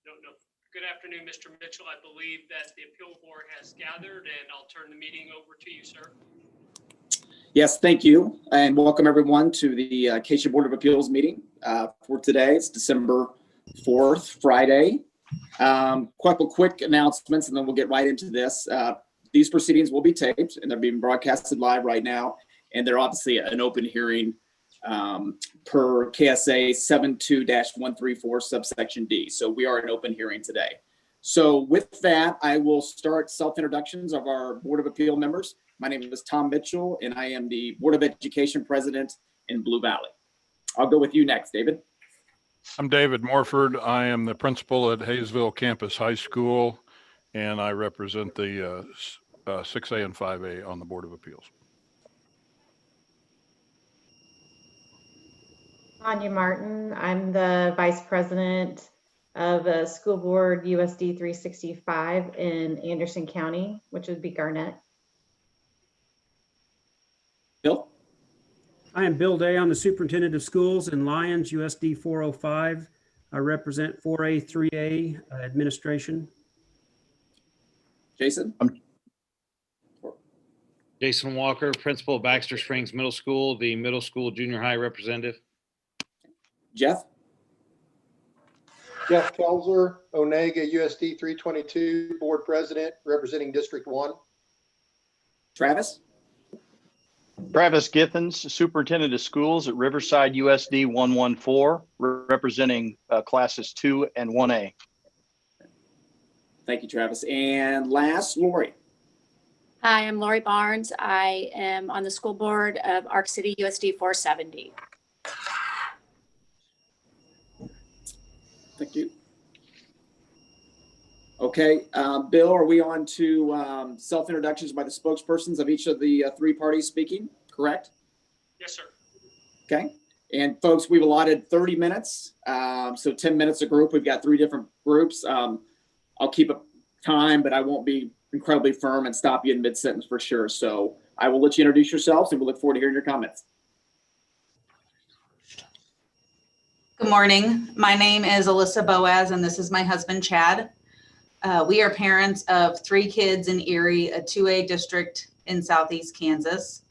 No. Good afternoon, Mr. Mitchell. I believe that the appeal board has gathered, and I'll turn the meeting over to you, sir. Yes, thank you, and welcome everyone to the KSHSAA Board of Appeals meeting for today. It's December 4th, Friday. Couple quick announcements, and then we'll get right into this. These proceedings will be taped, and they're being broadcasted live right now, and they're obviously an open hearing per KSA 72-134 subsection D. So we are an open hearing today. So with that, I will start self-introductions of our Board of Appeal members. My name is Tom Mitchell, and I am the Board of Education President in Blue Valley. I'll go with you next, David. I'm David Morford. I am the principal at Hayesville Campus High School, and I represent the 6A and 5A on the Board of Appeals. Anya Martin. I'm the Vice President of School Board USD 365 in Anderson County, which would be Garnett. Bill? I am Bill Day. I'm the Superintendent of Schools in Lyons, USD 405. I represent 4A, 3A administration. Jason? Jason Walker, Principal of Baxter Springs Middle School, the middle school junior high representative. Jeff? Jeff Kelzer, Onega, USD 322, Board President, representing District 1. Travis? Travis Githens, Superintendent of Schools at Riverside USD 114, representing classes 2 and 1A. Thank you, Travis. And last, Lori. Hi, I'm Lori Barnes. I am on the school board of Arc City USD 470. Thank you. Okay, Bill, are we on to self-introductions by the spokespersons of each of the three parties speaking, correct? Yes, sir. Okay, and folks, we've allotted 30 minutes, so 10 minutes a group. We've got three different groups. I'll keep a time, but I won't be incredibly firm and stop you in mid-sentence for sure. So I will let you introduce yourselves, and we look forward to hearing your comments. Good morning. My name is Alyssa Boaz, and this is my husband, Chad. We are parents of 3 kids in Erie, a 2A district in Southeast Kansas.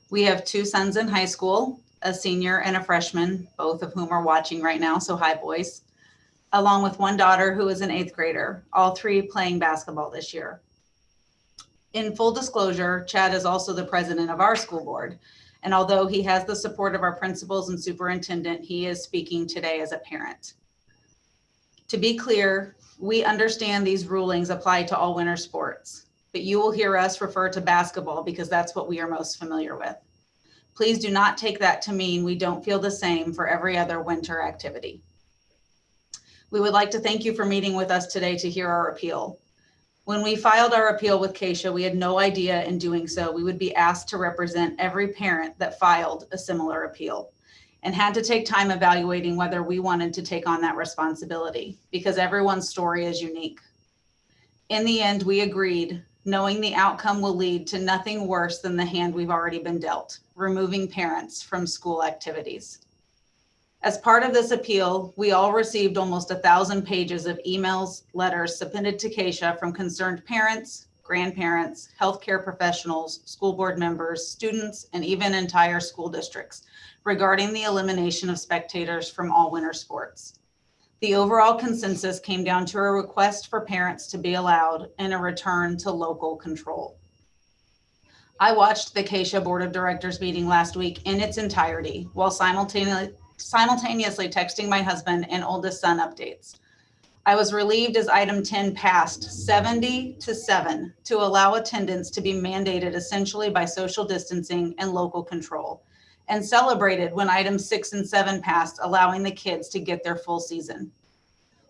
We have 2 sons in high school, a senior and a freshman, both of whom are watching right now, so hi, boys, along with 1 daughter who is an 8th grader, all 3 playing basketball this year. In full disclosure, Chad is also the president of our school board. And although he has the support of our principals and superintendent, he is speaking today as a parent. To be clear, we understand these rulings apply to all winter sports, but you will hear us refer to basketball because that's what we are most familiar with. Please do not take that to mean we don't feel the same for every other winter activity. We would like to thank you for meeting with us today to hear our appeal. When we filed our appeal with KSHSAA, we had no idea in doing so we would be asked to represent every parent that filed a similar appeal and had to take time evaluating whether we wanted to take on that responsibility because everyone's story is unique. In the end, we agreed, knowing the outcome will lead to nothing worse than the hand we've already been dealt, removing parents from school activities. As part of this appeal, we all received almost 1,000 pages of emails, letters submitted to KSHSAA from concerned parents, grandparents, healthcare professionals, school board members, students, and even entire school districts regarding the elimination of spectators from all winter sports. The overall consensus came down to a request for parents to be allowed and a return to local control. I watched the KSHSAA Board of Directors meeting last week in its entirety while simultaneously texting my husband and oldest son updates. I was relieved as item 10 passed 70-7 to allow attendance to be mandated essentially by social distancing and local control, and celebrated when items 6 and 7 passed, allowing the kids to get their full season.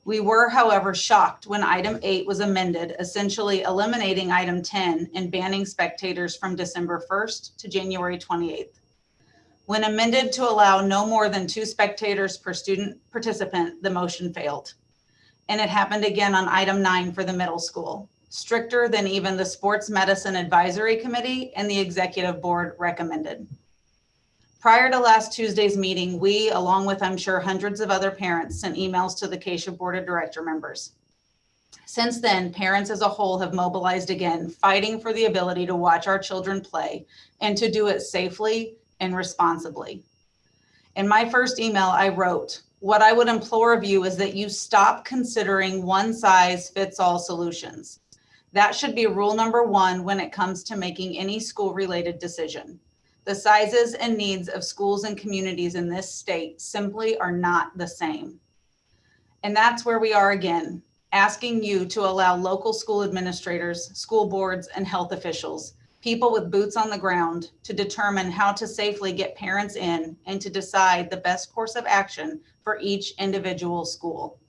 We were, however, shocked when item 8 was amended, essentially eliminating item 10 and banning spectators from December 1st to January 28th. When amended to allow no more than 2 spectators per student participant, the motion failed. And it happened again on item 9 for the middle school, stricter than even the Sports Medicine Advisory Committee and the Executive Board recommended. Prior to last Tuesday's meeting, we, along with I'm sure hundreds of other parents, sent emails to the KSHSAA Board of Director members. Since then, parents as a whole have mobilized again, fighting for the ability to watch our children play and to do it safely and responsibly. In my first email, I wrote, what I would implore of you is that you stop considering one-size-fits-all solutions. That should be rule number one when it comes to making any school-related decision. The sizes and needs of schools and communities in this state simply are not the same. And that's where we are again, asking you to allow local school administrators, school boards, and health officials, people with boots on the ground, to determine how to safely get parents in and to decide the best course of action for each individual school.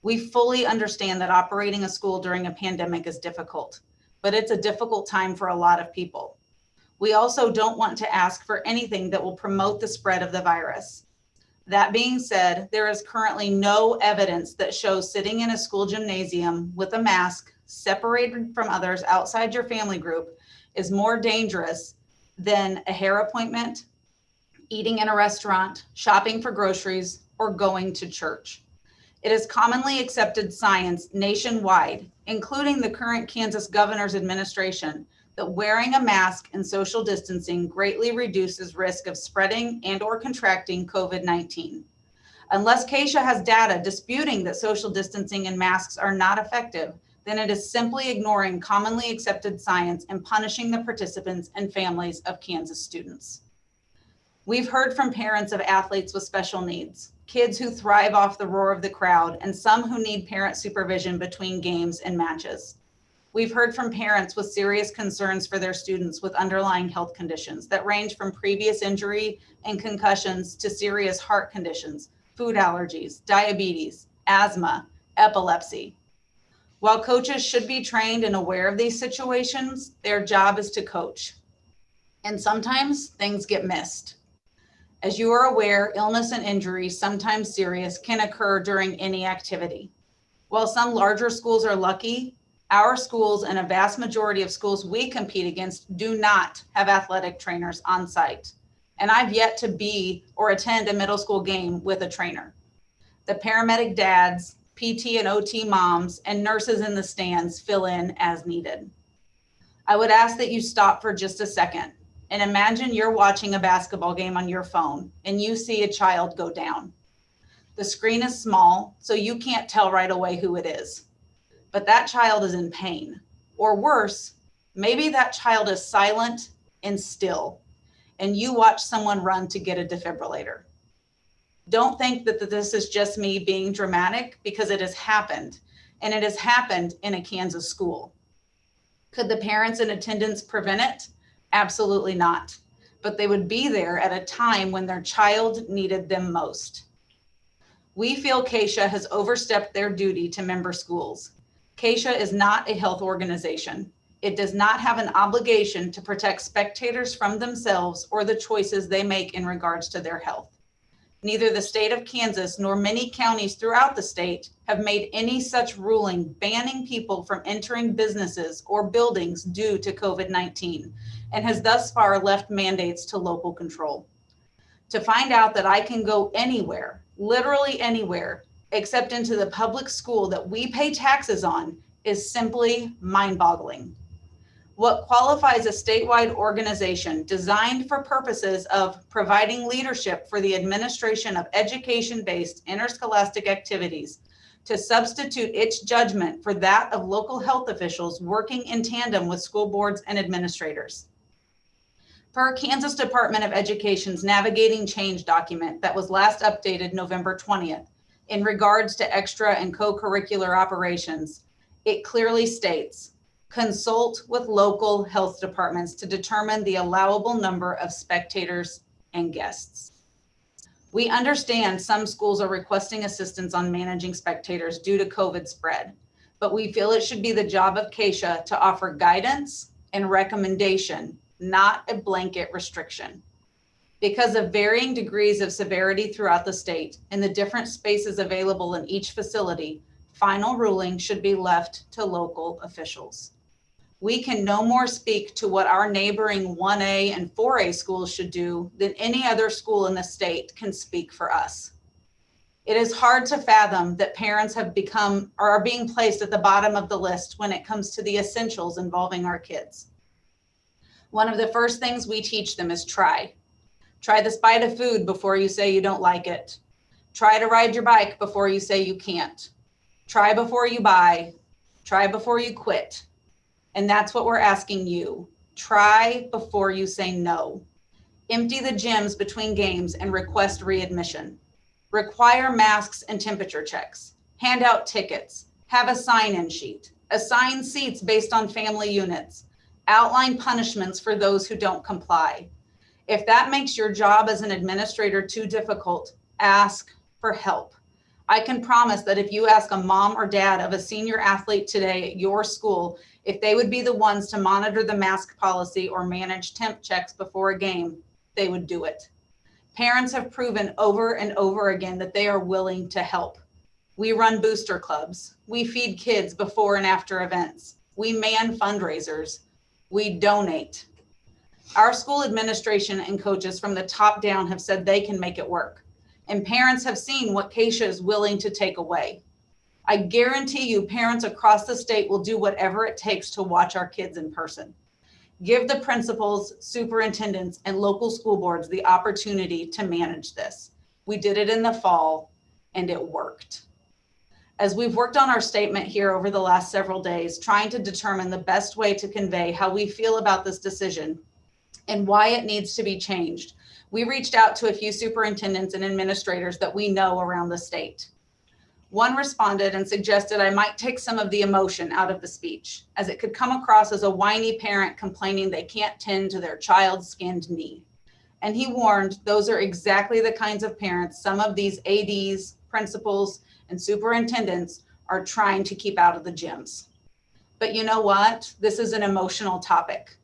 We fully understand that operating a school during a pandemic is difficult, but it's a difficult time for a lot of people. We also don't want to ask for anything that will promote the spread of the virus. That being said, there is currently no evidence that shows sitting in a school gymnasium with a mask separated from others outside your family group is more dangerous than a hair appointment, eating in a restaurant, shopping for groceries, or going to church. It is commonly accepted science nationwide, including the current Kansas governor's administration, that wearing a mask and social distancing greatly reduces risk of spreading and/or contracting COVID-19. Unless KSHSAA has data disputing that social distancing and masks are not effective, then it is simply ignoring commonly accepted science and punishing the participants and families of Kansas students. We've heard from parents of athletes with special needs, kids who thrive off the roar of the crowd, and some who need parent supervision between games and matches. We've heard from parents with serious concerns for their students with underlying health conditions that range from previous injury and concussions to serious heart conditions, food allergies, diabetes, asthma, epilepsy. While coaches should be trained and aware of these situations, their job is to coach. And sometimes things get missed. As you are aware, illness and injury, sometimes serious, can occur during any activity. While some larger schools are lucky, our schools and a vast majority of schools we compete against do not have athletic trainers on site. And I've yet to be or attend a middle school game with a trainer. The paramedic dads, PT and OT moms, and nurses in the stands fill in as needed. I would ask that you stop for just a second and imagine you're watching a basketball game on your phone and you see a child go down. The screen is small, so you can't tell right away who it is. But that child is in pain. Or worse, maybe that child is silent and still, and you watch someone run to get a defibrillator. Don't think that this is just me being dramatic, because it has happened, and it has happened in a Kansas school. Could the parents in attendance prevent it? Absolutely not. But they would be there at a time when their child needed them most. We feel KSHSAA has overstepped their duty to member schools. KSHSAA is not a health organization. It does not have an obligation to protect spectators from themselves or the choices they make in regards to their health. Neither the state of Kansas nor many counties throughout the state have made any such ruling banning people from entering businesses or buildings due to COVID-19, and has thus far left mandates to local control. To find out that I can go anywhere, literally anywhere, except into the public school that we pay taxes on, is simply mind-boggling. What qualifies a statewide organization designed for purposes of providing leadership for the administration of education-based interscholastic activities to substitute its judgment for that of local health officials working in tandem with school boards and administrators? Per Kansas Department of Education's Navigating Change document that was last updated November 20th, in regards to extra and co-curricular operations, it clearly states, consult with local health departments to determine the allowable number of spectators and guests. We understand some schools are requesting assistance on managing spectators due to COVID spread, but we feel it should be the job of KSHSAA to offer guidance and recommendation, not a blanket restriction. Because of varying degrees of severity throughout the state and the different spaces available in each facility, final ruling should be left to local officials. We can no more speak to what our neighboring 1A and 4A schools should do than any other school in the state can speak for us. It is hard to fathom that parents have become or are being placed at the bottom of the list when it comes to the essentials involving our kids. One of the first things we teach them is try. Try this bite of food before you say you don't like it. Try to ride your bike before you say you can't. Try before you buy. Try before you quit. And that's what we're asking you. Try before you say no. Empty the gyms between games and request readmission. Require masks and temperature checks. Hand out tickets. Have a sign-in sheet. Assign seats based on family units. Outline punishments for those who don't comply. If that makes your job as an administrator too difficult, ask for help. I can promise that if you ask a mom or dad of a senior athlete today at your school if they would be the ones to monitor the mask policy or manage temp checks before a game, they would do it. Parents have proven over and over again that they are willing to help. We run booster clubs. We feed kids before and after events. We man fundraisers. We donate. Our school administration and coaches from the top down have said they can make it work. And parents have seen what KSHSAA is willing to take away. I guarantee you parents across the state will do whatever it takes to watch our kids in person. Give the principals, superintendents, and local school boards the opportunity to manage this. We did it in the fall and it worked. As we've worked on our statement here over the last several days, trying to determine the best way to convey how we feel about this decision and why it needs to be changed, we reached out to a few superintendents and administrators that we know around the state. One responded and suggested I might take some of the emotion out of the speech, as it could come across as a whiny parent complaining they can't tend to their child's skinned knee. And he warned those are exactly the kinds of parents some of these ADs, principals, and superintendents are trying to keep out of the gyms. But you know what? This is an emotional topic.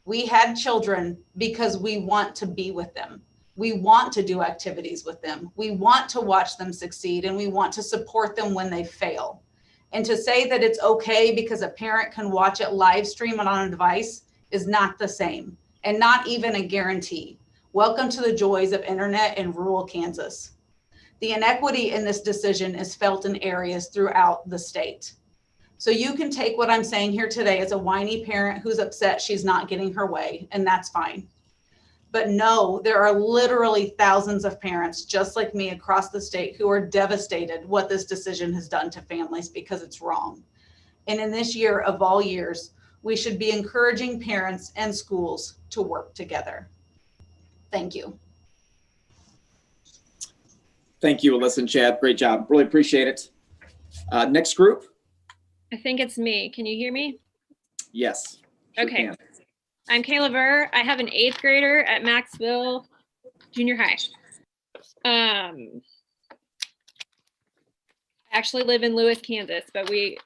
We had children because we want to be with them. We want to do activities with them. We want to watch them succeed, and we want to support them when they fail. And to say that it's okay because a parent can watch it live stream on a device is not the same, and not even a guarantee. Welcome to the joys of internet in rural Kansas. The inequity in this decision is felt in areas throughout the state. So you can take what I'm saying here today as a whiny parent who's upset she's not getting her way, and that's fine. But no, there are literally thousands of parents just like me across the state who are devastated what this decision has done to families because it's wrong. And in this year of all years, we should be encouraging parents and schools to work together. Thank you. Thank you, Alyssa and Chad. Great job. Really appreciate it. Next group. I think it's me. Can you hear me? Yes. Sure Okay. can. I'm Kayla Burr. I have an 8th grader at Maxville Junior High. I actually live in Lewis, Kansas, but we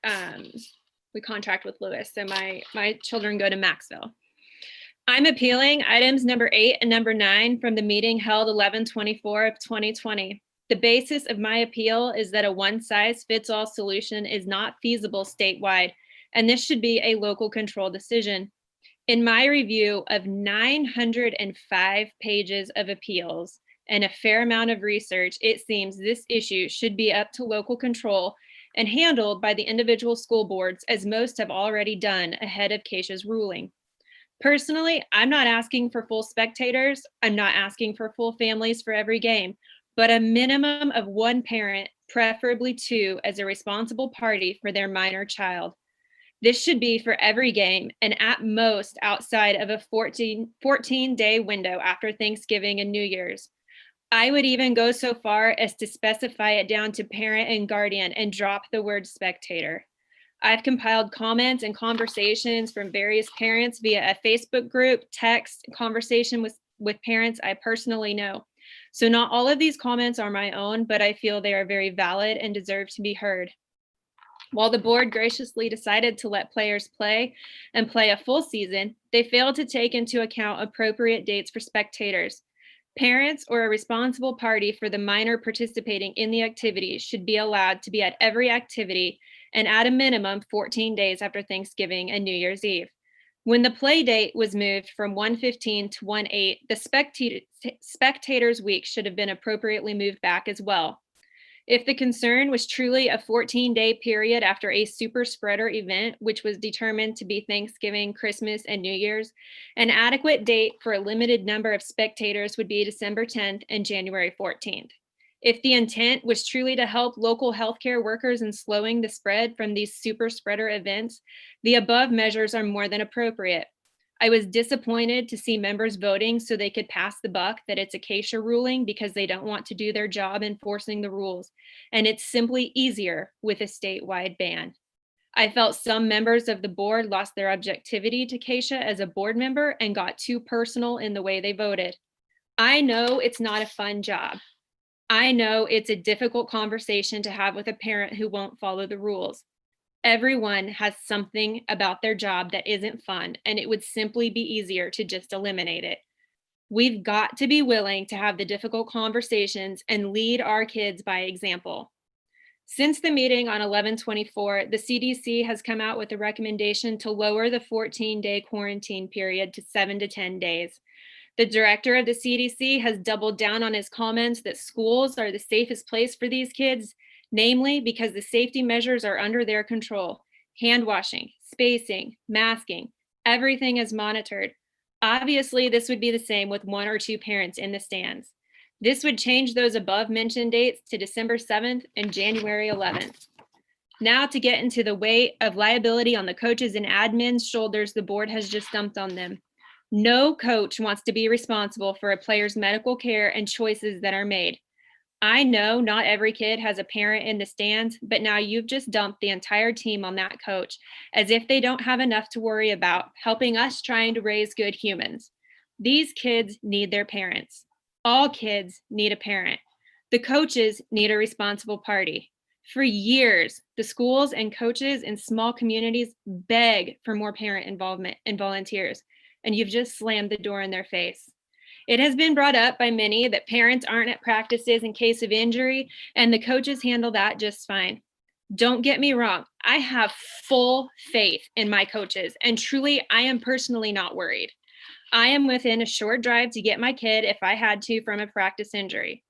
contract with Lewis, so my children go to Maxville. I'm appealing items number 8 and number 9 from the meeting held 11/24 of 2020. The basis of my appeal is that a one-size-fits-all solution is not feasible statewide, and this should be a local control decision. In my review of 905 pages of appeals and a fair amount of research, it seems this issue should be up to local control and handled by the individual school boards, as most have already done ahead of KSHSAA's ruling. Personally, I'm not asking for full spectators. I'm not asking for full families for every game, but a minimum of one parent, preferably 2, as a responsible party for their minor child. This should be for every game and at most outside of a 14-day window after Thanksgiving and New Year's. I would even go so far as to specify it down to parent and guardian and drop the word spectator. I've compiled comments and conversations from various parents via a Facebook group, text, conversation with parents I personally know. So not all of these comments are my own, but I feel they are very valid and deserve to be heard. While the board graciously decided to let players play and play a full season, they failed to take into account appropriate dates for spectators. Parents or a responsible party for the minor participating in the activities should be allowed to be at every activity and at a minimum 14 days after Thanksgiving and New Year's Eve. When the play date was moved from 1/15 to 1/8, the spectators week should have been appropriately moved back as well. If the concern was truly a 14-day period after a super spreader event, which was determined to be Thanksgiving, Christmas, and New Year's, an adequate date for a limited number of spectators would be December 10th and January 14th. If the intent was truly to help local healthcare workers in slowing the spread from these super spreader events, the above measures are more than appropriate. I was disappointed to see members voting so they could pass the buck that it's a KSHSAA ruling because they don't want to do their job enforcing the rules, and it's simply easier with a statewide ban. I felt some members of the board lost their objectivity to KSHSAA as a board member and got too personal in the way they voted. I know it's not a fun job. I know it's a difficult conversation to have with a parent who won't follow the rules. Everyone has something about their job that isn't fun, and it would simply be easier to just eliminate it. We've got to be willing to have the difficult conversations and lead our kids by example. Since the meeting on 11/24, the CDC has come out with a recommendation to lower the 14-day quarantine period to 7 to 10 days. The director of the CDC has doubled down on his comments that schools are the safest place for these kids, namely because the safety measures are under their control. Hand washing, spacing, masking, everything is monitored. Obviously, this would be the same with 1 or 2 parents in the stands. This would change those above mentioned dates to December 7th and January 11th. Now to get into the weight of liability on the coaches and admin's shoulders the board has just dumped on them. No coach wants to be responsible for a player's medical care and choices that are made. I know not every kid has a parent in the stands, but now you've just dumped the entire team on that coach as if they don't have enough to worry about helping us trying to raise good humans. These kids need their parents. All kids need a parent. The coaches need a responsible party. For years, the schools and coaches in small communities beg for more parent involvement and volunteers, and you've just slammed the door in their face. It has been brought up by many that parents aren't at practices in case of injury, and the coaches handle that just fine. Don't get me wrong, I have full faith in my coaches, and truly, I am personally not worried. I am within a short drive to get my kid if I had to from a practice injury.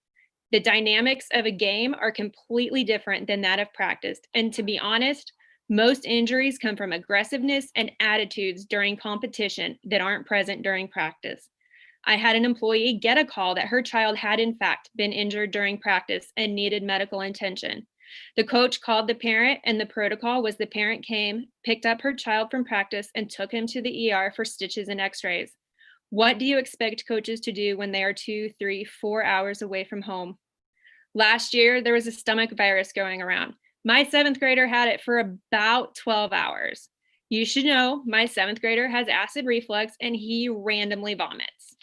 The dynamics of a game are completely different than that of practice, and to be honest, most injuries come from aggressiveness and attitudes during competition that aren't present during practice. I had an employee get a call that her child had in fact been injured during practice and needed medical attention. The coach called the parent, and the protocol was the parent came, picked up her child from practice, and took him to the ER for stitches and x-rays. What do you expect coaches to do when they are 2, 3, 4 hours away from home? Last year, there was a stomach virus going around. My 7th grader had it for about 12 hours. You should know my 7th grader has acid reflux and he randomly vomits.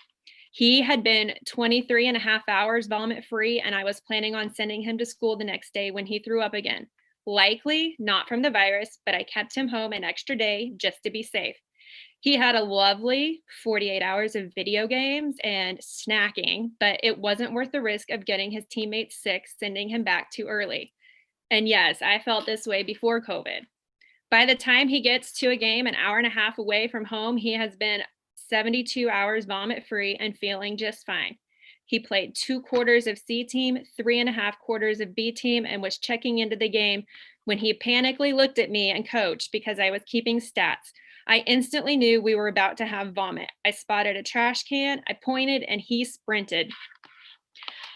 He had been 23 and a half hours vomit free, and I was planning on sending him to school the next day when he threw up again. Likely not from the virus, but I kept him home an extra day just to be safe. He had a lovely 48 hours of video games and snacking, but it wasn't worth the risk of getting his teammates sick, sending him back too early. And yes, I felt this way before COVID. By the time he gets to a game an hour and a half away from home, he has been 72 hours vomit free and feeling just fine. He played 2 quarters of C team, 3.5 quarters of B team, and was checking into the game when he panically looked at me and coach because I was keeping stats. I instantly knew we were about to have vomit. I spotted a trash can, I pointed, and he sprinted.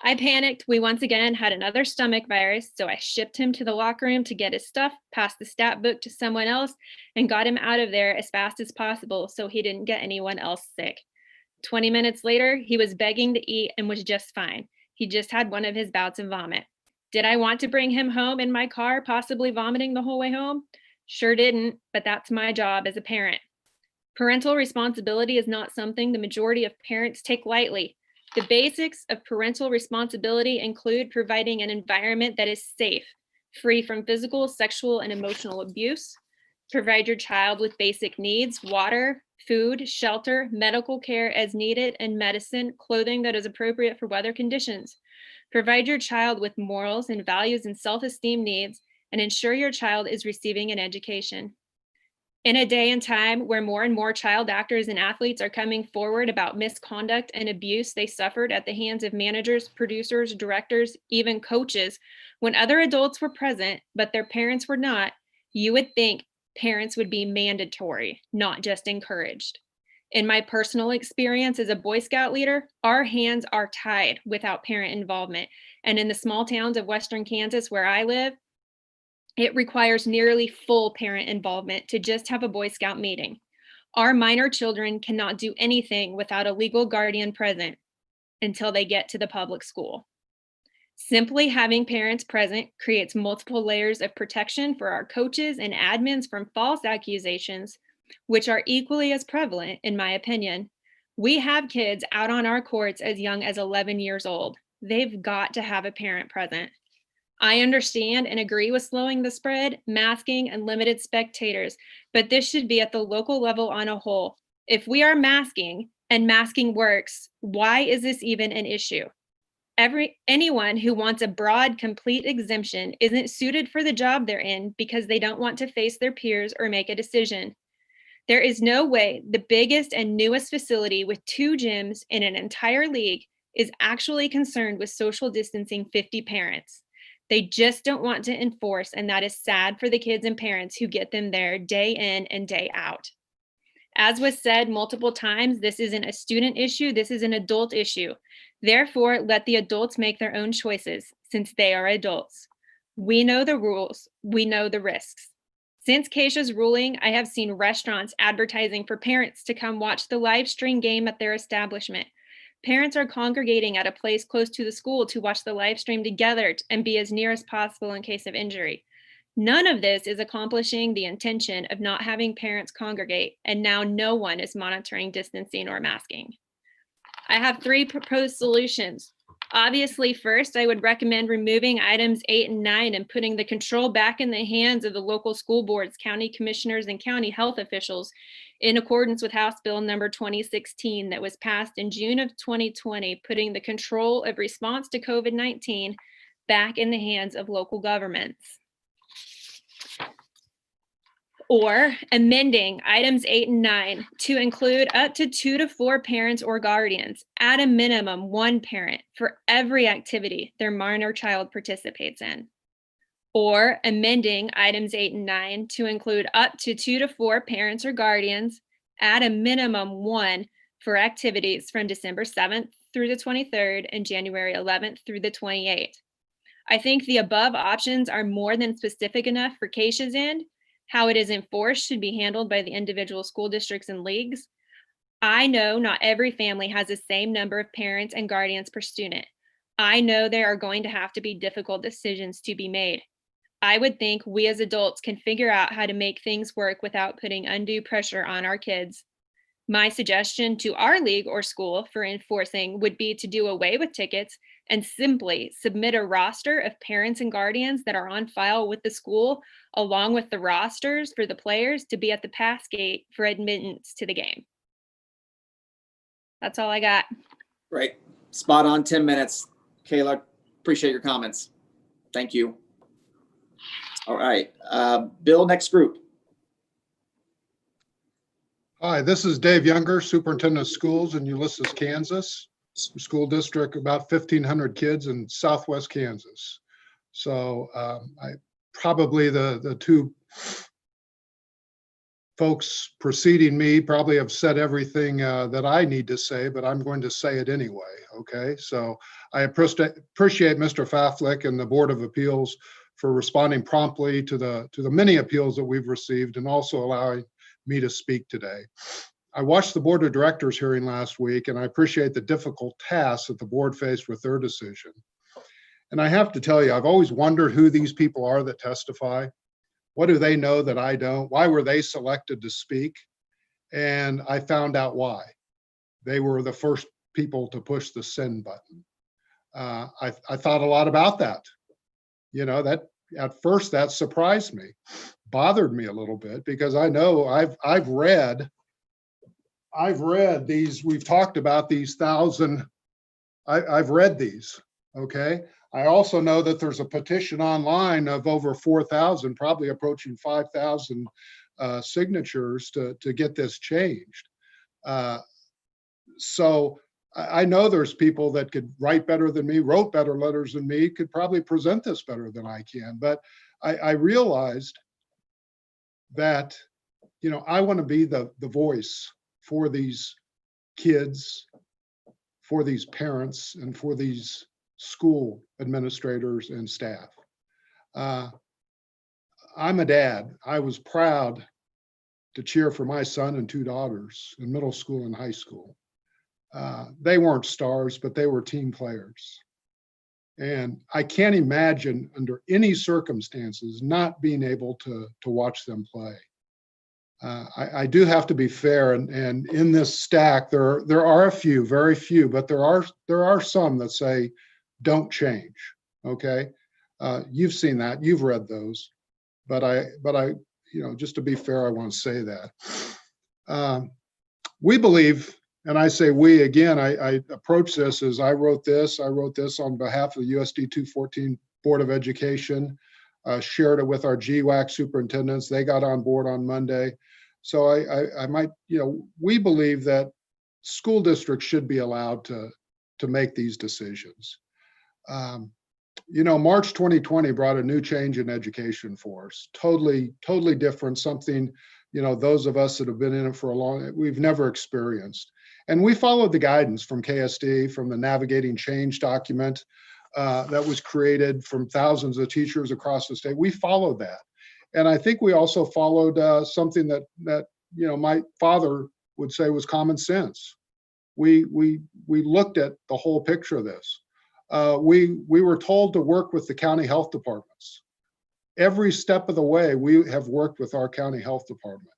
I panicked. We once again had another stomach virus, so I shipped him to the locker room to get his stuff, passed the stat book to someone else, and got him out of there as fast as possible so he didn't get anyone else sick. 20 minutes later, he was begging to eat and was just fine. He just had one of his bouts of vomit. Did I want to bring him home in my car, possibly vomiting the whole way home? Sure didn't, but that's my job as a parent. Parental responsibility is not something the majority of parents take lightly. The basics of parental responsibility include providing an environment that is safe, free from physical, sexual, and emotional abuse. Provide your child with basic needs, water, food, shelter, medical care as needed, and medicine, clothing that is appropriate for weather conditions. Provide your child with morals and values and self-esteem needs, and ensure your child is receiving an education. In a day and time where more and more child actors and athletes are coming forward about misconduct and abuse they suffered at the hands of managers, producers, directors, even coaches, when other adults were present, but their parents were not, you would think parents would be mandatory, not just encouraged. In my personal experience as a Boy Scout leader, our hands are tied without parent involvement. And in the small towns of Western Kansas where I live, it requires nearly full parent involvement to just have a Boy Scout meeting. Our minor children cannot do anything without a legal guardian present until they get to the public school. Simply having parents present creates multiple layers of protection for our coaches and admins from false accusations, which are equally as prevalent, in my opinion. We have kids out on our courts as young as 11 years old. They've got to have a parent present. I understand and agree with slowing the spread, masking, and limited spectators, but this should be at the local level on a whole. If we are masking and masking works, why is this even an issue? Anyone who wants a broad, complete exemption isn't suited for the job they're in because they don't want to face their peers or make a decision. There is no way the biggest and newest facility with 2 gyms in an entire league is actually concerned with social distancing 50 parents. They just don't want to enforce, and that is sad for the kids and parents who get them there day in and day out. As was said multiple times, this isn't a student issue, this is an adult issue. Therefore, let the adults make their own choices since they are adults. We know the rules, we know the risks. Since KSHSAA's ruling, I have seen restaurants advertising for parents to come watch the live stream game at their establishment. Parents are congregating at a place close to the school to watch the live stream together and be as near as possible in case of injury. None of this is accomplishing the intention of not having parents congregate, and now no one is monitoring distancing or masking. I have 3 proposed solutions. Obviously, first, I would recommend removing items 8 and 9 and putting the control back in the hands of the local school boards, county commissioners, and county health officials in accordance with House Bill number 2016 that was passed in June of 2020, putting the control of response to COVID-19 back in the hands of local governments. Or amending items 8 and 9 to include up to 2 to 4 parents or guardians, at a minimum 1 parent for every activity their minor child participates in. Or amending items 8 and 9 to include up to 2 to 4 parents or guardians, at a minimum 1 for activities from December 7th through the 23rd and January 11th through the 28th. I think the above options are more than specific enough for KSHSAA's end. How it is enforced should be handled by the individual school districts and leagues. I know not every family has the same number of parents and guardians per student. I know there are going to have to be difficult decisions to be made. I would think we as adults can figure out how to make things work without putting undue pressure on our kids. My suggestion to our league or school for enforcing would be to do away with tickets and simply submit a roster of parents and guardians that are on file with the school, along with the rosters for the players to be at the pass gate for admittance to the game. That's all I got. Great. Spot on, 10 minutes. Kayla, appreciate your comments. Thank you. All right. Bill, next group. Hi, this is Dave Younger, Superintendent of Schools in Ulysses, Kansas. School district, about 1,500 kids in Southwest Kansas. So I probably the 2 folks preceding me probably have said everything that I need to say, but I'm going to say it anyway. Okay, so I appreciate Mr. Faflick and the Board of Appeals for responding promptly to the many appeals that we've received and also allowing me to speak today. I watched the Board of Directors hearing last week, and I appreciate the difficult tasks that the board faced with their decision. And I have to tell you, I've always wondered who these people are that testify. What do they know that I don't? Why were they selected to speak? And I found out why. They were the first people to push the send button. I thought a lot about that. You know, that at first that surprised me, bothered me a little bit, because I know I've read these, we've talked about these 1,000, I've read these, okay? I also know that there's a petition online of over 4,000, probably approaching 5,000 signatures to get this changed. So I know there's people that could write better than me, wrote better letters than me, could probably present this better than I can. But I realized that, you know, I want to be the voice for these kids, for these parents, and for these school administrators and staff. I'm a dad. I was proud to cheer for my son and 2 daughters in middle school and high school. They weren't stars, but they were team players. And I can't imagine under any circumstances not being able to watch them play. I do have to be fair, and in this stack, there are a few, very few, but there are some that say, don't change, okay? You've seen that, you've read those, but I, you know, just to be fair, I want to say that. We believe, and I say we again, I approach this as I wrote this on behalf of the USD 214 Board of Education, shared it with our GWAC superintendents. They got on board on Monday. So I might, you know, we believe that school districts should be allowed to make these decisions. You know, March 2020 brought a new change in education for us. Totally different, something, you know, those of us that have been in it for a long, we've never experienced. And we followed the guidance from KSD, from the Navigating Change document that was created from thousands of teachers across the state. We followed that. And I think we also followed something that you know, my father would say was common sense. We looked at the whole picture of this. We were told to work with the county health departments. Every step of the way, we have worked with our county health department.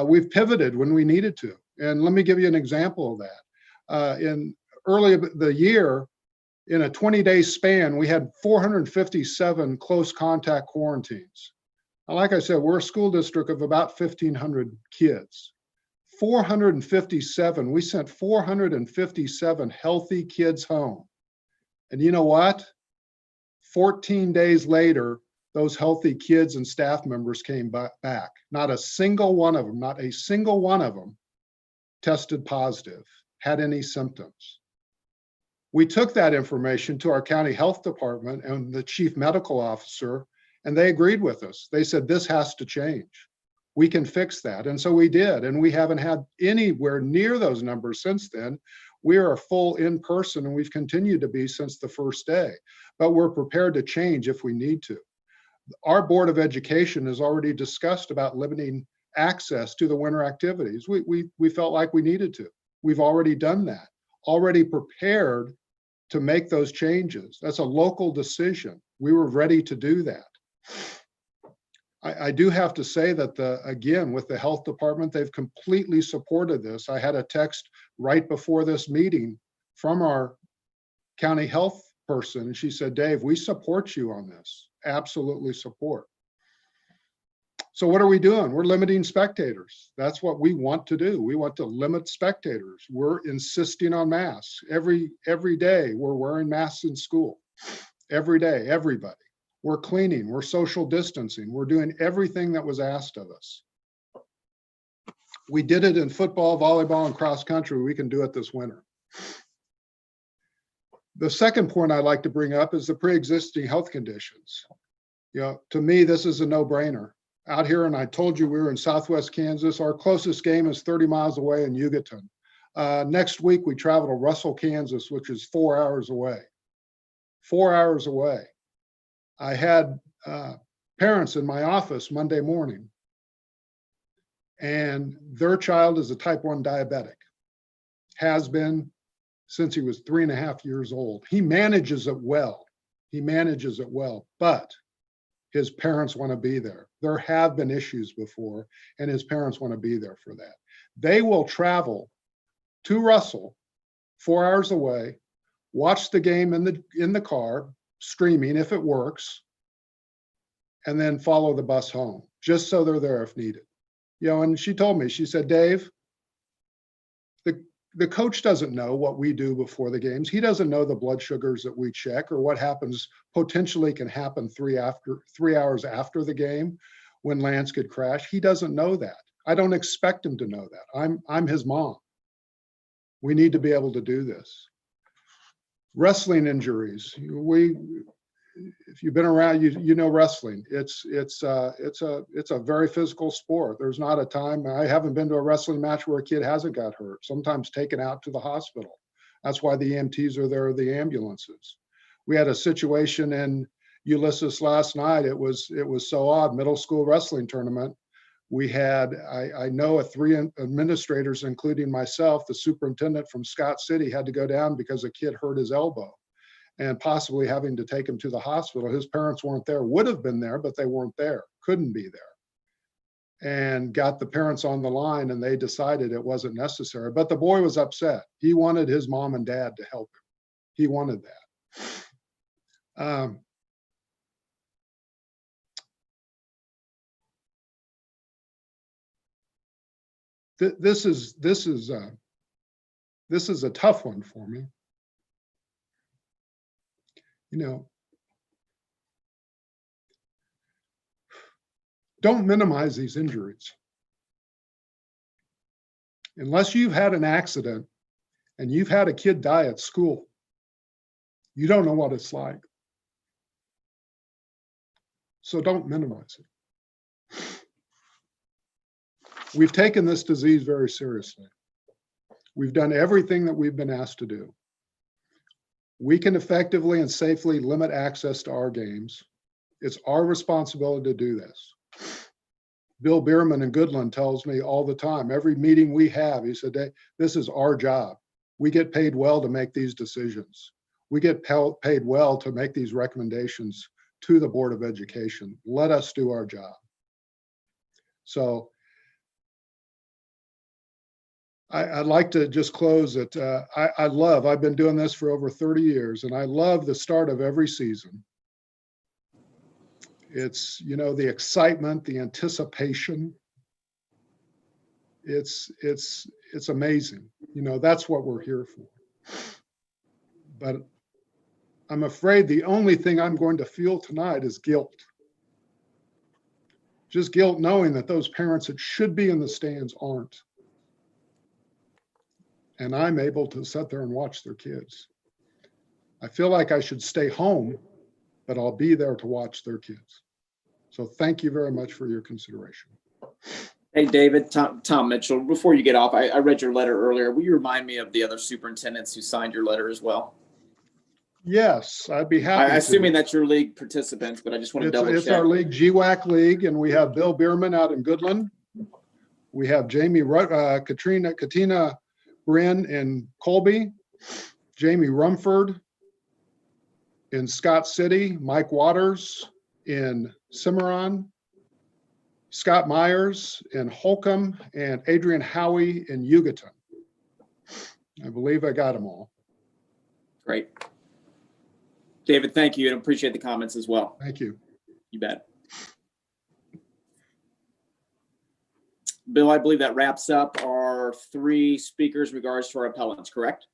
We've pivoted when we needed to. And let me give you an example of that. In early the year, in a 20-day span, we had 457 close contact quarantines. Now, like I said, we're a school district of about 1,500 kids. 457, we sent 457 healthy kids home. And you know what? 14 days later, those healthy kids and staff members came back. Not a single one of them tested positive, had any symptoms. We took that information to our county health department and the chief medical officer, and they agreed with us. They said, this has to change. We can fix that. And so we did. And we haven't had anywhere near those numbers since then. We are full in person, and we've continued to be since the first day, but we're prepared to change if we need to. Our Board of Education has already discussed about limiting access to the winter activities. We felt like we needed to. We've already done that, already prepared to make those changes. That's a local decision. We were ready to do that. I do have to say that again, with the health department, they've completely supported this. I had a text right before this meeting from our county health person, and she said, Dave, we support you on this. Absolutely support. So what are we doing? We're limiting spectators. That's what we want to do. We want to limit spectators. We're insisting on masks. Every day we're wearing masks in school. Every day, everybody. We're cleaning, we're social distancing. We're doing everything that was asked of us. We did it in football, volleyball, and cross country. We can do it this winter. The second point I'd like to bring up is the pre-existing health conditions. You know, to me, this is a no-brainer. Out here, and I told you we were in Southwest Kansas. Our closest game is 30 miles away in Hugoton. Next week, we travel to Russell, Kansas, which is 4 hours away. 4 hours away. I had parents in my office Monday morning, and their child is a type 1 diabetic, has been since he was 3.5 years old. He manages it well. He manages it well, but his parents want to be there. There have been issues before, and his parents want to be there for that. They will travel to Russell, 4 hours away, watch the game in the car, streaming if it works, and then follow the bus home, just so they're there if needed. You know, and she told me, she said, Dave, the coach doesn't know what we do before the games. He doesn't know the blood sugars that we check or what happens, potentially can happen 3 hours after the game. when Lance could crash. He doesn't know that. I don't expect him to know that. I'm his mom. We need to be able to do this. Wrestling injuries. If you've been around, you know wrestling. It's a very physical sport. There's not a time, I haven't been to a wrestling match where a kid hasn't got hurt, sometimes taken out to the hospital. That's why the EMTs are there, the ambulances. We had a situation in Ulysses last night. It was so odd, middle school wrestling tournament. We had, I know 3 administrators, including myself, the superintendent from Scott City, had to go down because a kid hurt his elbow and possibly having to take him to the hospital. His parents weren't there, would have been there, but they weren't there, couldn't be there. And got the parents on the line, and they decided it wasn't necessary. But the boy was upset. He wanted his mom and dad to help him. He wanted that. This is a tough one for me. You know, don't minimize these injuries. Unless you've had an accident and you've had a kid die at school, you don't know what it's like. So don't minimize it. We've taken this disease very seriously. We've done everything that we've been asked to do. We can effectively and safely limit access to our games. It's our responsibility to do this. Bill Bierman in Goodland tells me all the time, every meeting we have, he said, this is our job. We get paid well to make these decisions. We get paid well to make these recommendations to the Board of Education. Let us do our job. So I'd like to just close it. I've been doing this for over 30 years, and I love the start of every season. It's, you know, the excitement, the anticipation. It's amazing. You know, that's what we're here for. But I'm afraid the only thing I'm going to feel tonight is guilt. Just guilt knowing that those parents that should be in the stands aren't. And I'm able to sit there and watch their kids. I feel like I should stay home, but I'll be there to watch their kids. So thank you very much for your consideration. Hey, David, Tom Mitchell, before you get off, I read your letter earlier. Will you remind me of the other superintendents who signed your letter as well? Yes, I'd be happy. Assuming that's your league participants, but I just want to double check. It's our league, GWAC League, and we have Bill Bierman out in Goodland. We have Katina Bryn in Colby, Jamie Rumford in Scott City, Mike Waters in Cimarron, Scott Myers in Holcomb, and Adrian Howie in Hugoton. I believe I got them all. Great. David, thank you, and appreciate the comments as well. Thank you. You bet. Bill, I believe that wraps up our 3 speakers in regards to our appellants, correct?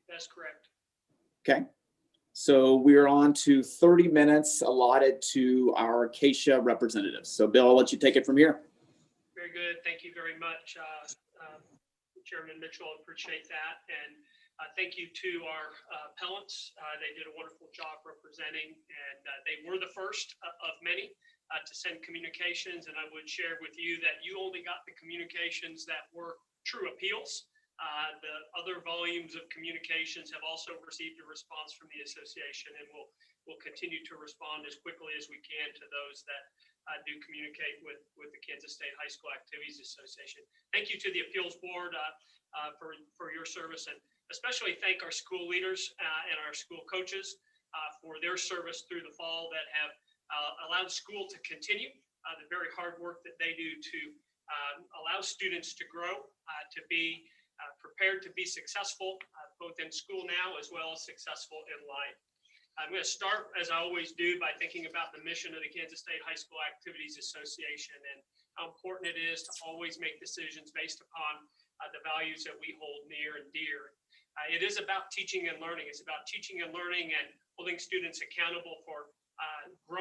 That's correct. Okay. So we're on to 30 minutes allotted to our KSHSAA representatives. So Bill, I'll let you take it from here. Very good. Thank you very much, Chairman Mitchell. I appreciate that. And thank you to our appellants. They did a wonderful job representing, and they were the first of many to send communications. And I would share with you that you only got the communications that were true appeals. The other volumes of communications have also received a response from the association, and we'll continue to respond as quickly as we can to those that do communicate with the Kansas State High School Activities Association. Thank you to the appeals board for your service, and especially thank our school leaders and our school coaches for their service through the fall that have allowed school to continue the very hard work that they do to allow students to grow, to be prepared to be successful, both in school now as well as successful in life. I'm going to start, as I always do, by thinking about the mission of the Kansas State High School Activities Association and how important it is to always make decisions based upon the values that we hold near and dear. It is about teaching and learning. It's about teaching and learning and holding students accountable for growth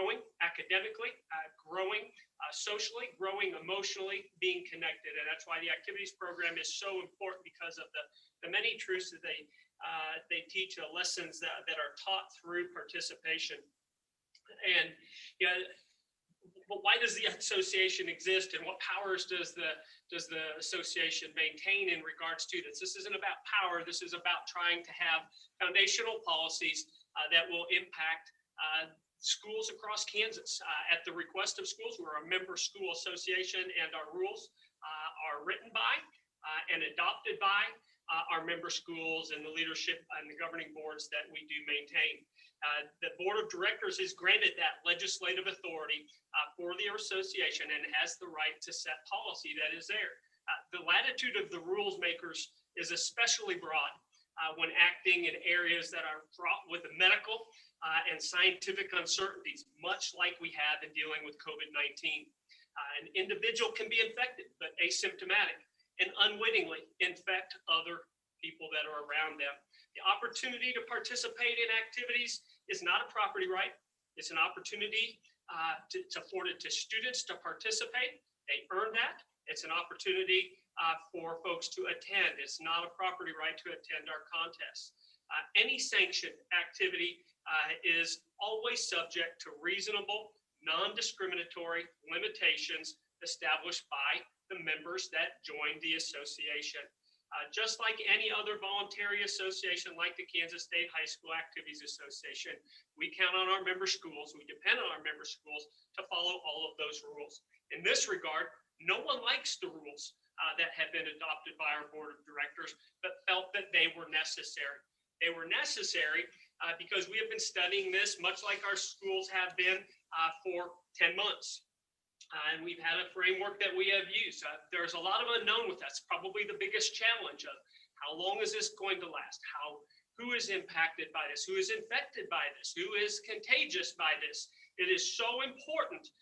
academically, growing socially, growing emotionally, being connected. And that's why the activities program is so important, because of the many truths that they teach, the lessons that are taught through participation. And but why does the association exist, and what powers does the association maintain in regards to this? This isn't about power. This is about trying to have foundational policies that will impact schools across Kansas. At the request of schools, we're a member school association, and our rules are written by and adopted by our member schools and the leadership and the governing boards that we do maintain. The board of directors is granted that legislative authority for the association and has the right to set policy that is there. The latitude of the rules makers is especially broad when acting in areas that are fraught with medical and scientific uncertainties, much like we have in dealing with COVID-19. An individual can be infected, but asymptomatic, and unwittingly infect other people that are around them. The opportunity to participate in activities is not a property right. It's an opportunity to afford it to students to participate. They earn that. It's an opportunity for folks to attend. It's not a property right to attend our contests. Any sanctioned activity is always subject to reasonable, non-discriminatory limitations established by the members that join the association. Just like any other voluntary association, like the Kansas State High School Activities Association, we count on our member schools, we depend on our member schools to follow all of those rules. In this regard, no one likes the rules that have been adopted by our board of directors, but felt that they were necessary. They were necessary because we have been studying this, much like our schools have been for 10 months. And we've had a framework that we have used. There's a lot of unknown with that. It's probably the biggest challenge of how long is this going to last? Who is impacted by this? Who is infected by this? Who is contagious by this? It is so important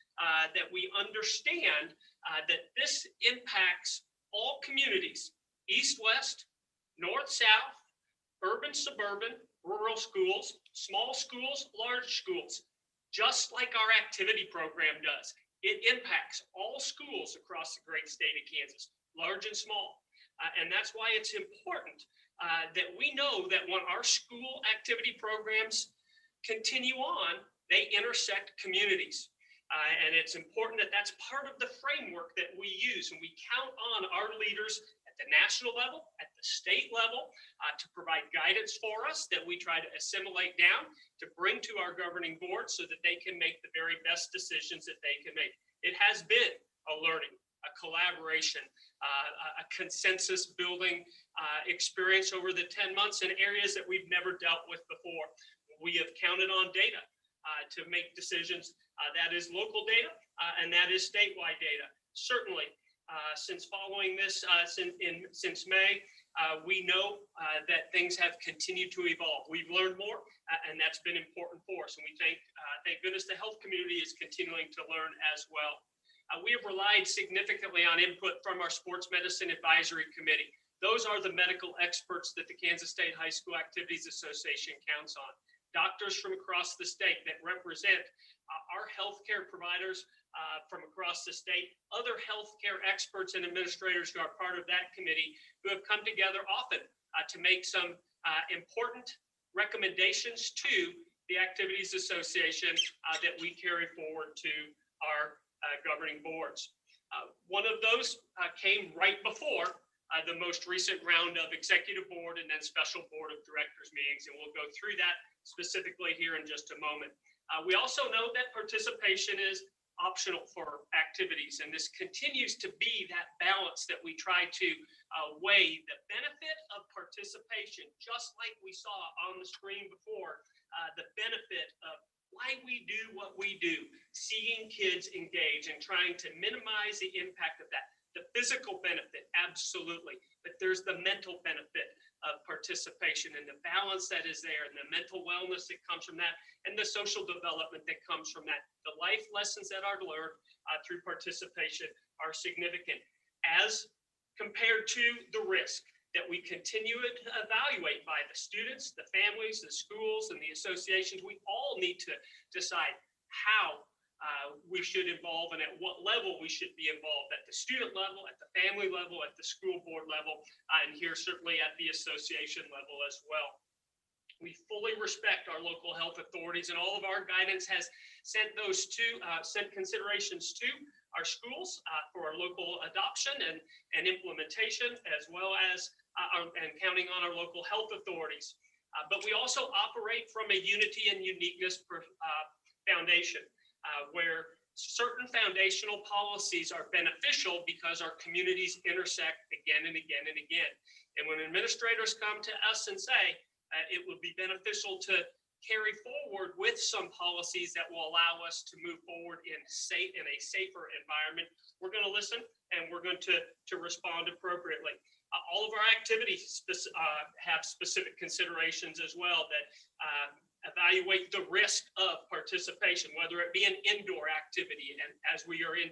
that we understand that this impacts all communities, east, west, north, south, urban, suburban, rural schools, small schools, large schools, just like our activity program does. It impacts all schools across the great state of Kansas, large and small. And that's why it's important that we know that when our school activity programs continue on, they intersect communities. And it's important that that's part of the framework that we use. And we count on our leaders at the national level, at the state level, to provide guidance for us that we try to assimilate down, to bring to our governing board so that they can make the very best decisions that they can make. It has been a learning, a collaboration, a consensus building experience over the 10 months in areas that we've never dealt with before. We have counted on data to make decisions. That is local data and that is statewide data. Certainly, since following this since May, we know that things have continued to evolve. We've learned more, and that's been important for us. And we thank goodness the health community is continuing to learn as well. We have relied significantly on input from our Sports Medicine Advisory Committee. Those are the medical experts that the Kansas State High School Activities Association counts on. Doctors from across the state that represent our healthcare providers from across the state, other healthcare experts and administrators who are part of that committee, who have come together often to make some important recommendations to the Activities Association that we carry forward to our governing boards. One of those came right before the most recent round of executive board and then special board of directors meetings, and we'll go through that specifically here in just a moment. We also know that participation is optional for activities, and this continues to be that balance that we try to weigh the benefit of participation, just like we saw on the screen before, the benefit of why we do what we do, seeing kids engage and trying to minimize the impact of that. The physical benefit, absolutely, but there's the mental benefit of participation and the balance that is there and the mental wellness that comes from that and the social development that comes from that. The life lessons that are learned through participation are significant as compared to the risk that we continue to evaluate by the students, the families, the schools, and the associations. We all need to decide how we should involve and at what level we should be involved, at the student level, at the family level, at the school board level, and here certainly at the association level as well. We fully respect our local health authorities, and all of our guidance has sent considerations to our schools for our local adoption and implementation, as well as and counting on our local health authorities. But we also operate from a unity and uniqueness foundation, where certain foundational policies are beneficial because our communities intersect again and again and again. And when administrators come to us and say, it would be beneficial to carry forward with some policies that will allow us to move forward in a safer environment, we're going to listen and we're going to respond appropriately. All of our activities have specific considerations as well that evaluate the risk of participation, whether it be an indoor activity, and as we are in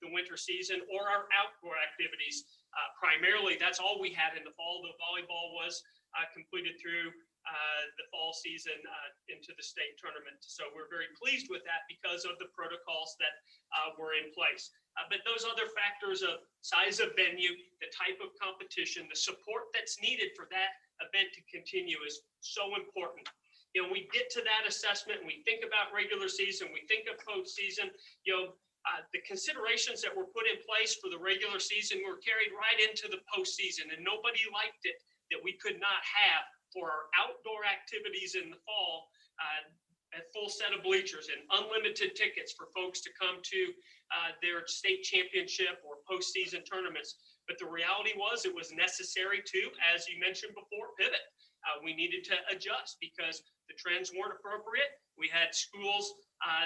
the winter season, or our outdoor activities. Primarily, that's all we had in the fall. The volleyball was completed through the fall season into the state tournament. So we're very pleased with that because of the protocols that were in place. But those other factors of size of venue, the type of competition, the support that's needed for that event to continue is so important. You know, we get to that assessment, we think about regular season, we think of postseason, the considerations that were put in place for the regular season were carried right into the postseason, and nobody liked it that we could not have for our outdoor activities in the fall, a full set of bleachers and unlimited tickets for folks to come to their state championship or postseason tournaments. But the reality was it was necessary to, as you mentioned before, pivot. We needed to adjust because the trends weren't appropriate. We had schools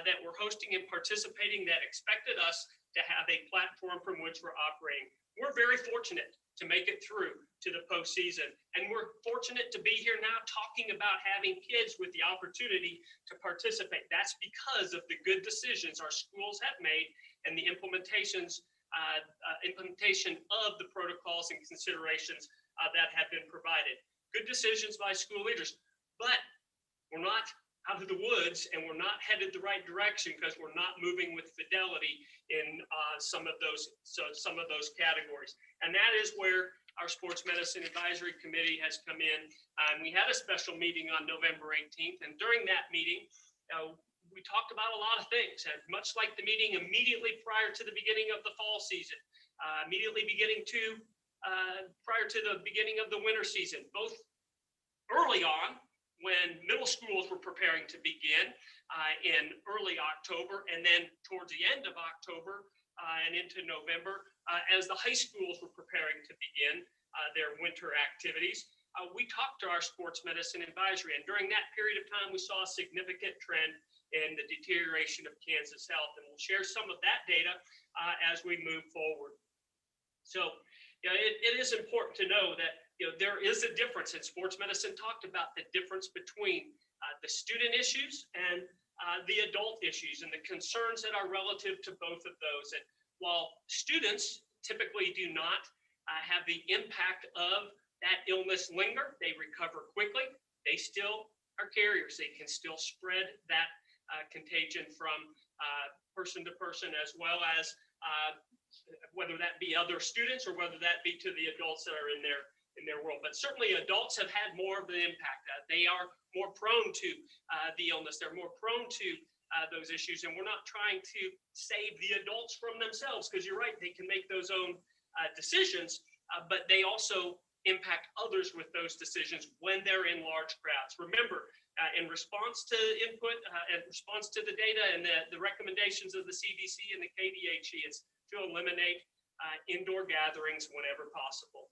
that were hosting and participating that expected us to have a platform from which we're operating. We're very fortunate to make it through to the postseason. And we're fortunate to be here now talking about having kids with the opportunity to participate. That's because of the good decisions our schools have made and the implementation of the protocols and considerations that have been provided. Good decisions by school leaders, but we're not out of the woods and we're not headed the right direction because we're not moving with fidelity in some of those categories. And that is where our Sports Medicine Advisory Committee has come in. We had a special meeting on November 18th, and during that meeting, we talked about a lot of things, and much like the meeting immediately prior to the beginning of the fall season, prior to the beginning of the winter season, both early on, when middle schools were preparing to begin in early October, and then towards the end of October and into November, as the high schools were preparing to begin their winter activities, we talked to our Sports Medicine Advisory, and during that period of time, we saw a significant trend in the deterioration of Kansas health, and we'll share some of that data as we move forward. So, it is important to know that there is a difference, and sports medicine talked about the difference between the student issues and the adult issues and the concerns that are relative to both of those. And while students typically do not have the impact of that illness linger, they recover quickly, they still are carriers. They can still spread that contagion from person to person, as well as whether that be other students or whether that be to the adults that are in their world. But certainly adults have had more of the impact. They are more prone to the illness. They're more prone to those issues. And we're not trying to save the adults from themselves, because you're right, they can make those own decisions, but they also impact others with those decisions when they're in large crowds. Remember, in response to input, in response to the data and the recommendations of the CDC and the KDHE, it's to eliminate indoor gatherings whenever possible.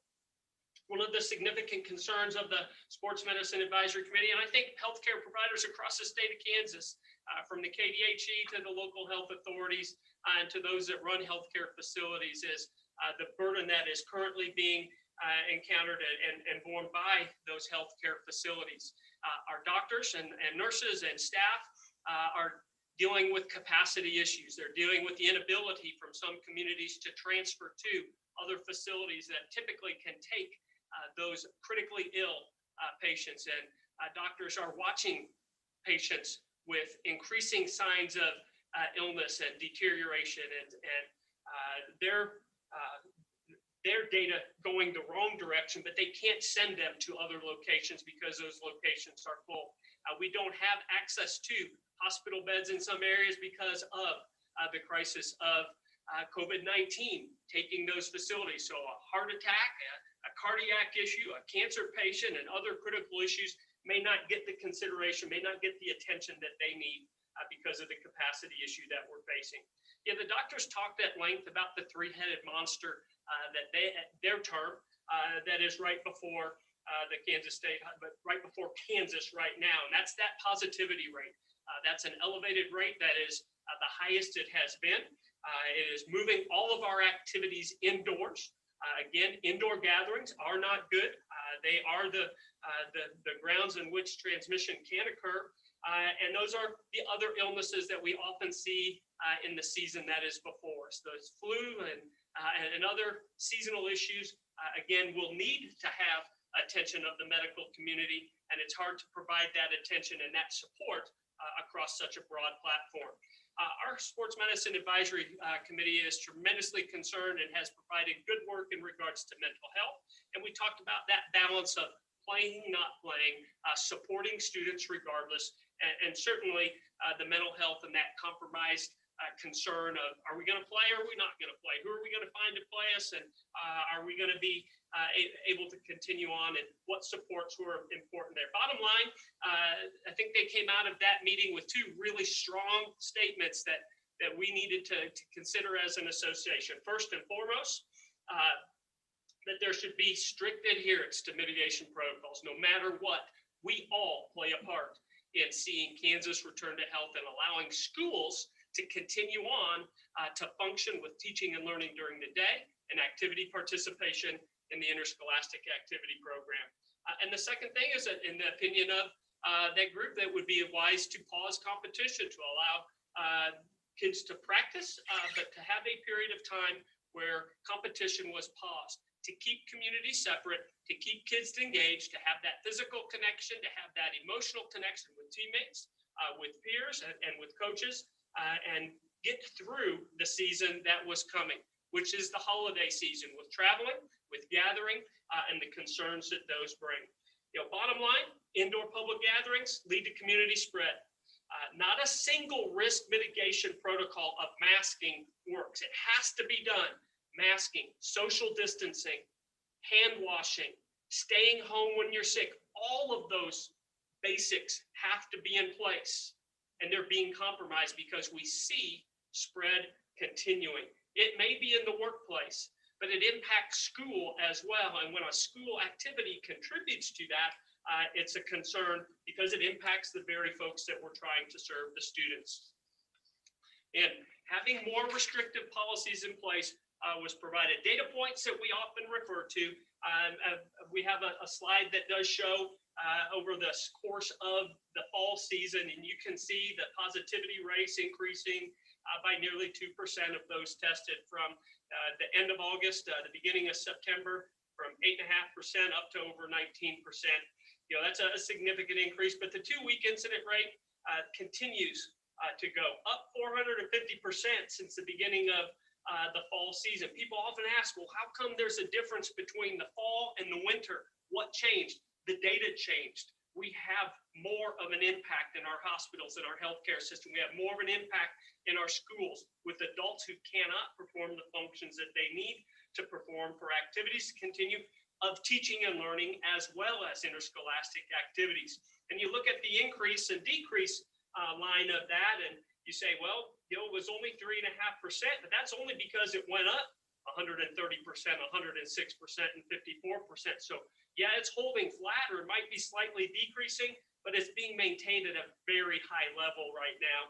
One of the significant concerns of the Sports Medicine Advisory Committee, and I think healthcare providers across the state of Kansas, from the KDHE to the local health authorities and to those that run healthcare facilities, is the burden that is currently being encountered and borne by those healthcare facilities. Our doctors and nurses and staff are dealing with capacity issues. They're dealing with the inability from some communities to transfer to other facilities that typically can take those critically ill patients. And doctors are watching patients with increasing signs of illness and deterioration and their data going the wrong direction, but they can't send them to other locations because those locations are full. We don't have access to hospital beds in some areas because of the crisis of COVID-19 taking those facilities. So a heart attack, a cardiac issue, a cancer patient, and other critical issues may not get the consideration, may not get the attention that they need because of the capacity issue that we're facing. Yeah, the doctors talked at length about the three-headed monster that their term that is right before the Kansas State, but right before Kansas right now, and that's that positivity rate. That's an elevated rate that is the highest it has been. It is moving all of our activities indoors. Again, indoor gatherings are not good. They are the grounds in which transmission can occur. And those are the other illnesses that we often see in the season that is before us. Those flu and other seasonal issues, again, will need to have attention of the medical community, and it's hard to provide that attention and that support across such a broad platform. Our Sports Medicine Advisory Committee is tremendously concerned and has provided good work in regards to mental health. And we talked about that balance of playing, not playing, supporting students regardless, and certainly the mental health and that compromised concern of, are we going to play or are we not going to play? Who are we going to find to play us? And are we going to be able to continue on, and what supports were important there? Bottom line, I think they came out of that meeting with two really strong statements that we needed to consider as an association. First and foremost, that there should be strict adherence to mitigation protocols. No matter what, we all play a part in seeing Kansas return to health and allowing schools to continue on to function with teaching and learning during the day and activity participation in the interscholastic activity program. And the second thing is that, in the opinion of that group, that would be wise to pause competition to allow kids to practice, but to have a period of time where competition was paused, to keep communities separate, to keep kids engaged, to have that physical connection, to have that emotional connection with teammates, with peers, and with coaches, and get through the season that was coming, which is the holiday season, with traveling, with gathering, and the concerns that those bring. Bottom line, indoor public gatherings lead to community spread. Not a single risk mitigation protocol of masking works. It has to be done. Masking, social distancing, hand washing, staying home when you're sick, all of those basics have to be in place. And they're being compromised because we see spread continuing. It may be in the workplace, but it impacts school as well. And when a school activity contributes to that, it's a concern because it impacts the very folks that we're trying to serve, the students. And having more restrictive policies in place was provided. Data points that we often refer to. We have a slide that does show over the course of the fall season, and you can see the positivity rates increasing by nearly 2% of those tested from the end of August, the beginning of September, from 8.5% up to over 19%. That's a significant increase, but the 2-week incident rate continues to go up 450% since the beginning of the fall season. People often ask, well, how come there's a difference between the fall and the winter? What changed? The data changed. We have more of an impact in our hospitals and our healthcare system. We have more of an impact in our schools with adults who cannot perform the functions that they need to perform for activities to continue of teaching and learning, as well as interscholastic activities. And you look at the increase and decrease line of that, and you say, well, it was only 3.5%, but that's only because it went up 130%, 106%, and 54%. So yeah, it's holding flat, or it might be slightly decreasing, but it's being maintained at a very high level right now.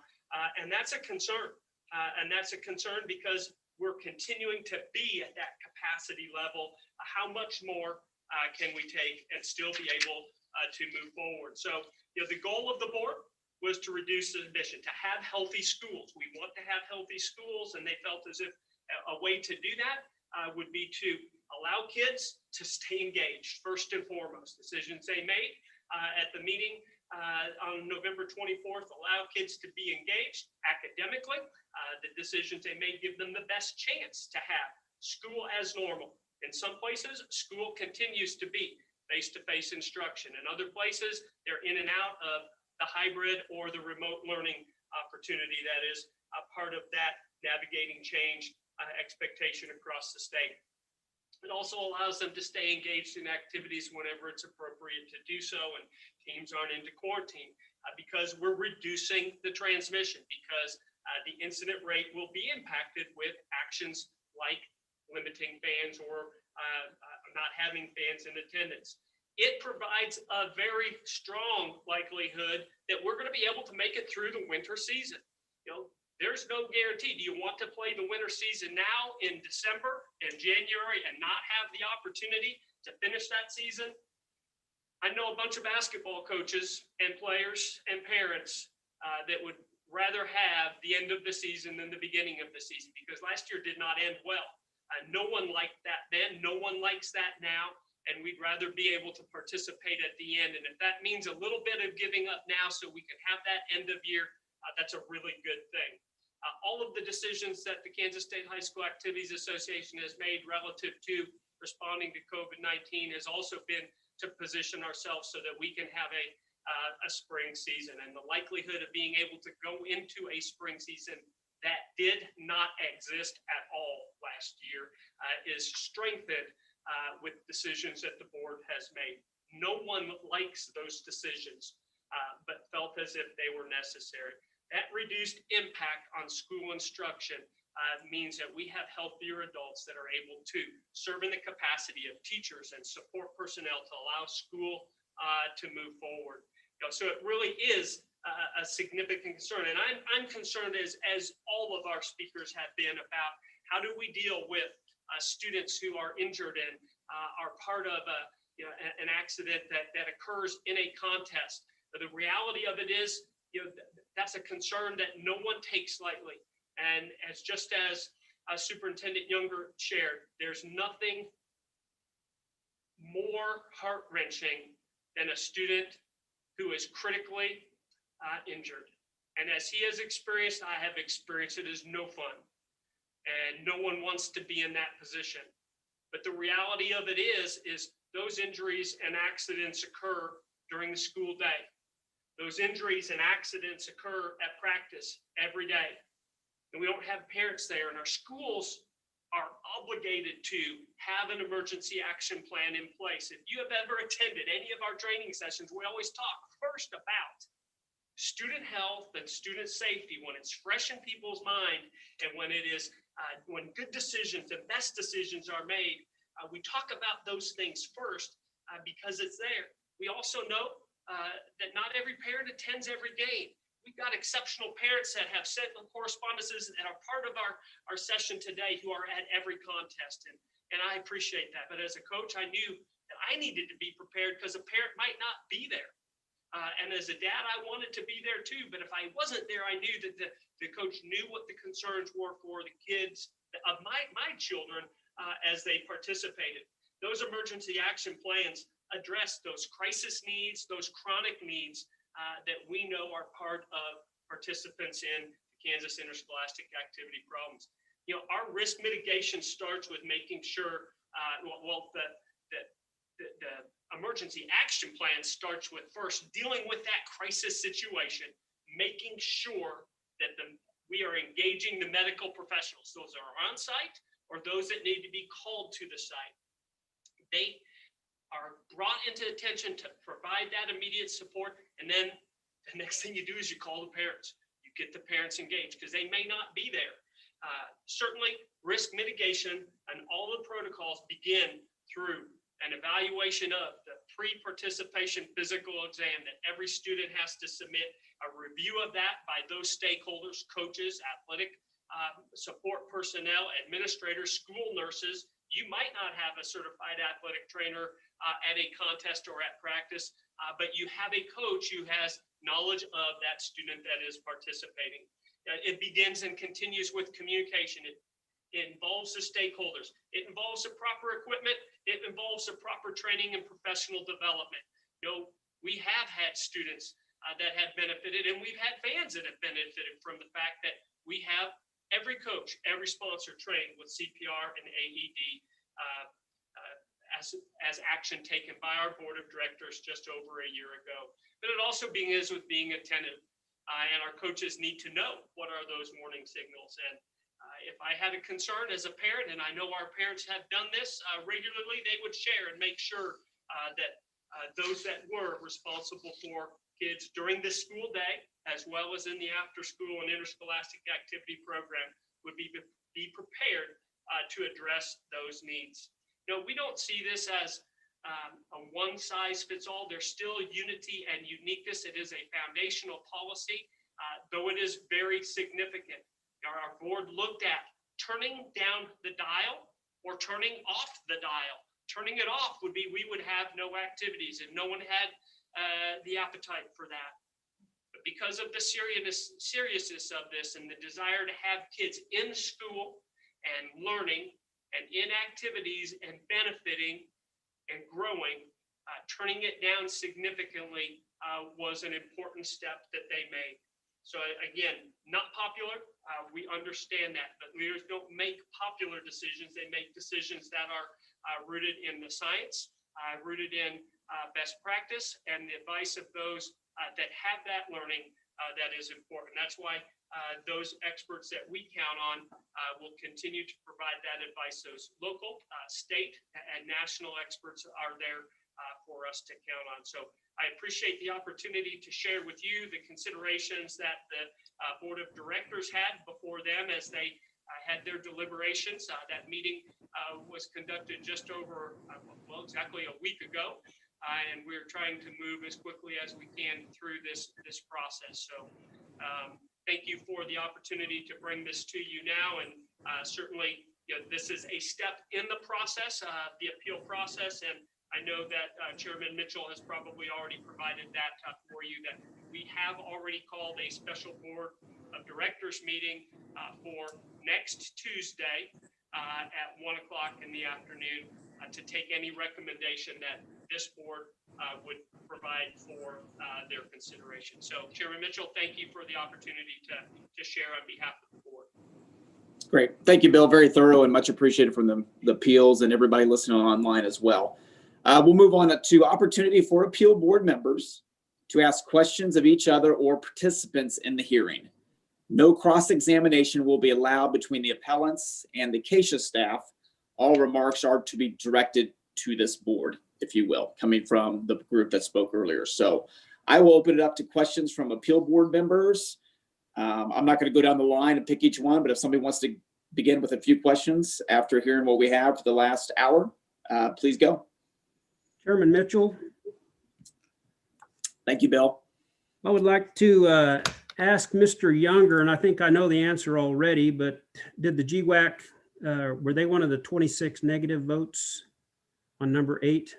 And that's a concern. And that's a concern because we're continuing to be at that capacity level. How much more can we take and still be able to move forward? So the goal of the board was to reduce admission, to have healthy schools. We want to have healthy schools, and they felt as if a way to do that would be to allow kids to stay engaged, first and foremost. Decisions they made at the meeting on November 24th, allow kids to be engaged academically. The decisions they made give them the best chance to have school as normal. In some places, school continues to be face-to-face instruction. In other places, they're in and out of the hybrid or the remote learning opportunity that is a part of that navigating change expectation across the state. It also allows them to stay engaged in activities whenever it's appropriate to do so, and teams aren't into quarantine because we're reducing the transmission, because the incident rate will be impacted with actions like limiting fans or not having fans in attendance. It provides a very strong likelihood that we're going to be able to make it through the winter season. There's no guarantee. Do you want to play the winter season now in December and January and not have the opportunity to finish that season? I know a bunch of basketball coaches and players and parents that would rather have the end of the season than the beginning of the season, because last year did not end well. No one liked that then. No one likes that now. And we'd rather be able to participate at the end. And if that means a little bit of giving up now so we can have that end of year, that's a really good thing. All of the decisions that the Kansas State High School Activities Association has made relative to responding to COVID-19 has also been to position ourselves so that we can have a spring season. And the likelihood of being able to go into a spring season that did not exist at all last year is strengthened with decisions that the board has made. No one likes those decisions, but felt as if they were necessary. That reduced impact on school instruction means that we have healthier adults that are able to serve in the capacity of teachers and support personnel to allow school to move forward. So it really is a significant concern. And I'm concerned, as all of our speakers have been, about how do we deal with students who are injured and are part of an accident that occurs in a contest. But the reality of it is, that's a concern that no one takes lightly. And just as Superintendent Younger shared, there's nothing more heart-wrenching than a student who is critically injured. And as he has experienced, I have experienced, it is no fun. And no one wants to be in that position. But the reality of it is those injuries and accidents occur during the school day. Those injuries and accidents occur at practice every day. And we don't have parents there, and our schools are obligated to have an emergency action plan in place. If you have ever attended any of our training sessions, we always talk first about student health and student safety when it's fresh in people's mind, and when it is when good decisions and best decisions are made. We talk about those things first because it's there. We also know that not every parent attends every game. We've got exceptional parents that have sent correspondences and are part of our session today who are at every contest. And I appreciate that. But as a coach, I knew that I needed to be prepared because a parent might not be there. And as a dad, I wanted to be there too. But if I wasn't there, I knew that the coach knew what the concerns were for the kids of my children as they participated. Those emergency action plans address those crisis needs, those chronic needs that we know are part of participants in the Kansas Interscholastic Activity Problems. Our risk mitigation starts with making sure, the emergency action plan starts with first dealing with that crisis situation, making sure that we are engaging the medical professionals, those that are on site or those that need to be called to the site. They are brought into attention to provide that immediate support. And then the next thing you do is you call the parents. You get the parents engaged because they may not be there. Certainly risk mitigation and all the protocols begin through an evaluation of the pre-participation physical exam that every student has to submit, a review of that by those stakeholders, coaches, athletic support personnel, administrators, school nurses. You might not have a certified athletic trainer at a contest or at practice, but you have a coach who has knowledge of that student that is participating. It begins and continues with communication. It involves the stakeholders. It involves the proper equipment. It involves the proper training and professional development. We have had students that have benefited, and we've had fans that have benefited from the fact that we have every coach, every sponsor trained with CPR and AED as action taken by our board of directors just over a year ago. But it also is with being attentive, and our coaches need to know what are those warning signals. And if I had a concern as a parent, and I know our parents have done this regularly, they would share and make sure that those that were responsible for kids during this school day, as well as in the after school and interscholastic activity program, would be prepared to address those needs. You know, we don't see this as a one size fits all. There's still unity and uniqueness. It is a foundational policy, though it is very significant. Our board looked at turning down the dial or turning off the dial. Turning it off would be we would have no activities, and no one had the appetite for that. But because of the seriousness of this and the desire to have kids in school and learning and in activities and benefiting and growing, turning it down significantly was an important step that they made. So again, not popular. We understand that, but leaders don't make popular decisions. They make decisions that are rooted in the science, rooted in best practice, and the advice of those that have that learning that is important. That's why those experts that we count on will continue to provide that advice. Those local, state, and national experts are there for us to count on. So I appreciate the opportunity to share with you the considerations that the board of directors had before them as they had their deliberations. That meeting was conducted just over, well, exactly a week ago. And we're trying to move as quickly as we can through this process. So thank you for the opportunity to bring this to you now. And certainly, you know, this is a step in the process, the appeal process. And I know that Chairman Mitchell has probably already provided that for you, that we have already called a special board of directors meeting for next Tuesday at 1 o'clock in the afternoon to take any recommendation that this board would provide for their consideration. So Chairman Mitchell, thank you for the opportunity to share on behalf of the board. Great. Thank you, Bill. Very thorough and much appreciated from the appeals and everybody listening online as well. We'll move on to opportunity for appeal board members to ask questions of each other or participants in the hearing. No cross-examination will be allowed between the appellants and the KSHSAA staff. All remarks are to be directed to this board, if you will, coming from the group that spoke earlier. So I will open it up to questions from appeal board members. I'm not going to go down the line and pick each one, but if somebody wants to begin with a few questions after hearing what we have for the last hour, please go. Chairman Mitchell. Thank you, Bill. I would like to ask Mr. Younger, and I think I know the answer already, but did the GWAC, were they one of the 26 negative votes on number 8?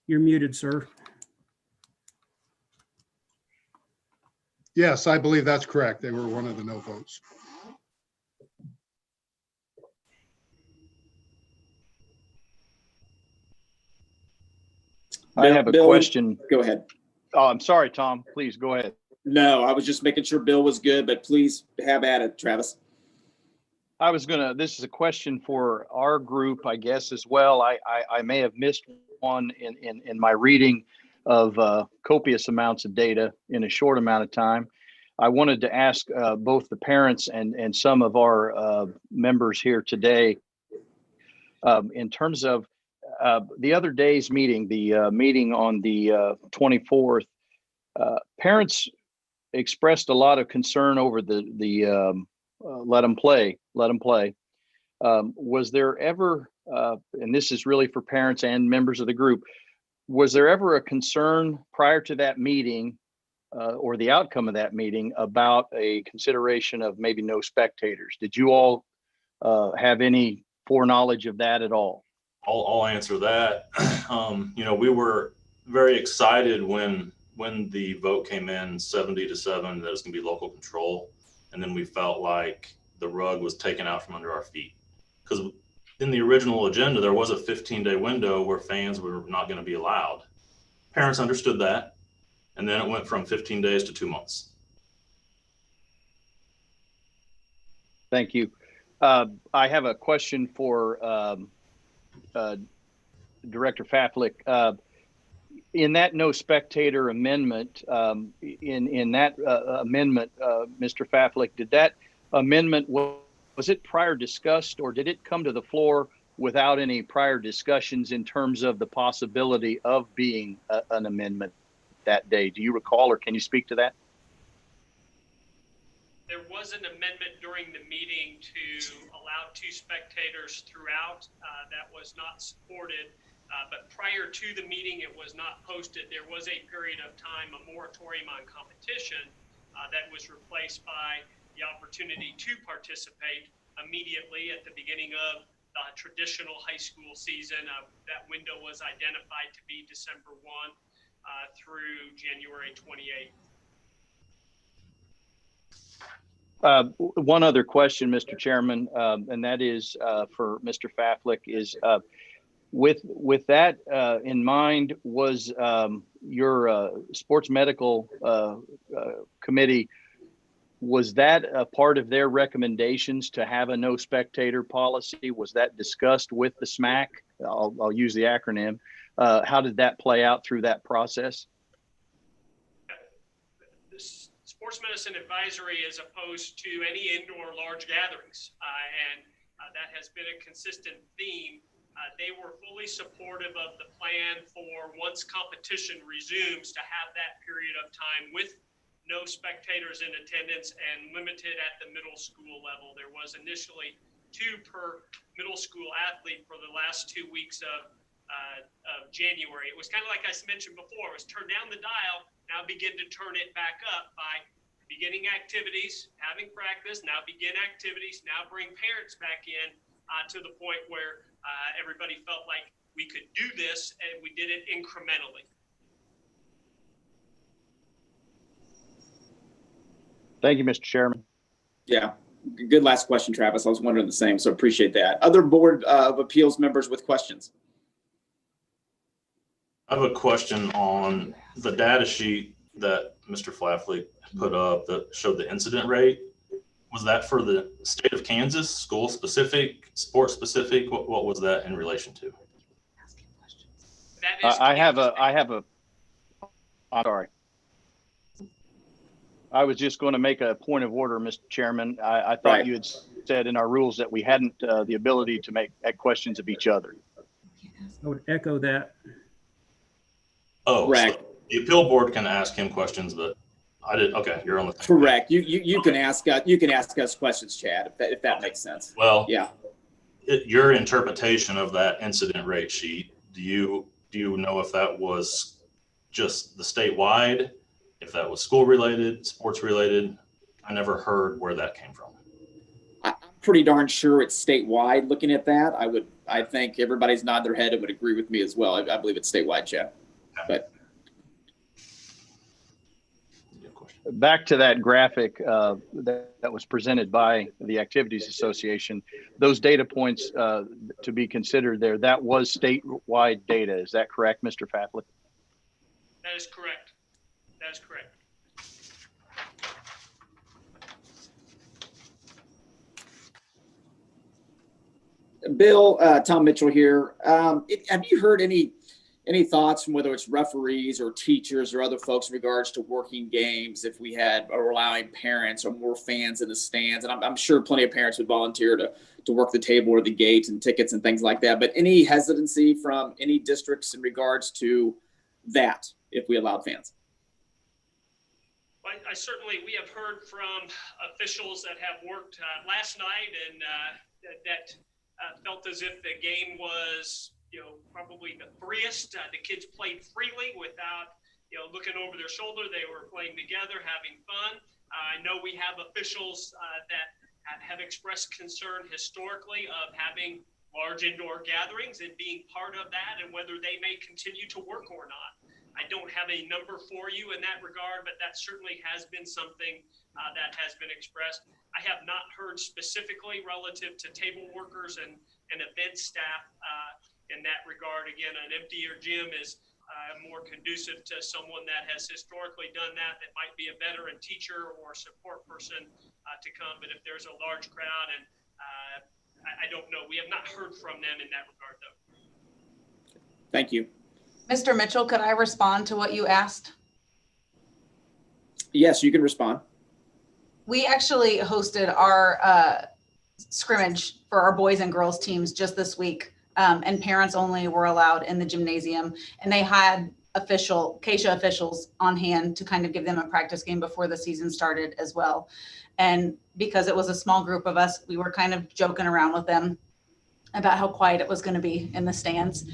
You're muted, sir. Yes, I believe that's correct. They were one of the no votes. I have a Bill, question. Go ahead. Oh, I'm sorry, Tom. Please go ahead. No, I was just making sure Bill was good, but please have at it, Travis. This is a question for our group, I guess, as well. I may have missed one in my reading of copious amounts of data in a short amount of time. I wanted to ask both the parents and some of our members here today, in terms of the other day's meeting, the meeting on the 24th, parents expressed a lot of concern over the let them play. Was there ever, and this is really for parents and members of the group, was there ever a concern prior to that meeting or the outcome of that meeting about a consideration of maybe no spectators? Did you all have any foreknowledge of that at all? I'll answer that. You know, we were very excited when the vote came in 70-7 that it's going to be local control, and then we felt like the rug was taken out from under our feet, because in the original agenda there was a 15-day window where fans were not going to be allowed, Parents understood that. And then it went from 15 days to 2 months. Thank you. I have a question for Director Faflick. In that no spectator amendment, in that amendment, Mr. Faflick, did that amendment, was it prior discussed, or did it come to the floor without any prior discussions in terms of the possibility of being an amendment that day? Do you recall, or can you speak to that? There was an amendment during the meeting to allow 2 spectators throughout. That was not supported, but prior to the meeting, it was not posted. There was a period of time, a moratorium on competition that was replaced by the opportunity to participate immediately at the beginning of the traditional high school season. That window was identified to be December 1 through January 28th. One other question, Mr. Chairman, and that is for Mr. Faflick, is with that in mind, was your sports medical committee, was that a part of their recommendations to have a no spectator policy? Was that discussed with the SMAC? I'll use the acronym. How did that play out through that process? Sports medicine advisory is opposed to any indoor large gatherings, and that has been a consistent theme. They were fully supportive of the plan for once competition resumes to have that period of time with no spectators in attendance and limited at the middle school level. There was initially 2 per middle school athlete for the last 2 weeks of January. It was kind of like I mentioned before, it was turn down the dial, now begin to turn it back up by beginning activities, having practice, now begin activities, now bring parents back in to the point where everybody felt like we could do this, and we did it incrementally. Thank you, Mr. Chairman. Yeah, good last question, Travis. I was wondering the same, so appreciate that. Other Board of Appeals members with questions? I have a question on the data sheet that Mr. Faflick put up that showed the incident rate. Was that for the state of Kansas, school specific, sports specific? What was that in relation to? That is I'm sorry. I was just going to make a point of order, Mr. Chairman. I thought Right. you had said in our rules that we hadn't the ability to make questions of each other. I would echo that. Oh, Correct. so the appeal board can ask him questions, but I did. Okay, you're on the same Correct. You can ask us questions, Chad, if that makes sense. Well, Yeah. Your interpretation of that incident rate sheet, do you know if that was just the statewide, if that was school related, sports related? I never heard where that came from. I'm pretty darn sure it's statewide. Looking at that, I think everybody's nodding their head and would agree with me as well. I believe it's statewide, Chad. But Back to that graphic that was presented by the Activities Association, those data points to be considered there, that was statewide data. Is that correct, Mr. Faflick? That is correct. That is correct. Bill, Tom Mitchell here. Have you heard any thoughts from whether it's referees or teachers or other folks in regards to working games if we had or allowing parents or more fans in the stands? And I'm sure plenty of parents would volunteer to work the table or the gate and tickets and things like that. But any hesitancy from any districts in regards to that if we allowed fans? Well, we have heard from officials that have worked last night and that felt as if the game was, probably the freest. The kids played freely without, looking over their shoulder. They were playing together, having fun. I know we have officials that have expressed concern historically of having large indoor gatherings and being part of that and whether they may continue to work or not. I don't have a number for you in that regard, but that certainly has been something that has been expressed. I have not heard specifically relative to table workers and event staff in that regard. Again, an emptier gym is more conducive to someone that has historically done that, that might be a veteran teacher or support person to come. But if there's a large crowd, and I don't know, we have not heard from them in that regard, though. Thank you. Mr. Mitchell, could I respond to what you asked? Yes, you can respond. We actually hosted our scrimmage for our boys and girls teams just this week, and parents only were allowed in the gymnasium, and they had KSHSAA officials on hand to kind of give them a practice game before the season started as well. And because it was a small group of us, we were kind of joking around with them about how quiet it was going to be in the stands.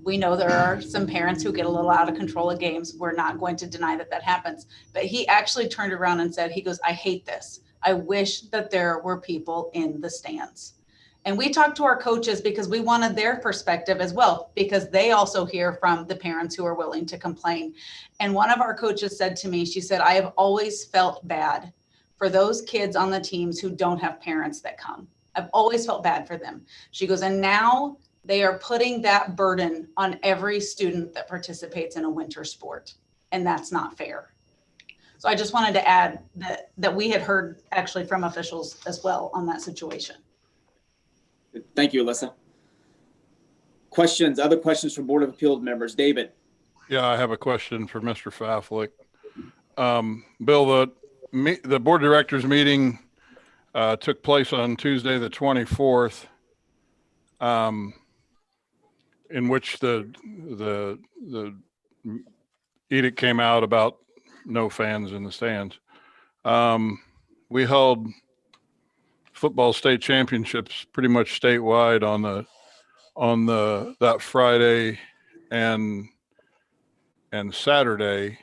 We know there are some parents who get a little out of control of games. We're not going to deny that that happens. But he actually turned around and said, he goes, I hate this. I wish that there were people in the stands. And we talked to our coaches because we wanted their perspective as well, because they also hear from the parents who are willing to complain. And one of our coaches said to me, she said, I have always felt bad for those kids on the teams who don't have parents that come. I've always felt bad for them. She goes, and now they are putting that burden on every student that participates in a winter sport. And that's not fair. So I just wanted to add that we had heard actually from officials as well on that situation. Thank you, Alyssa. Questions, other questions from Board of Appeals members? David. Yeah, I have a question for Mr. Faflick. Bill, the board of directors meeting took place on Tuesday, the 24th, in which the edict came out about no fans in the stands. We held football state championships pretty much statewide on that Friday and Saturday,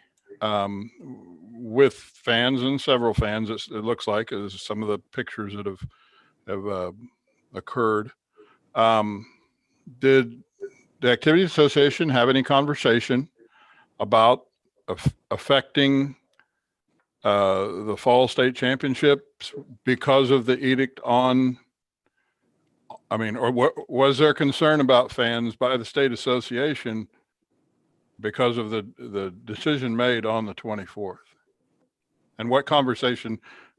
with fans and several fans. It looks like, as some of the pictures that have occurred. Did the Activity Association have any conversation about affecting the fall state championships because of the edict on? I mean, or was there concern about fans by the state association because of the decision made on the 24th? And what conversation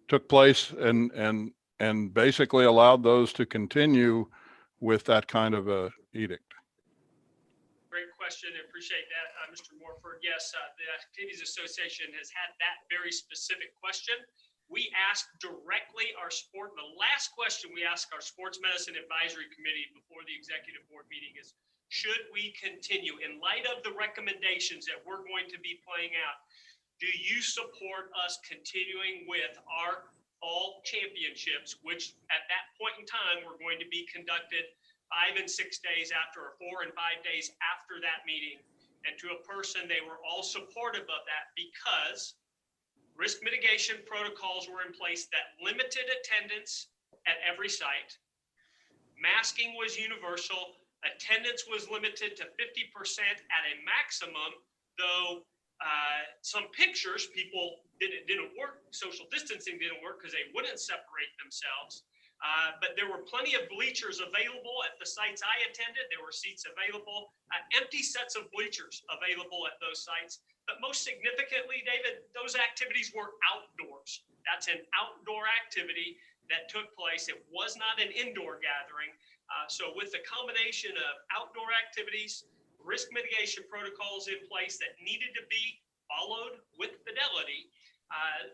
took place and basically allowed those to continue with that kind of a edict? Great question. I appreciate that, Mr. Morford. Yes, the Activities Association has had that very specific question. We asked directly the last question we asked our Sports Medicine Advisory Committee before the executive board meeting is, should we continue in light of the recommendations that we're going to be playing out? Do you support us continuing with our fall championships, which at that point in time were going to be conducted 5 and 6 days after, or 4 and 5 days after that meeting? And to a person, they were all supportive of that because risk mitigation protocols were in place that limited attendance at every site. Masking was universal. Attendance was limited to 50% at a maximum, though some pictures, people didn't work. Social distancing didn't work because they wouldn't separate themselves. But there were plenty of bleachers available at the sites I attended. There were seats available, empty sets of bleachers available at those sites. But most significantly, David, those activities were outdoors. That's an outdoor activity that took place. It was not an indoor gathering. So with the combination of outdoor activities, risk mitigation protocols in place that needed to be followed with fidelity,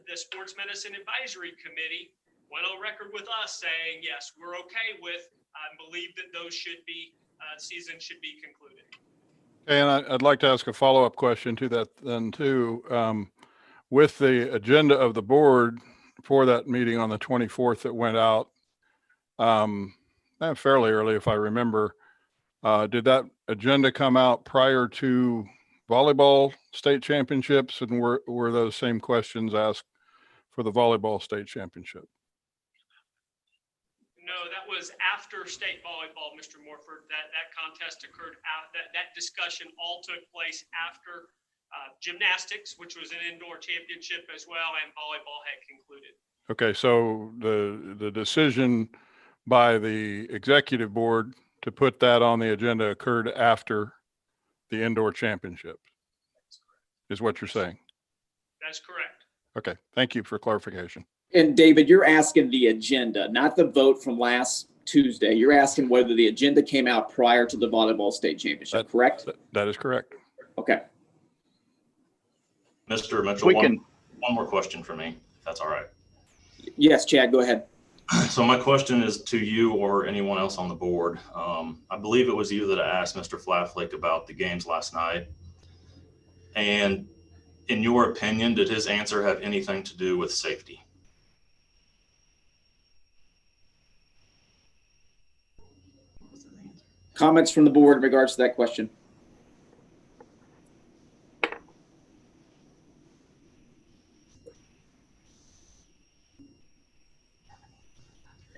the Sports Medicine Advisory Committee went on record with us saying, yes, we're okay with, believe that those should be, season should be concluded. And I'd like to ask a follow-up question to that then too. With the agenda of the board for that meeting on the 24th that went out fairly early, if I remember, did that agenda come out prior to volleyball state championships? And were those same questions asked for the volleyball state championship? No, that was after state volleyball, Mr. Morford. That contest occurred out. That discussion all took place after gymnastics, which was an indoor championship as well, and volleyball had concluded. Okay, so the decision by the executive board to put that on the agenda occurred after the indoor championship, is what you're saying. That's correct. Okay, thank you for clarification. And David, you're asking the agenda, not the vote from last Tuesday. You're asking whether the agenda came out prior to the volleyball state championship, correct? That is correct. Okay. Mr. Mitchell, one more question for me, if that's all right. Yes, Chad, go ahead. So my question is to you or anyone else on the board. I believe it was you that asked Mr. Flaflick about the games last night. And in your opinion, did his answer have anything to do with safety? Comments from the board in regards to that question?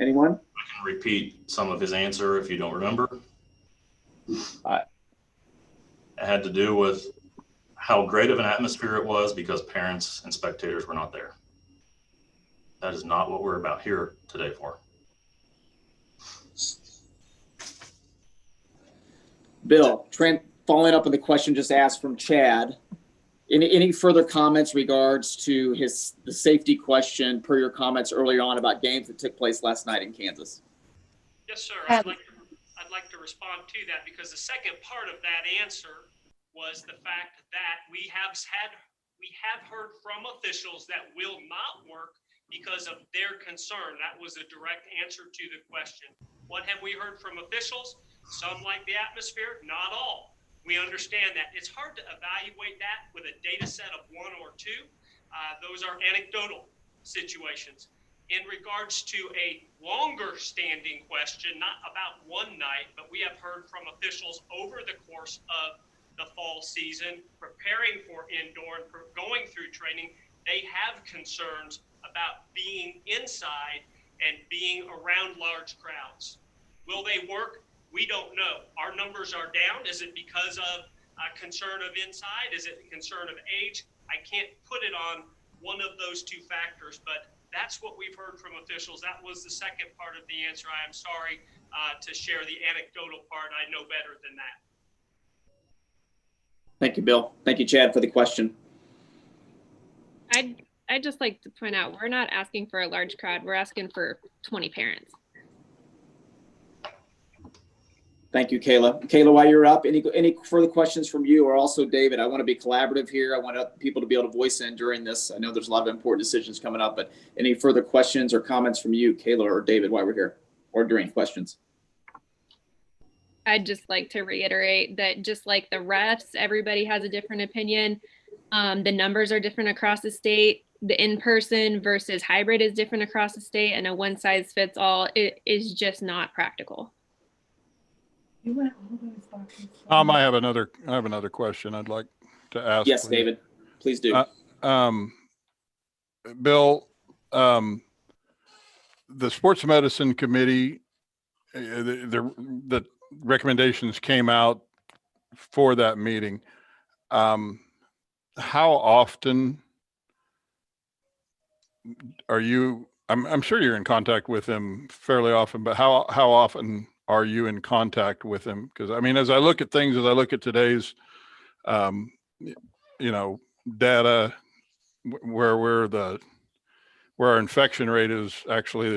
Anyone? I can repeat some of his answer if you don't remember. It had to do with how great of an atmosphere it was because parents and spectators were not there. That is not what we're about here today for. Bill, following up on the question just asked from Chad, any further comments regards to the safety question per your comments earlier on about games that took place last night in Kansas? Yes, sir. I'd like to respond to that because the second part of that answer was the fact that we have heard from officials that will not work because of their concern. That was a direct answer to the question. What have we heard from officials? Some like the atmosphere, not all. We understand that. It's hard to evaluate that with a data set of one or two. Those are anecdotal situations. In regards to a longer standing question, not about one night, but we have heard from officials over the course of the fall season, preparing for indoor and going through training, they have concerns about being inside and being around large crowds. Will they work? We don't know. Our numbers are down. Is it because of a concern of inside? Is it a concern of age? I can't put it on one of those two factors, but that's what we've heard from officials. That was the second part of the answer. I am sorry to share the anecdotal part. I know better than that. Thank you, Bill. Thank you, Chad, for the question. I'd just like to point out, we're not asking for a large crowd. We're asking for 20 parents. Thank you, Kayla. Kayla, while you're up, any further questions from you or also David? I want to be collaborative here. I want people to be able to voice in during this. I know there's a lot of important decisions coming up, but any further questions or comments from you, Kayla or David, while we're here or during questions? I'd just like to reiterate that just like the refs, everybody has a different opinion. The numbers are different across the state. The in-person versus hybrid is different across the state, and a one-size-fits-all is just not practical. I have another question I'd like to ask. Yes, please. David, please do. Bill, the sports medicine committee, the recommendations came out for that meeting. How often are you, I'm sure you're in contact with them fairly often, but how often are you in contact with them? Because I mean, as I look at things, as I look at today's, data, where our infection rate is actually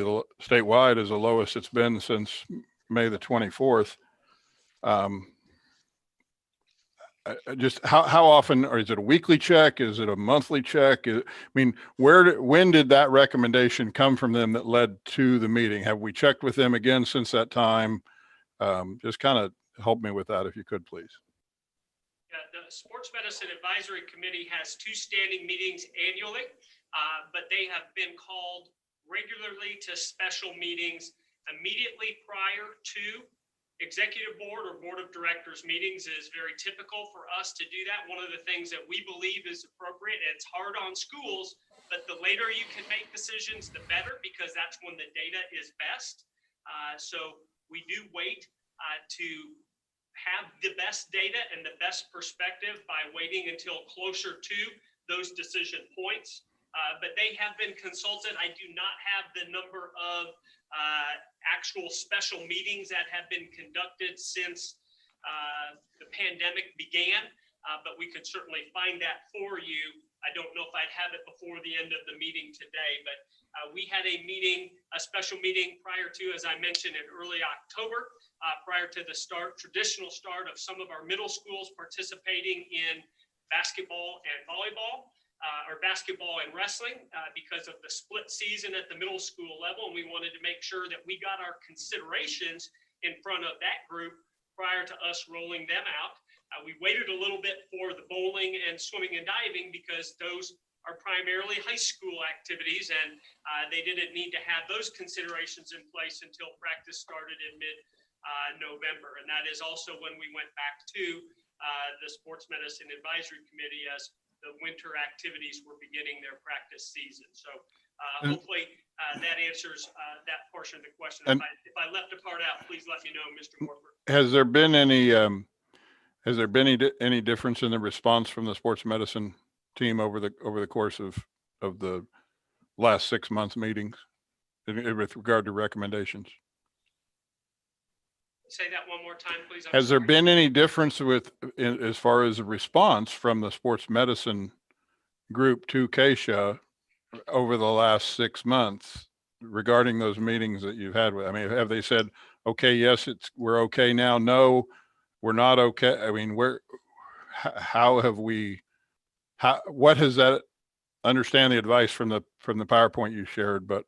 statewide is the lowest it's been since May the 24th. Just how often, or is it a weekly check? Is it a monthly check? I mean, when did that recommendation come from them that led to the meeting? Have we checked with them again since that time? Just kind of help me with that if you could, please. Yeah, the Sports Medicine Advisory Committee has 2 standing meetings annually, but they have been called regularly to special meetings immediately prior to executive board or board of directors meetings. Is very typical for us to do that. One of the things that we believe is appropriate, and it's hard on schools, but the later you can make decisions, the better, because that's when the data is best. So we do wait to have the best data and the best perspective by waiting until closer to those decision points. But they have been consulted. I do not have the number of actual special meetings that have been conducted since the pandemic began, but we could certainly find that for you. I don't know if I'd have it before the end of the meeting today, but we had a special meeting prior to, as I mentioned, in early October, prior to the traditional start of some of our middle schools participating in basketball and volleyball, or basketball and wrestling, because of the split season at the middle school level. And we wanted to make sure that we got our considerations in front of that group prior to us rolling them out. We waited a little bit for the bowling and swimming and diving because those are primarily high school activities, and they didn't need to have those considerations in place until practice started in mid-November. And that is also when we went back to the Sports Medicine Advisory Committee as the winter activities were beginning their practice season. So hopefully that answers that portion of the question. If I left a part out, please let me know, Mr. Morford. Has there been any difference in the response from the sports medicine team over the course of the last 6 months meetings with regard to recommendations? Say that one more time, please. Has there been any difference as far as the response from the sports medicine group to KSHSAA over the last 6 months regarding those meetings that you've had with? I mean, have they said, okay, yes, we're okay now? No, we're not okay. I mean, what has that, understand the advice from the PowerPoint you shared, but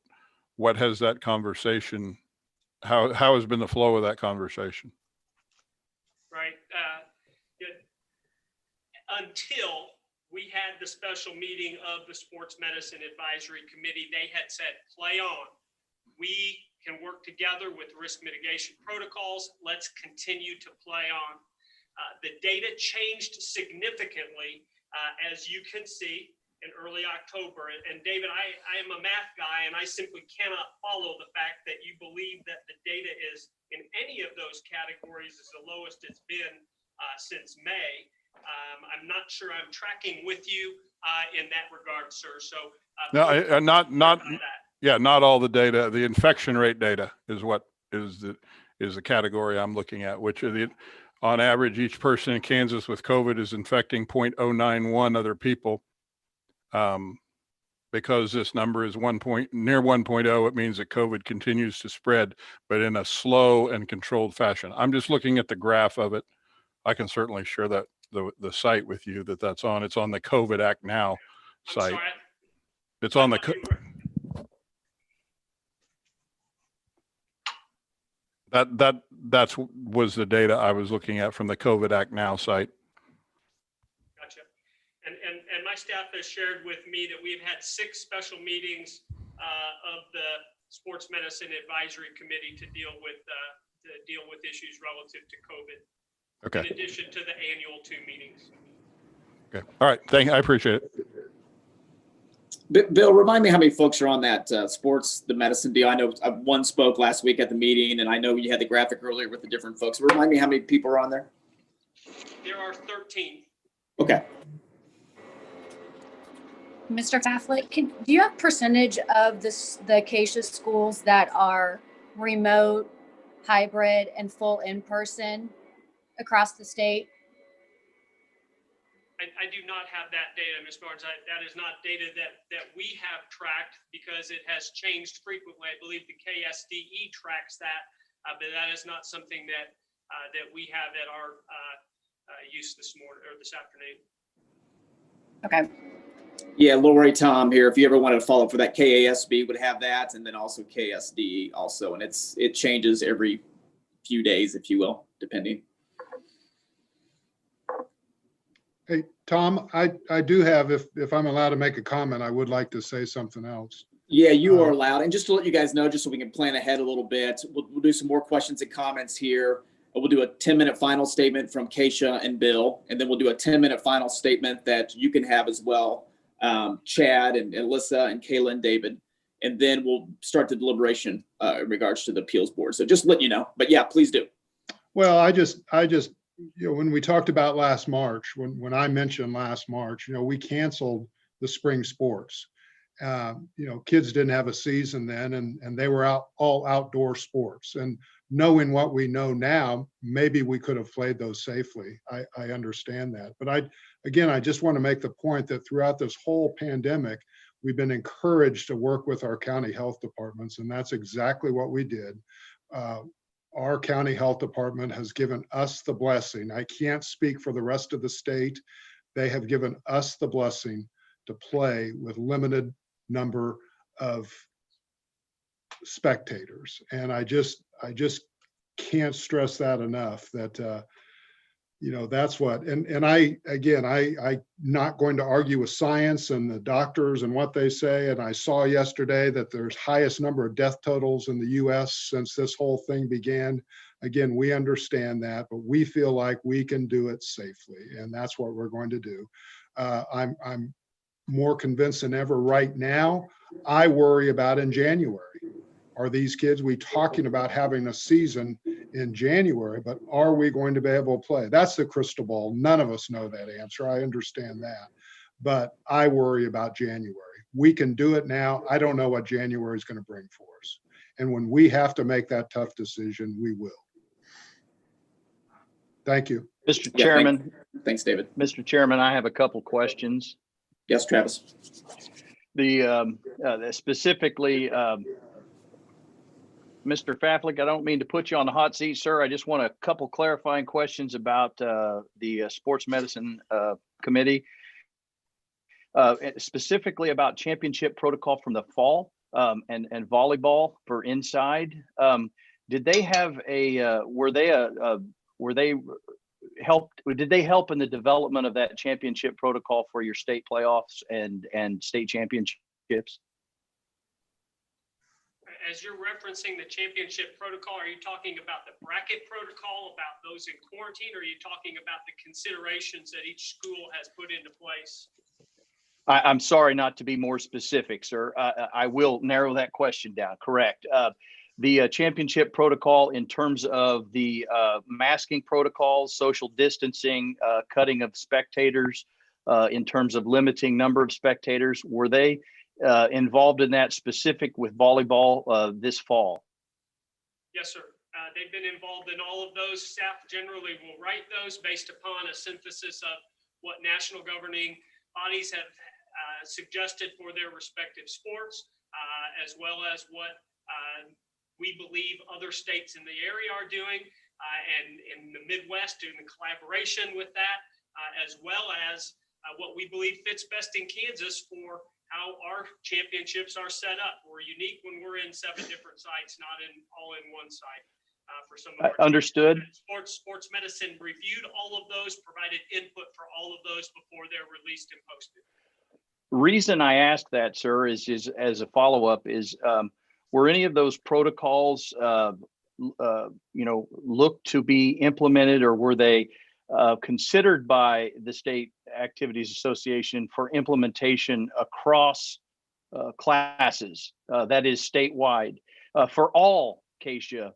what has that conversation, how has been the flow of that conversation? Right. Until we had the special meeting of the Sports Medicine Advisory Committee, they had said, play on. We can work together with risk mitigation protocols. Let's continue to play on. The data changed significantly, as you can see, in early October. And David, I am a math guy, and I simply cannot follow the fact that you believe that the data is in any of those categories is the lowest it's been since May. I'm not sure I'm tracking with you in that regard, sir. So no, not all the data. The infection rate data is what is the category I'm looking at, which are on average, each person in Kansas with COVID is infecting 0.091 other people. Because this number is near 1.0, it means that COVID continues to spread, but in a slow and controlled fashion. I'm just looking at the graph of it. I can certainly share that the site with you that's on. It's on the COVID Act Now site. Sorry. It's on the. That's was the data I was looking at from the COVID Act Now site. Gotcha. And my staff has shared with me that we've had 6 special meetings of the Sports Medicine Advisory Committee to deal with issues relative to COVID. Okay. In addition to the annual 2 meetings. Okay. All right. I appreciate it. Bill, remind me how many folks are on that the medicine deal. I know one spoke last week at the meeting, and I know you had the graphic earlier with the different folks. Remind me how many people are on there? There are 13. Okay. Mr. Faflick, do you have percentage of the KSHSAA schools that are remote, hybrid, and full in-person across the state? I do not have that data, Ms. Barnes. That is not data that we have tracked because it has changed frequently. I believe the KSDE tracks that, but that is not something that we have at our use this morning or this afternoon. Okay. Yeah, Lori, Tom here. If you ever wanted to follow up for that, KASB would have that, and then also KSDE also, and it changes every few days, if you will, depending. Hey, Tom, I do have, if I'm allowed to make a comment, I would like to say something else. Yeah, you are allowed. And just to let you guys know, just so we can plan ahead a little bit, we'll do some more questions and comments here. We'll do a 10-minute final statement from KSHSAA and Bill, and then we'll do a 10-minute final statement that you can have as well, Chad and Alyssa and Kayla and David. And then we'll start the deliberation in regards to the appeals board. So just let you know. But yeah, please do. Well, I just when we talked about last March, when I mentioned last March, we canceled the spring sports. Kids didn't have a season then, and they were all outdoor sports. And knowing what we know now, maybe we could have played those safely. I understand that. But I just want to make the point that throughout this whole pandemic, we've been encouraged to work with our county health departments, and that's exactly what we did. Our county health department has given us the blessing. I can't speak for the rest of the state. They have given us the blessing to play with limited number of spectators. And I just can't stress that enough, that that's what, and I not going to argue with science and the doctors and what they say. And I saw yesterday that there's highest number of death totals in the US since this whole thing began. Again, we understand that, but we feel like we can do it safely, and that's what we're going to do. I'm more convinced than ever right now. I worry about in January. Are these kids, we talking about having a season in January, but are we going to be able to play? That's the crystal ball. None of us know that answer. I understand that, but I worry about January. We can do it now. I don't know what January is going to bring for us. And when we have to make that tough decision, we will. Thank you. Mr. Chairman. Thanks, David. Mr. Chairman, I have a couple questions. Yes, Travis. Specifically, Mr. Faflick, I don't mean to put you on the hot seat, sir. I just want a couple clarifying questions about the Sports Medicine Committee, specifically about championship protocol from the fall and volleyball for inside. Did they have did they help in the development of that championship protocol for your state playoffs and state championships? As you're referencing the championship protocol, are you talking about the bracket protocol, about those in quarantine, or are you talking about the considerations that each school has put into place? I'm sorry not to be more specific, sir. I will narrow that question down. Correct. The championship protocol in terms of the masking protocols, social distancing, cutting of spectators, in terms of limiting number of spectators, were they involved in that specific with volleyball this fall? Yes, sir. They've been involved in all of those. Staff generally will write those based upon a synthesis of what national governing bodies have suggested for their respective sports, as well as what we believe other states in the area are doing, and in the Midwest doing the collaboration with that, as well as what we believe fits best in Kansas for how our championships are set up. We're unique when we're in 7 different sites, not all in one site. For some of our understood. Sports medicine reviewed all of those, provided input for all of those before they're released and posted. Reason I ask that, sir, is as a follow-up is, were any of those protocols, looked to be implemented, or were they considered by the State Activities Association for implementation across classes, that is statewide, for all KSHSAA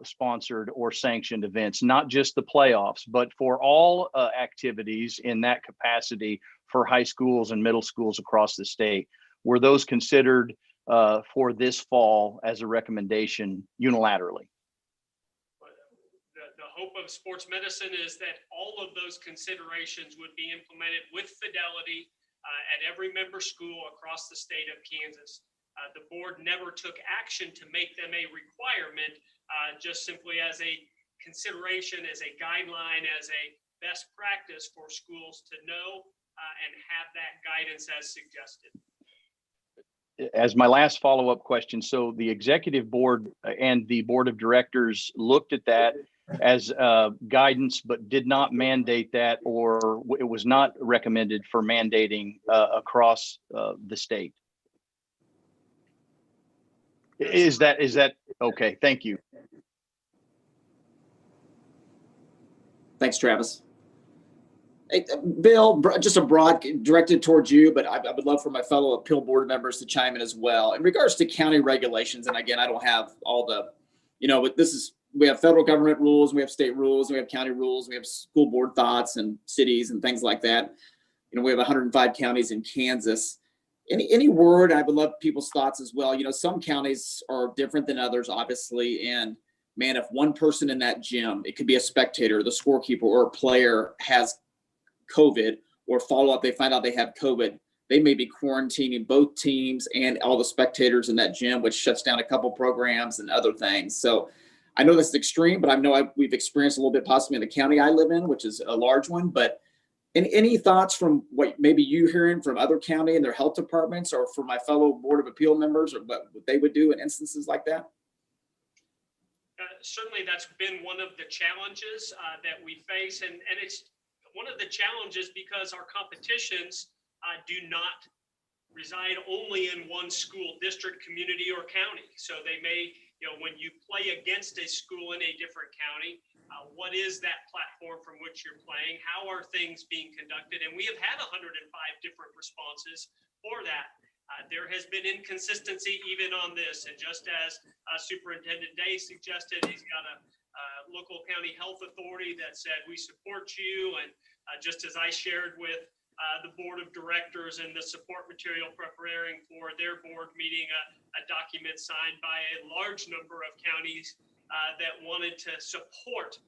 sponsored or sanctioned events, not just the playoffs, but for all activities in that capacity for high schools and middle schools across the state? Were those considered for this fall as a recommendation unilaterally? The hope of sports medicine is that all of those considerations would be implemented with fidelity at every member school across the state of Kansas. The board never took action to make them a requirement, just simply as a consideration, as a guideline, as a best practice for schools to know and have that guidance as suggested. As my last follow-up question, so the executive board and the board of directors looked at that as guidance, but did not mandate that, or it was not recommended for mandating across the state. Is that okay? Thank you. Thanks, Travis. Hey, Bill, just a broad directed towards you, but I would love for my fellow appeal board members to chime in as well. In regards to county regulations, and again, I don't have all the, but we have federal government rules, we have state rules, we have county rules, we have school board thoughts and cities and things like that. We have 105 counties in Kansas. Any word, I would love people's thoughts as well. You know, some counties are different than others, obviously. And man, if one person in that gym, it could be a spectator, the scorekeeper, or a player has COVID or follow up, they find out they have COVID, they may be quarantining both teams and all the spectators in that gym, which shuts down a couple programs and other things. So I know that's extreme, but I know we've experienced a little bit possibly in the county I live in, which is a large one. But any thoughts from what maybe you hearing from other county and their health departments, or from my fellow Board of Appeal members, or what they would do in instances like that? Certainly that's been one of the challenges that we face. And it's one of the challenges because our competitions do not reside only in one school district, community, or county. So they may, when you play against a school in a different county, what is that platform from which you're playing? How are things being conducted? And we have had 105 different responses for that. There has been inconsistency even on this. And just as Superintendent Day suggested, he's got a local county health authority that said, we support you. And just as I shared with the board of directors and the support material preparing for their board meeting, a document signed by a large number of counties that wanted to support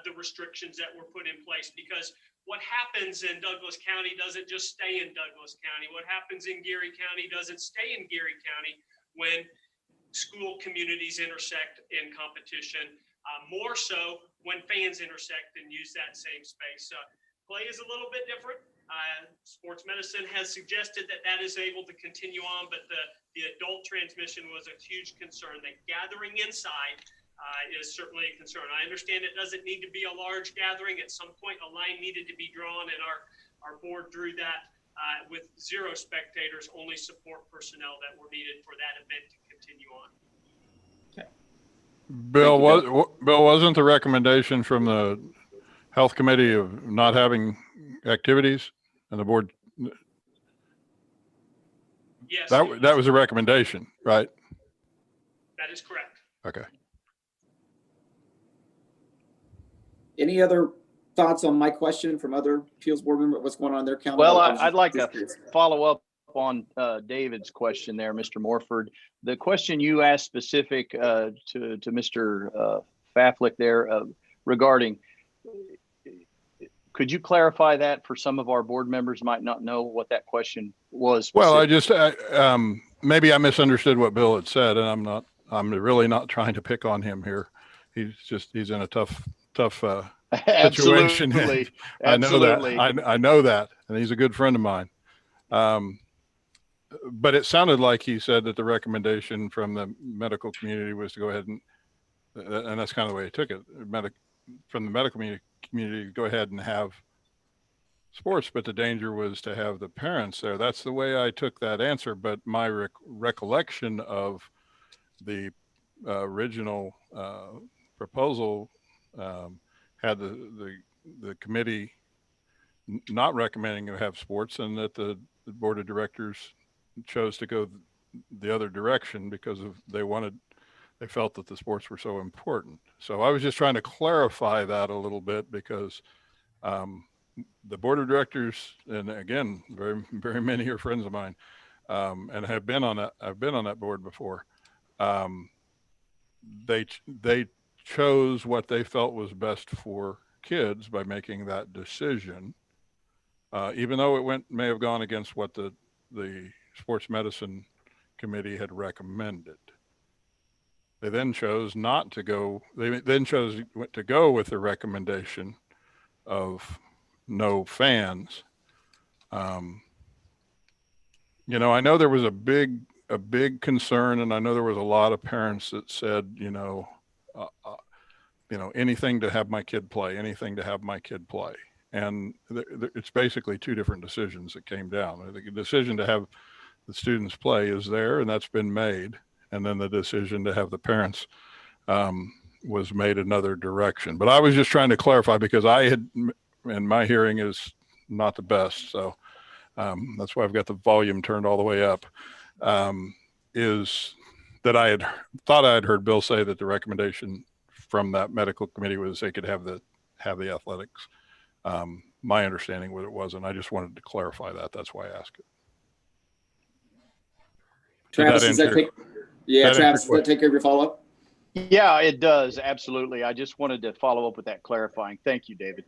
the restrictions that were put in place. Because what happens in Douglas County doesn't just stay in Douglas County. What happens in Geary County doesn't stay in Geary County when school communities intersect in competition, more so when fans intersect and use that same space. Play is a little bit different. Sports medicine has suggested that is able to continue on, but the adult transmission was a huge concern. That gathering inside is certainly a concern. I understand it doesn't need to be a large gathering. At some point, a line needed to be drawn, and our board drew that with 0 spectators, only support personnel that were needed for that event to continue on. Okay. Bill, wasn't the recommendation from the health committee of not having activities, and the board? Yes. That was a recommendation, right? That is correct. Okay. Any other thoughts on my question from other appeals board members? What's going on in their county? Well, I'd like to follow up on David's question there, Mr. Morford. The question you asked specific to Mr. Faflick there regarding, could you clarify that for some of our board members might not know what that question was? Well, I just, maybe I misunderstood what Bill had said, and I'm really not trying to pick on him here. He's in a tough situation. Absolutely. I know that. I know that, and he's a good friend of mine. But it sounded like he said that the recommendation from the medical community was to go ahead and that's kind of the way he took it. From the medical community, go ahead and have sports, but the danger was to have the parents there. That's the way I took that answer. But my recollection of the original proposal had the committee not recommending to have sports, and that the board of directors chose to go the other direction because they felt that the sports were so important. So I was just trying to clarify that a little bit, because the board of directors, and again, very, very many are friends of mine, and I've been on that board before. They chose what they felt was best for kids by making that decision, even though it may have gone against what the sports medicine committee had recommended. They then chose not to go. They then chose to go with the recommendation of no fans. I know there was a big concern, and I know there was a lot of parents that said, anything to have my kid play, anything to have my kid play. And it's basically 2 different decisions that came down. The decision to have the students play is there, and that's been made. And then the decision to have the parents was made another direction. But I was just trying to clarify, because and my hearing is not the best. So that's why I've got the volume turned all the way up, is that I had thought I had heard Bill say that the recommendation from that medical committee was they could have the athletics. My understanding was it wasn't. I just wanted to clarify that. That's why I asked it. Travis, does that take, yeah, Travis, does that take care of your follow-up? Yeah, it does. Absolutely. I just wanted to follow up with that clarifying. Thank you, David.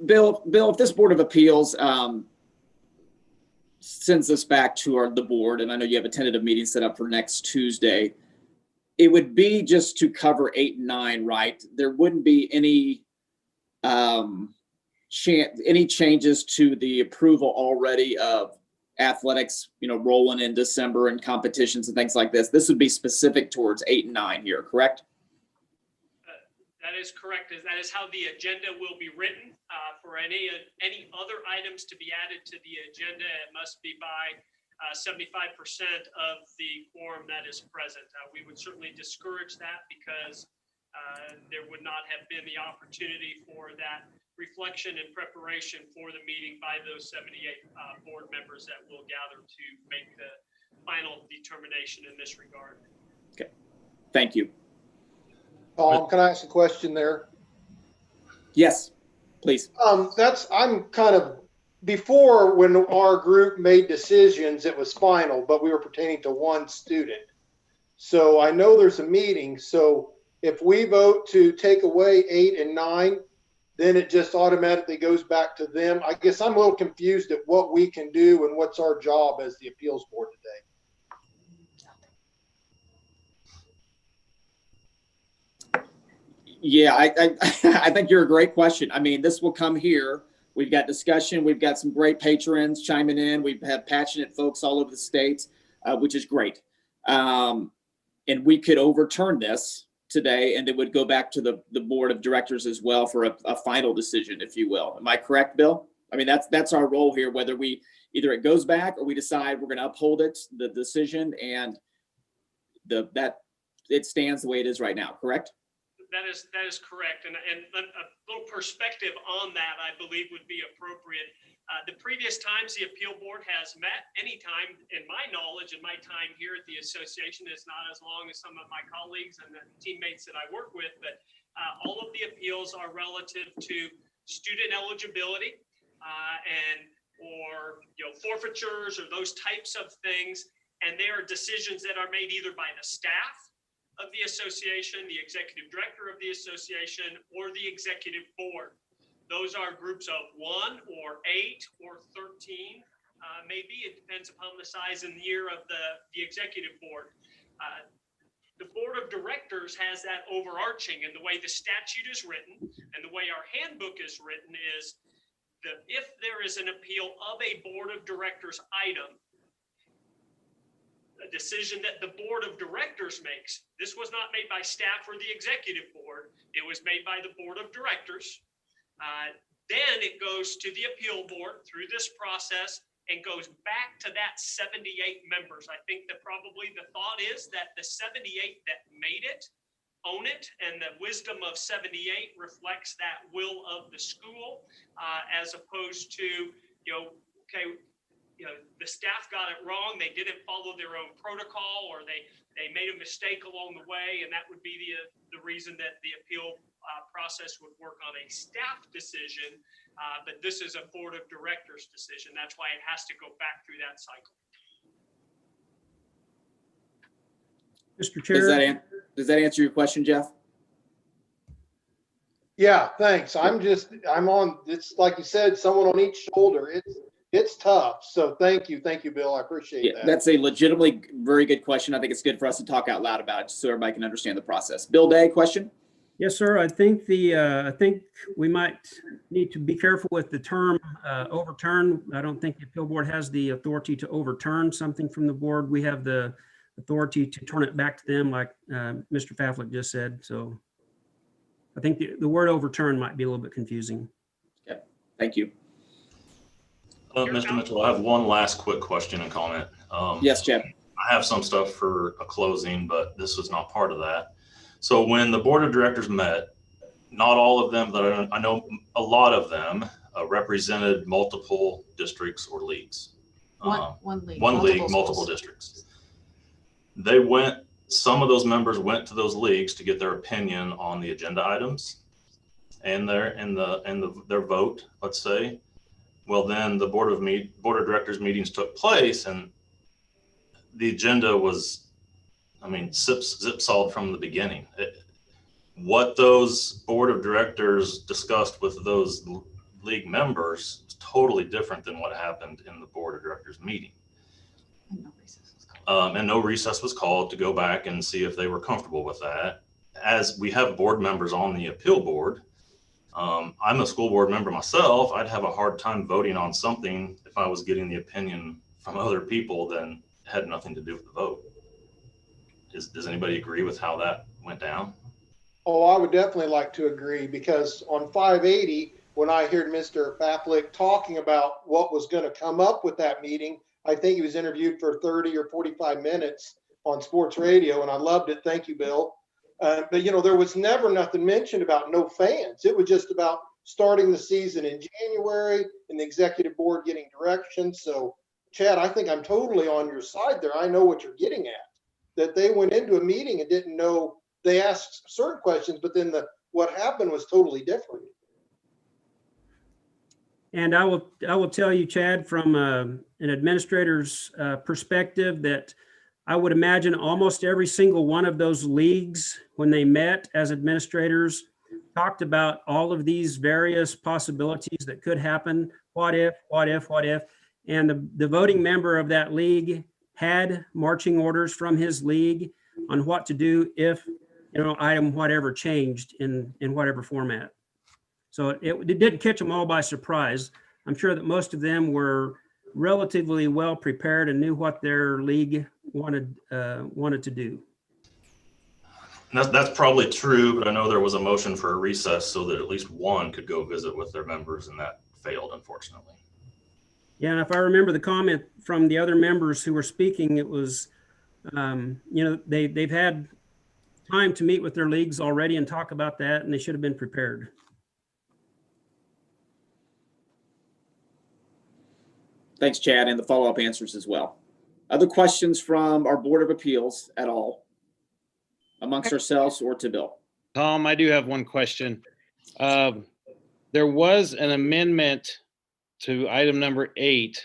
Bill, if this Board of Appeals sends this back to the board, and I know you have a tentative meeting set up for next Tuesday, it would be just to cover 8 and 9, right? There wouldn't be any changes to the approval already of athletics, rolling in December and competitions and things like this. This would be specific towards 8 and 9 here, correct? That is correct. That is how the agenda will be written. For any other items to be added to the agenda, it must be by 75% of the quorum that is present. We would certainly discourage that because there would not have been the opportunity for that reflection and preparation for the meeting by those 78 board members that will gather to make the final determination in this regard. Okay, thank you. Tom, can I ask a question there? Yes, please. I'm kind of, before when our group made decisions, it was final, but we were pertaining to one student. So I know there's a meeting. So if we vote to take away 8 and 9, then it just automatically goes back to them. I guess I'm a little confused at what we can do and what's our job as the appeals board today. Yeah, I think you're a great question. I mean, this will come here. We've got discussion. We've got some great patrons chiming in. We've had passionate folks all over the states, which is great. And we could overturn this today, and it would go back to the board of directors as well for a final decision, if you will. Am I correct, Bill? I mean, that's our role here, whether we either it goes back or we decide we're going to uphold it, the decision, and that it stands the way it is right now, correct? That is correct. And a little perspective on that, I believe, would be appropriate. The previous times the appeal board has met, anytime in my knowledge and my time here at the association is not as long as some of my colleagues and the teammates that I work with, but all of the appeals are relative to student eligibility or forfeitures or those types of things. And they are decisions that are made either by the staff of the association, the executive director of the association, or the executive board. Those are groups of 1 or 8 or 13. Maybe it depends upon the size and year of the executive board. The board of directors has that overarching, and the way the statute is written and the way our handbook is written is that if there is an appeal of a board of directors item, a decision that the board of directors makes. This was not made by staff or the executive board. It was made by the board of directors. Then it goes to the appeal board through this process and goes back to that 78 members. I think that probably the thought is that the 78 that made it own it, and the wisdom of 78 reflects that will of the school, as opposed to, the staff got it wrong. They didn't follow their own protocol, or they made a mistake along the way. And that would be the reason that the appeal process would work on a staff decision. But this is a board of directors decision. That's why it has to go back through that cycle. Mr. Chair. Does that answer your question, Jeff? Yeah, thanks. I'm on, it's like you said, someone on each shoulder. It's tough. So thank you, Bill. I appreciate that. That's a legitimately very good question. I think it's good for us to talk out loud about it so everybody can understand the process. Bill Day, question? Yes, sir. I think we might need to be careful with the term overturn. I don't think the appeal board has the authority to overturn something from the board. We have the authority to turn it back to them, like Mr. Faflick just said. So I think the word overturn might be a little bit confusing. Okay, thank you. Mr. Mitchell, I have one last quick question and comment. Yes, Chad. I have some stuff for a closing, but this was not part of that. So when the board of directors met, not all of them, but I know a lot of them represented multiple districts or leagues. One league. One league, multiple districts. Some of those members went to those leagues to get their opinion on the agenda items and their vote, let's say. Well, then the board of directors meetings took place, and the agenda was, I mean, zip solid from the beginning. What those board of directors discussed with those league members is totally different than what happened in the board of directors meeting. And no recess was called to go back and see if they were comfortable with that. As we have board members on the appeal board, I'm a school board member myself. I'd have a hard time voting on something if I was getting the opinion from other people that had nothing to do with the vote. Does anybody agree with how that went down? Oh, I would definitely like to agree, because on 580, when I heard Mr. Faflick talking about what was going to come up with that meeting, I think he was interviewed for 30 or 45 minutes on sports radio, and I loved it. Thank you, Bill. But, you know, there was never nothing mentioned about no fans. It was just about starting the season in January and the executive board getting direction. So, Chad, I think I'm totally on your side there. I know what you're getting at, that they went into a meeting and didn't know. They asked certain questions, but then what happened was totally different. And I will tell you, Chad, from an administrator's perspective, that I would imagine almost every single one of those leagues, when they met as administrators, talked about all of these various possibilities that could happen. What if, what if, what if? And the voting member of that league had marching orders from his league on what to do if, you know, item whatever changed in whatever format. So it didn't catch them all by surprise. I'm sure that most of them were relatively well prepared and knew what their league wanted to do. That's probably true, but I know there was a motion for a recess so that at least one could go visit with their members, and that failed, unfortunately. Yeah, and if I remember the comment from the other members who were speaking, it was, you know, they've had time to meet with their leagues already and talk about that, and they should have been prepared. Thanks, Chad, and the follow-up answers as well. Other questions from our Board of Appeals at all, amongst ourselves or to Bill? Tom, I do have one question. There was an amendment to item number 8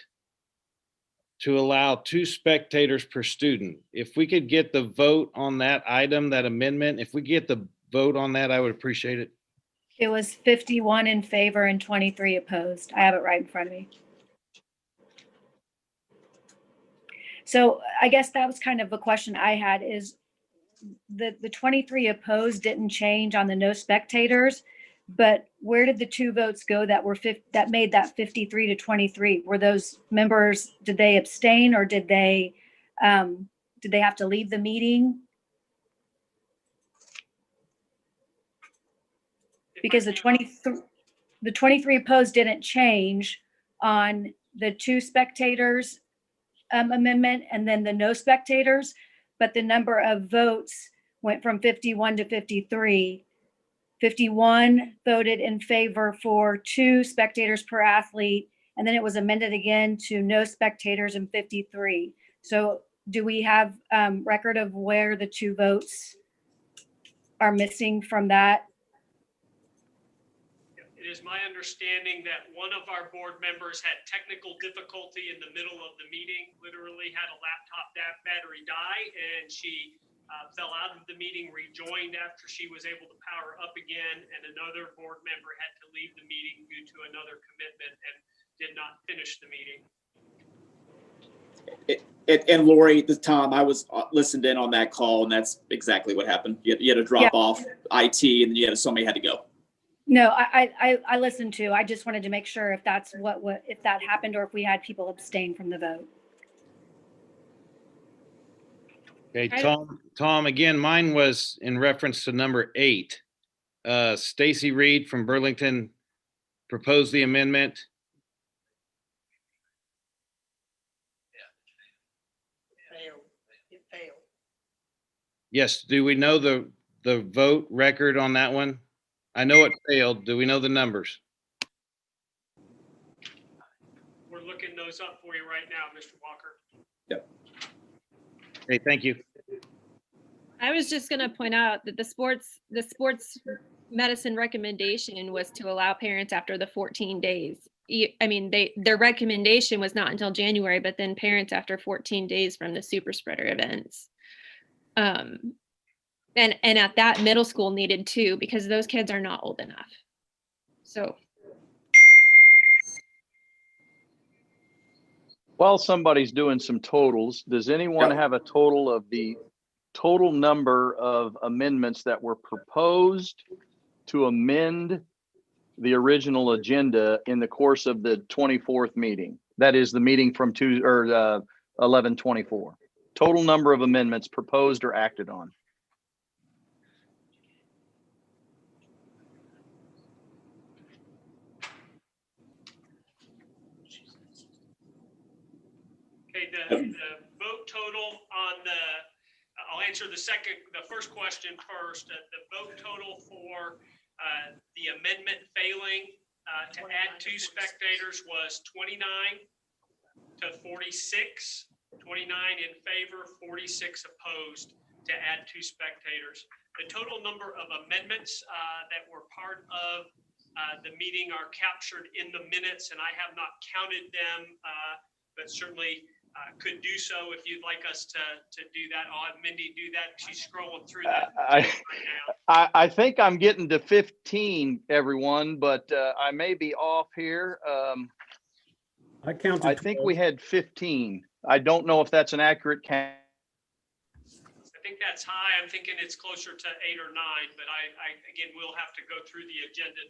to allow 2 spectators per student. If we could get the vote on that item, that amendment, if we get the vote on that, I would appreciate it. It was 51 in favor and 23 opposed. I have it right in front of me. So I guess that was kind of a question I had, is the 23 opposed didn't change on the no spectators, but where did the 2 votes go that made that 53 to 23? Were those members, did they abstain, or did they have to leave the meeting? Because the 23 opposed didn't change on the 2 spectators amendment and then the no spectators, but the number of votes went from 51 to 53. 51 voted in favor for 2 spectators per athlete, and then it was amended again to no spectators and 53. So do we have record of where the 2 votes are missing from that? It is my understanding that one of our board members had technical difficulty in the middle of the meeting, literally had a laptop battery die, and she fell out of the meeting, rejoined after she was able to power up again, and another board member had to leave the meeting due to another commitment and did not finish the meeting. And Lori, Tom, I was listened in on that call, and that's exactly what happened. You had to drop off IT, and somebody had to go. No, I listened to. I just wanted to make sure if that's if that happened, or if we had people abstain from the vote. Okay, Tom, again, mine was in reference to number 8. Stacy Reed from Burlington proposed the amendment. It failed. Yes, do we know the vote record on that one? I know it failed. Do we know the numbers? We're looking those up for you right now, Mr. Walker. Yep. Okay, thank you. I was just going to point out that the sports medicine recommendation was to allow parents after the 14 days. I mean, their recommendation was not until January, but then parents after 14 days from the super spreader events. And at that, middle school needed 2 because those kids are not old enough. So. While somebody's doing some totals, does anyone Yep. have a total of the total number of amendments that were proposed to amend the original agenda in the course of the 24th meeting? That is the meeting from 11/24. Total number of amendments proposed or acted on. Okay, the vote total on I'll answer the first question first. The vote total for the amendment failing to add 2 spectators was 29 to 46. 29 in favor, 46 opposed to add 2 spectators. The total number of amendments that were part of the meeting are captured in the minutes, and I have not counted them, but certainly could do so if you'd like us to do that. I'll have Mindy do that. She's scrolling through that right now. I think I'm getting to 15, everyone, but I may be off here. I counted. I think 12. we had 15. I don't know if that's an accurate count. I think that's high. I'm thinking it's closer to 8 or 9, but I again, we'll have to go through the agenda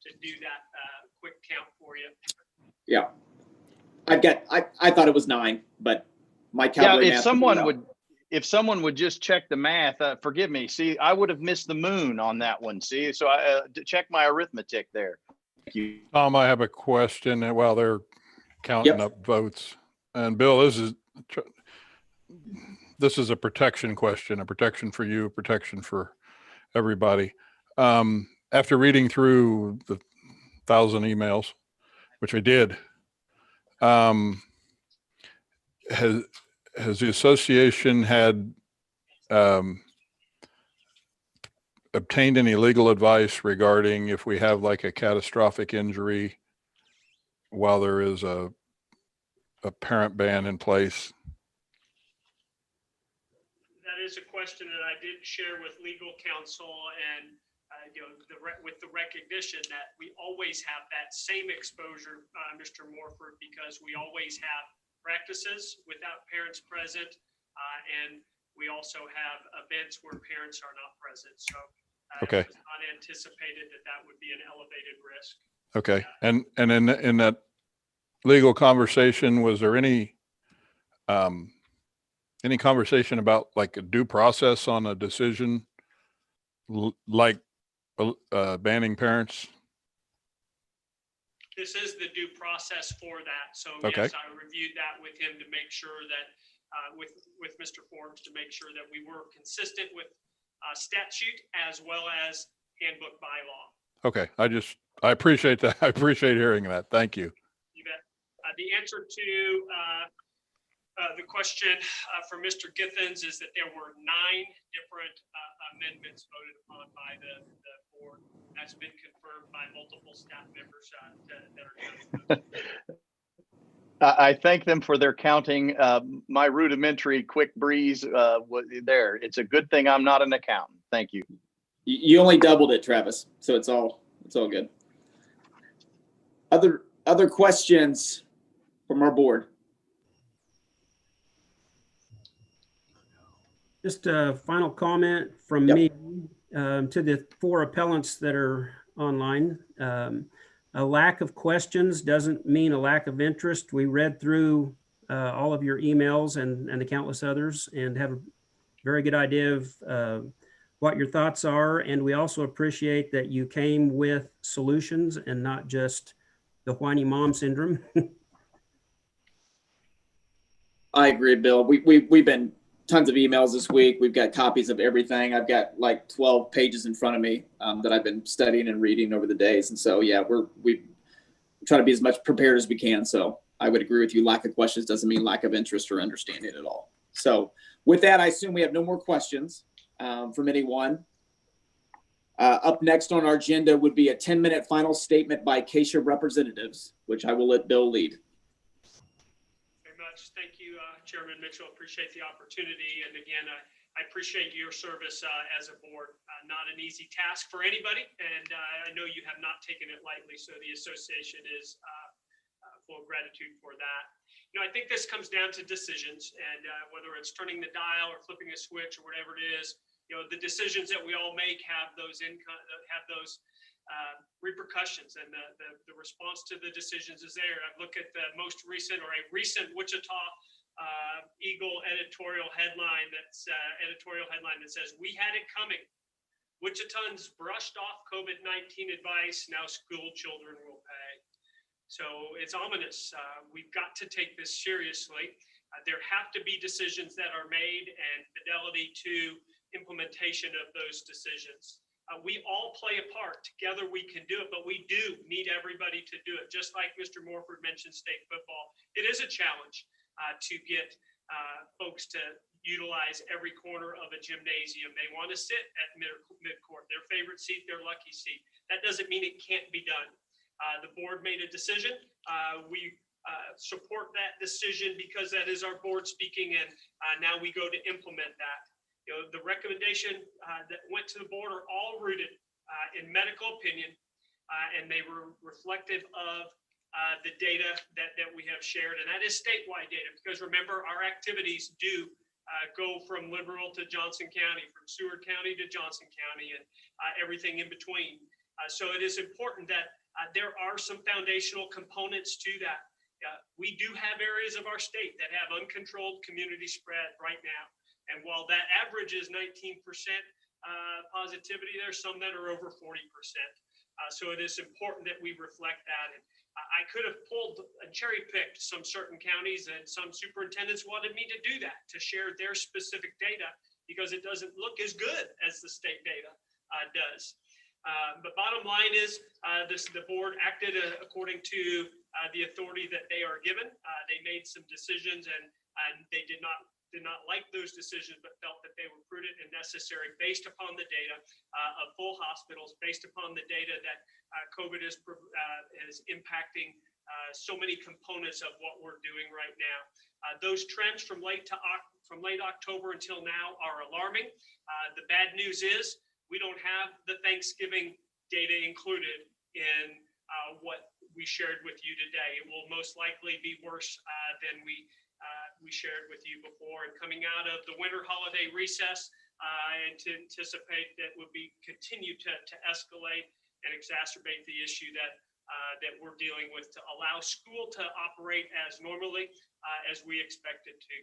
to do that quick count for you. Yeah. I thought it was 9, but my Yeah, calculator. if someone would just check the math, forgive me. See, I would have missed the moon on that one. See, so I check my arithmetic there. Thank you. Tom, I have a question while they're counting up votes. And Bill, this is a protection question, a protection for you, a protection for everybody. After reading through the 1,000 emails, which I did, has the association had obtained any legal advice regarding if we have like a catastrophic injury while there is a parent ban in place? That is a question that I did share with legal counsel, and with the recognition that we always have that same exposure, Mr. Morford, because we always have practices without parents present, and we also have events where parents are not present. So Okay. it was not anticipated that would be an elevated risk. Okay. And in that legal conversation, was there any conversation about like a due process on a decision like banning parents? This is the due process for that. So Okay. yes, I reviewed that with him to make sure that with Mr. Forbes, to make sure that we were consistent with statute as well as handbook bylaw. Okay. I appreciate that. I appreciate hearing that. Thank you. You bet. The answer to the question for Mr. Githens is that there were 9 different amendments voted upon by the board. That's been confirmed by multiple staff members that are counting. I thank them for their counting. My rudimentary quick breeze was there. It's a good thing I'm not an accountant. Thank you. You only doubled it, Travis. So it's all good. Other questions from our board? Just a final comment from me to the 4 appellants that are online. A lack of questions doesn't mean a lack of interest. We read through all of your emails and the countless others and have a very good idea of what your thoughts are. And we also appreciate that you came with solutions and not just the whiny mom syndrome. I agree, Bill. We've been tons of emails this week. We've got copies of everything. I've got like 12 pages in front of me that I've been studying and reading over the days. And so, yeah, we try to be as much prepared as we can. So I would agree with you. Lack of questions doesn't mean lack of interest or understanding at all. So with that, I assume we have no more questions from anyone. Up next on our agenda would be a 10-minute final statement by KSHSAA representatives, which I will let Bill lead. Very much. Thank you, Chairman Mitchell. Appreciate the opportunity. And again, I appreciate your service as a board. Not an easy task for anybody. And I know you have not taken it lightly. So the association is full of gratitude for that. You know, I think this comes down to decisions, and whether it's turning the dial or flipping a switch or whatever it is, you know, the decisions that we all make have those repercussions, and the response to the decisions is there. I look at the most recent or a recent Wichita Eagle editorial headline that says, "We had it coming. Wichitans brushed off COVID-19 advice. Now school children will pay." So it's ominous. We've got to take this seriously. There have to be decisions that are made and fidelity to implementation of those decisions. We all play a part. Together we can do it, but we do need everybody to do it. Just like Mr. Morford mentioned state football, it is a challenge to get folks to utilize every corner of a gymnasium. They want to sit at midcourt, their favorite seat, their lucky seat. That doesn't mean it can't be done. The board made a decision. We support that decision because that is our board speaking, and now we go to implement that. You know, the recommendation that went to the board are all rooted in medical opinion, and they were reflective of the data that we have shared, and that is statewide data, because remember, our activities do go from Liberal to Johnson County, from Seward County to Johnson County, and everything in between. So it is important that there are some foundational components to that. We do have areas of our state that have uncontrolled community spread right now. And while that average is 19% positivity, there's some that are over 40%. So it is important that we reflect that. And I could have pulled and cherry picked some certain counties, and some superintendents wanted me to do that, to share their specific data, because it doesn't look as good as the state data does. But bottom line is the board acted according to the authority that they are given. They made some decisions, and they did not like those decisions, but felt that they were prudent and necessary based upon the data of full hospitals, based upon the data that COVID is impacting so many components of what we're doing right now. Those trends from late October until now are alarming. The bad news is we don't have the Thanksgiving data included in what we shared with you today. It will most likely be worse than we shared with you before. And coming out of the winter holiday recess, I anticipate that will continue to escalate and exacerbate the issue that we're dealing with, to allow school to operate as normally as we expect it to.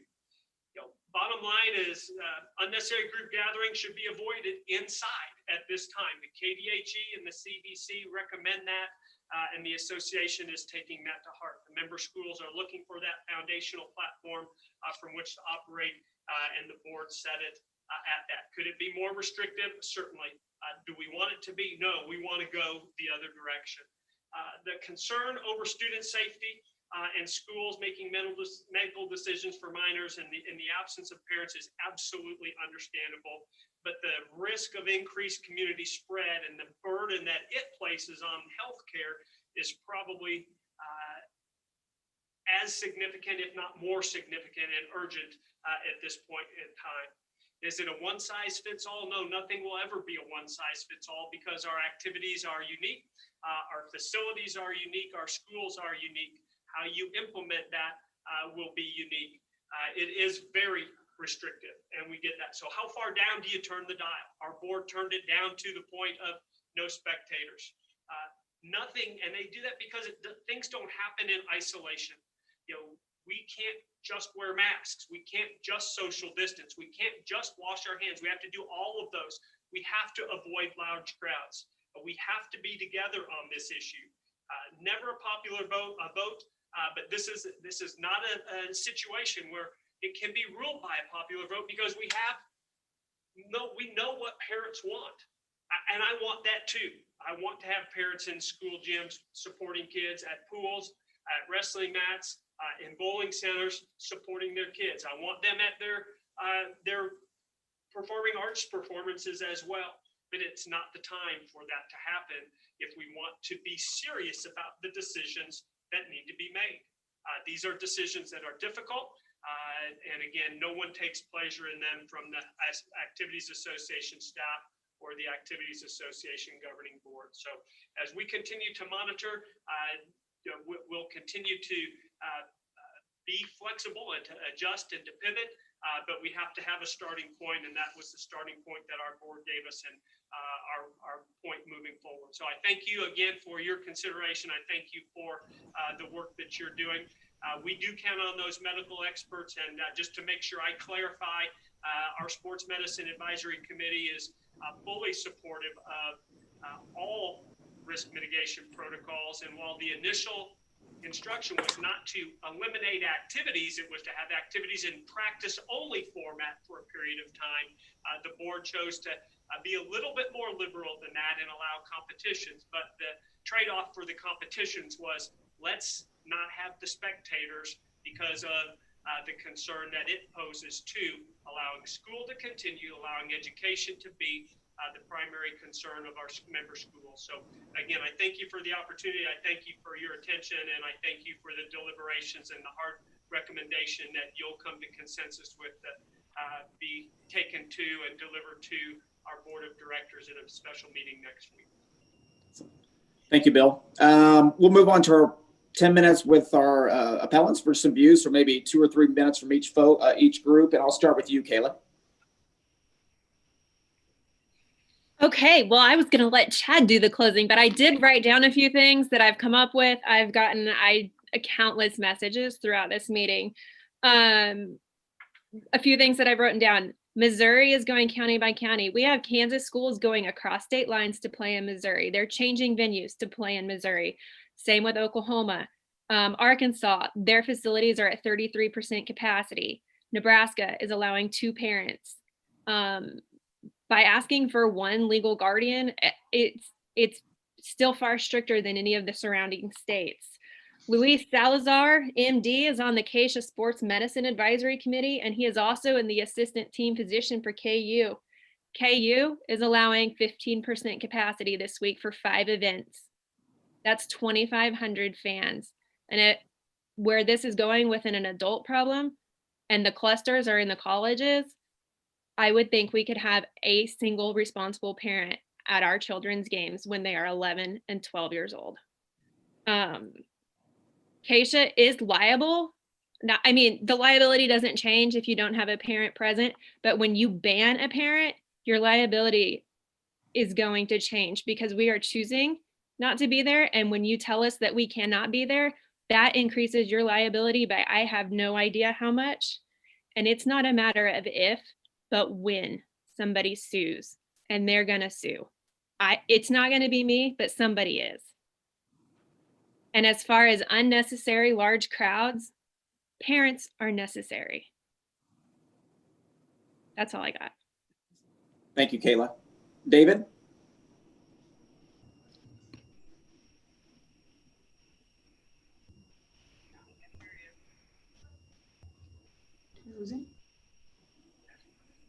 You know, bottom line is unnecessary group gatherings should be avoided inside at this time. The KDHE and the CDC recommend that. And the association is taking that to heart. The member schools are looking for that foundational platform from which to operate, and the board set it at that. Could it be more restrictive? Certainly. Do we want it to be? No, we want to go the other direction. The concern over student safety and schools making medical decisions for minors in the absence of parents is absolutely understandable. But the risk of increased community spread and the burden that it places on healthcare is probably as significant, if not more significant and urgent at this point in time. Is it a one size fits all? No, nothing will ever be a one size fits all, because our activities are unique, our facilities are unique, our schools are unique. How you implement that will be unique. It is very restrictive, and we get that. So how far down do you turn the dial? Our board turned it down to the point of no spectators. Nothing, and they do that because things don't happen in isolation. You know, we can't just wear masks. We can't just social distance. We can't just wash our hands. We have to do all of those. We have to avoid large crowds. We have to be together on this issue. Never a popular vote, but this is not a situation where it can be ruled by a popular vote, because we know what parents want. And I want that too. I want to have parents in school gyms supporting kids, at pools, at wrestling mats, in bowling centers, supporting their kids. I want them at their performing arts performances as well. but it's not the time for that to happen if we want to be serious about the decisions that need to be made. These are decisions that are difficult. And again, no one takes pleasure in them from the Activities Association staff or the Activities Association governing board. So as we continue to monitor, we'll continue to be flexible and to adjust and to pivot, but we have to have a starting point, and that was the starting point that our board gave us and our point moving forward. So I thank you again for your consideration. I thank you for the work that you're doing. We do count on those medical experts, and just to make sure I clarify, our Sports Medicine Advisory Committee is fully supportive of all risk mitigation protocols. And while the initial instruction was not to eliminate activities, it was to have activities in practice only format for a period of time. The board chose to be a little bit more liberal than that and allow competitions. But the trade-off for the competitions was, let's not have the spectators because of the concern that it poses to allowing school to continue, allowing education to be the primary concern of our member schools. So again, I thank you for the opportunity. I thank you for your attention, and I thank you for the deliberations and the hard recommendation that you'll come to consensus with that be taken to and delivered to our board of directors at a special meeting next week. Thank you, Bill. We'll move on to our 10 minutes with our appellants for some views, or maybe 2 or 3 minutes from each group. And I'll start with you, Kayla. Okay, well, I was going to let Chad do the closing, but I did write down a few things that I've come up with. I've gotten countless messages throughout this meeting. A few things that I've written down. Missouri is going county by county. We have Kansas schools going across state lines to play in Missouri. They're changing venues to play in Missouri. Same with Oklahoma. Arkansas, their facilities are at 33% capacity. Nebraska is allowing 2 parents. By asking for 1 legal guardian, it's still far stricter than any of the surrounding states. Luis Salazar, MD, is on the KSHSAA Sports Medicine Advisory Committee, and he is also in the assistant team position for KU. KU is allowing 15% capacity this week for 5 events. That's 2,500 fans. And where this is going within an adult problem, and the clusters are in the colleges, I would think we could have a single responsible parent at our children's games when they are 11 and 12 years old. KSHSAA is liable. Now, I mean, the liability doesn't change if you don't have a parent present, but when you ban a parent, your liability is going to change because we are choosing not to be there. And when you tell us that we cannot be there, that increases your liability by I have no idea how much. And it's not a matter of if, but when somebody sues, and they're gonna sue. It's not gonna be me, but somebody is. And as far as unnecessary large crowds, parents are necessary. That's all I got. Thank you, Kayla. David?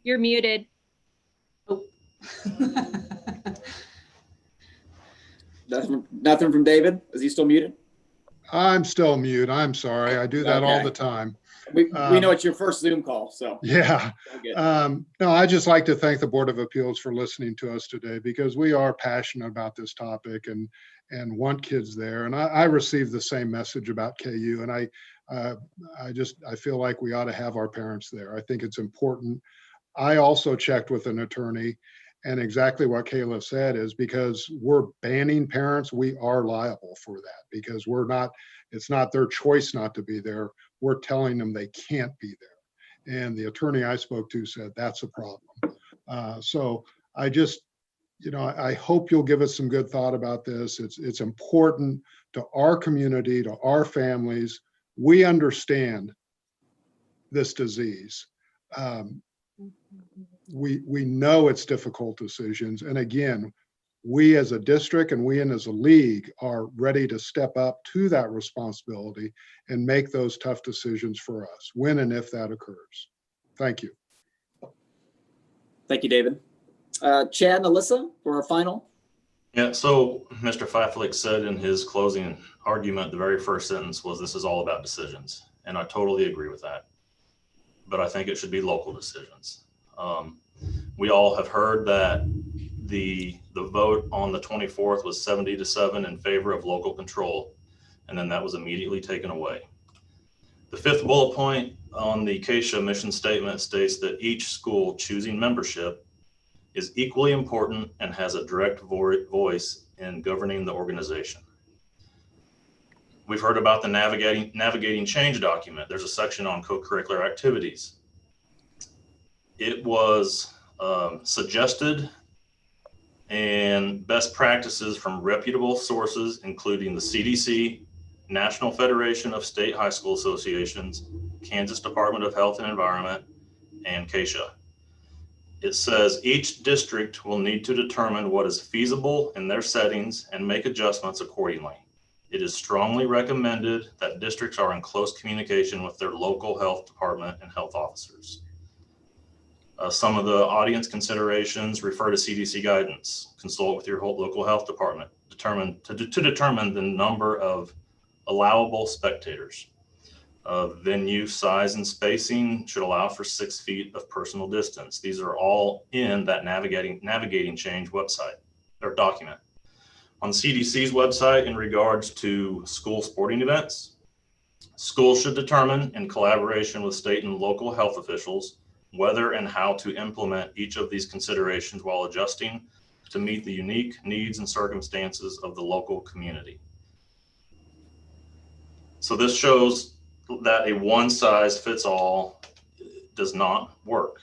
You're muted. Oh. Nothing from David? Is he still muted? I'm still mute. I'm sorry. I do that all Okay. the time. We know it's your first Zoom call, so. Yeah. Okay. No, I just like to thank the Board of Appeals for listening to us today because we are passionate about this topic and want kids there. And I received the same message about KU, and I feel like we ought to have our parents there. I think it's important. I also checked with an attorney, and exactly what Kayla said is because we're banning parents, we are liable for that because it's not their choice not to be there. We're telling them they can't be there. And the attorney I spoke to said that's a problem. So I just, I hope you'll give us some good thought about this. It's important to our community, to our families. We understand this disease. We know it's difficult decisions. And again, we as a district and we as a league are ready to step up to that responsibility and make those tough decisions for us when and if that occurs. Thank you. Thank you, David. Chad and Alyssa for our final. Yeah, so Mr. Faflik said in his closing argument, the very first sentence was, "This is all about decisions." And I totally agree with that. But I think it should be local decisions. We all have heard that the vote on the 24th was 70-7 in favor of local control, and then that was immediately taken away. The fifth bullet point on the KSHSAA mission statement states that each school choosing membership is equally important and has a direct voice in governing the organization. We've heard about the navigating change document. There's a section on co-curricular activities. It was suggested and best practices from reputable sources, including the CDC, National Federation of State High School Associations, Kansas Department of Health and Environment, and KSHSAA. It says each district will need to determine what is feasible in their settings and make adjustments accordingly. It is strongly recommended that districts are in close communication with their local health department and health officers. Some of the audience considerations refer to CDC guidance. Consult with your local health department to determine the number of allowable spectators. Venue size and spacing should allow for 6 feet of personal distance. These are all in that navigating change website or document. On the CDC's website, in regards to school sporting events, schools should determine in collaboration with state and local health officials whether and how to implement each of these considerations while adjusting to meet the unique needs and circumstances of the local community. So this shows that a one-size-fits-all does not work.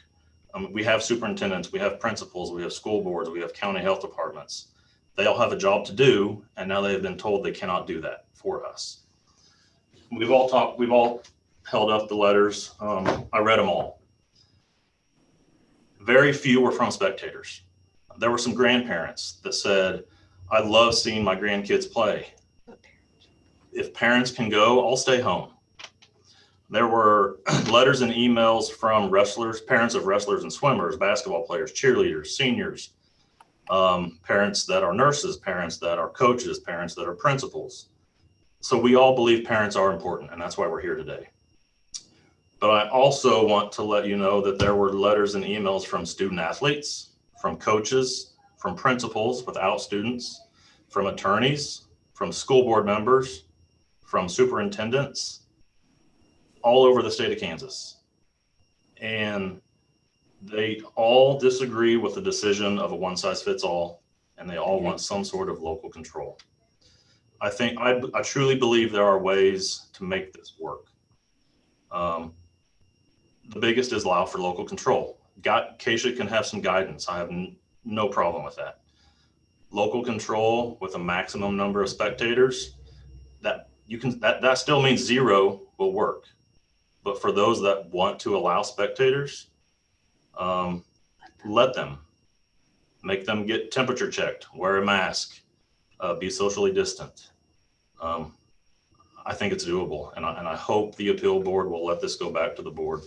We have superintendents, we have principals, we have school boards, we have county health departments. They all have a job to do, and now they have been told they cannot do that for us. We've all held up the letters. I read them all. Very few were from spectators. There were some grandparents that said, "I love seeing my grandkids play. If parents can go, I'll stay home." There were letters and emails from wrestlers, parents of wrestlers and swimmers, basketball players, cheerleaders, seniors, parents that are nurses, parents that are coaches, parents that are principals. So we all believe parents are important, and that's why we're here today. But I also want to let you know that there were letters and emails from student athletes, from coaches, from principals without students, from attorneys, from school board members, from superintendents, all over the state of Kansas. And they all disagree with the decision of a one-size-fits-all, and they all want some sort of local control. I truly believe there are ways to make this work. The biggest is allow for local control. KSHSAA can have some guidance. I have no problem with that. Local control with a maximum number of spectators, that still means 0 will work. But for those that want to allow spectators, let them. Make them get temperature checked, wear a mask, be socially distant. I think it's doable, and I hope the appeal board will let this go back to the board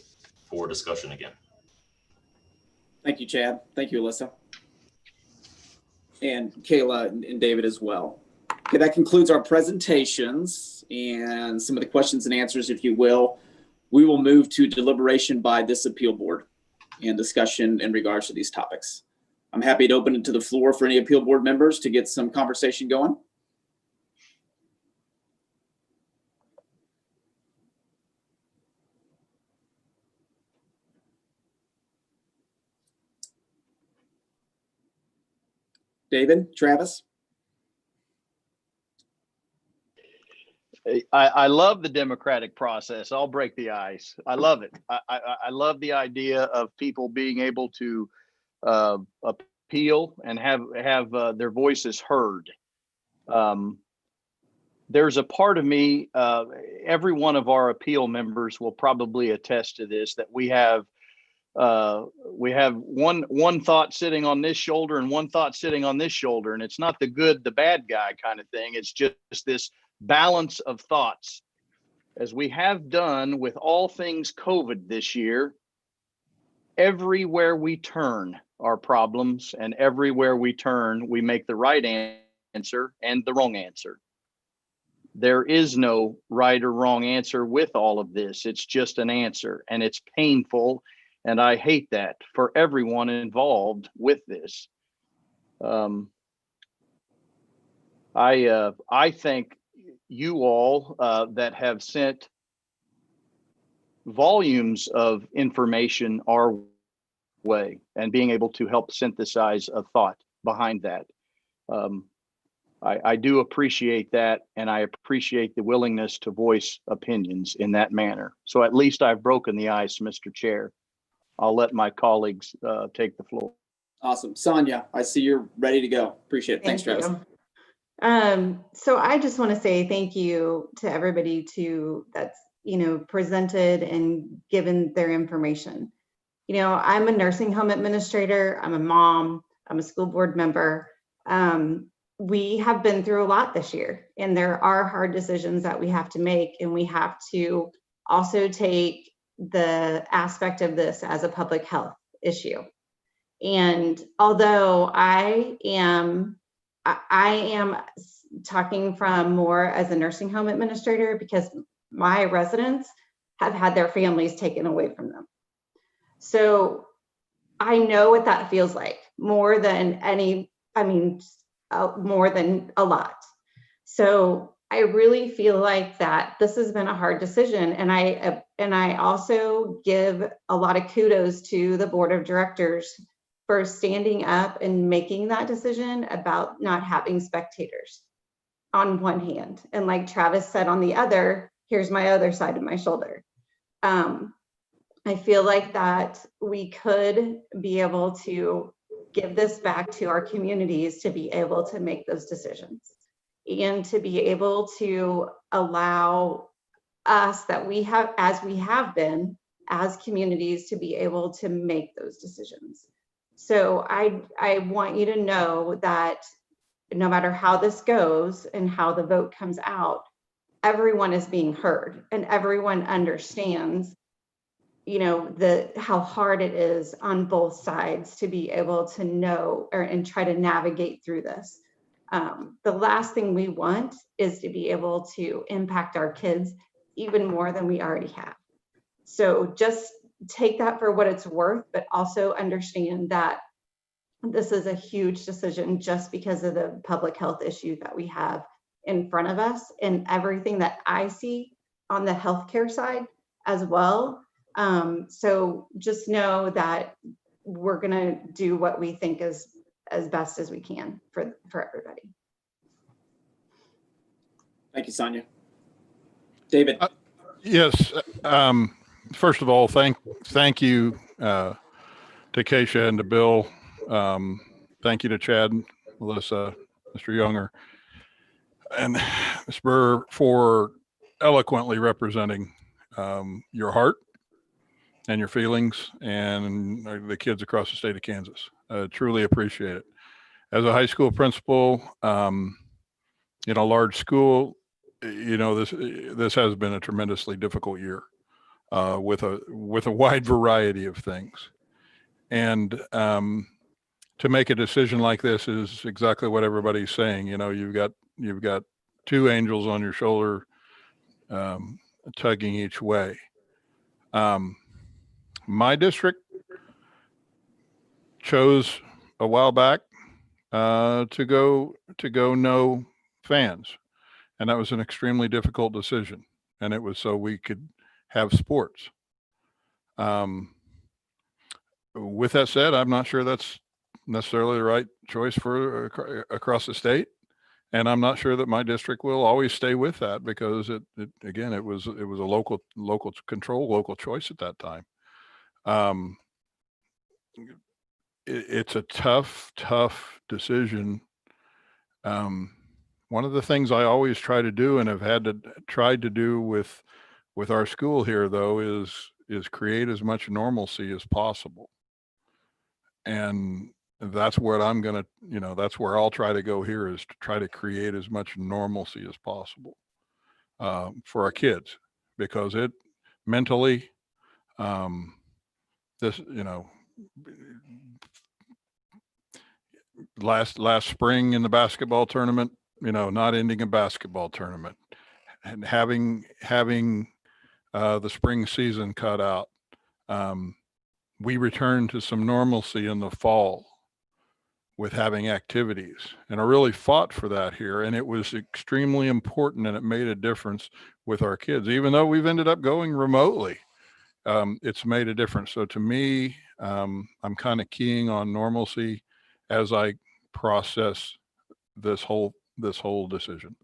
for discussion again. Thank you, Chad. Thank you, Alyssa. And Kayla and David as well. Okay, that concludes our presentations and some of the questions and answers, if you will. We will move to deliberation by this appeal board and discussion in regards to these topics. I'm happy to open it to the floor for any appeal board members to get some conversation going. David, Travis? I love the democratic process. I'll break the ice. I love it. I love the idea of people being able to appeal and have their voices heard. There's a part of me, every one of our appeal members will probably attest to this, that we have one thought sitting on this shoulder and one thought sitting on this shoulder, and it's not the good, the bad guy kind of thing. It's just this balance of thoughts, as we have done with all things COVID this year. everywhere we turn are problems, and everywhere we turn, we make the right answer and the wrong answer. There is no right or wrong answer with all of this. It's just an answer, and it's painful. And I hate that for everyone involved with this. I thank you all that have sent volumes of information our way and being able to help synthesize a thought behind that. I do appreciate that, and I appreciate the willingness to voice opinions in that manner. So at least I've broken the ice, Mr. Chair. I'll let my colleagues take the floor. Awesome. Sonia, I see you're ready to go. Appreciate it. Thanks, Travis. So I just want to say thank you to everybody that's, presented and given their information. I'm a nursing home administrator. I'm a mom. I'm a school board member. We have been through a lot this year, and there are hard decisions that we have to make, and we have to also take the aspect of this as a public health issue. And although I am talking from more as a nursing home administrator, because my residents have had their families taken away from them. So I know what that feels like more than more than a lot. So I really feel like that this has been a hard decision. And I also give a lot of kudos to the board of directors for standing up and making that decision about not having spectators on one hand. And like Travis said, on the other, here's my other side of my shoulder. I feel like that we could be able to give this back to our communities to be able to make those decisions and to be able to allow us that we have, as we have been as communities, to be able to make those decisions. So I want you to know that no matter how this goes and how the vote comes out, everyone is being heard and everyone understands, how hard it is on both sides to be able to know and try to navigate through this. The last thing we want is to be able to impact our kids even more than we already have. So just take that for what it's worth, but also understand that this is a huge decision just because of the public health issue that we have in front of us and everything that I see on the healthcare side as well. So just know that we're gonna do what we think is as best as we can for everybody. Thank you, Sonia. David. Yes. First of all, thank you to Keisha and to Bill. Thank you to Chad, Melissa, Mr. Younger, and Ms. Burr for eloquently representing your heart and your feelings and the kids across the state of Kansas. Truly appreciate it. As a high school principal in a large school, this has been a tremendously difficult year with a wide variety of things. And to make a decision like this is exactly what everybody's saying. You've got two angels on your shoulder tugging each way. My district chose a while back to go no fans, and that was an extremely difficult decision. And it was so we could have sports. With that said, I'm not sure that's necessarily the right choice for across the state, and I'm not sure that my district will always stay with that because it was a local control, local choice at that time. It's a tough decision. One of the things I always try to do and have tried to do with our school here, though, is create as much normalcy as possible. And that's what that's where I'll try to go here, is to try to create as much normalcy as possible for our kids, because it mentally, this, last spring in the basketball tournament, not ending a basketball tournament and having the spring season cut out. We returned to some normalcy in the fall with having activities, and I really fought for that here, and it was extremely important, and it made a difference with our kids. Even though we've ended up going remotely, it's made a difference. So to me, I'm kind of keying on normalcy as I process this whole decision.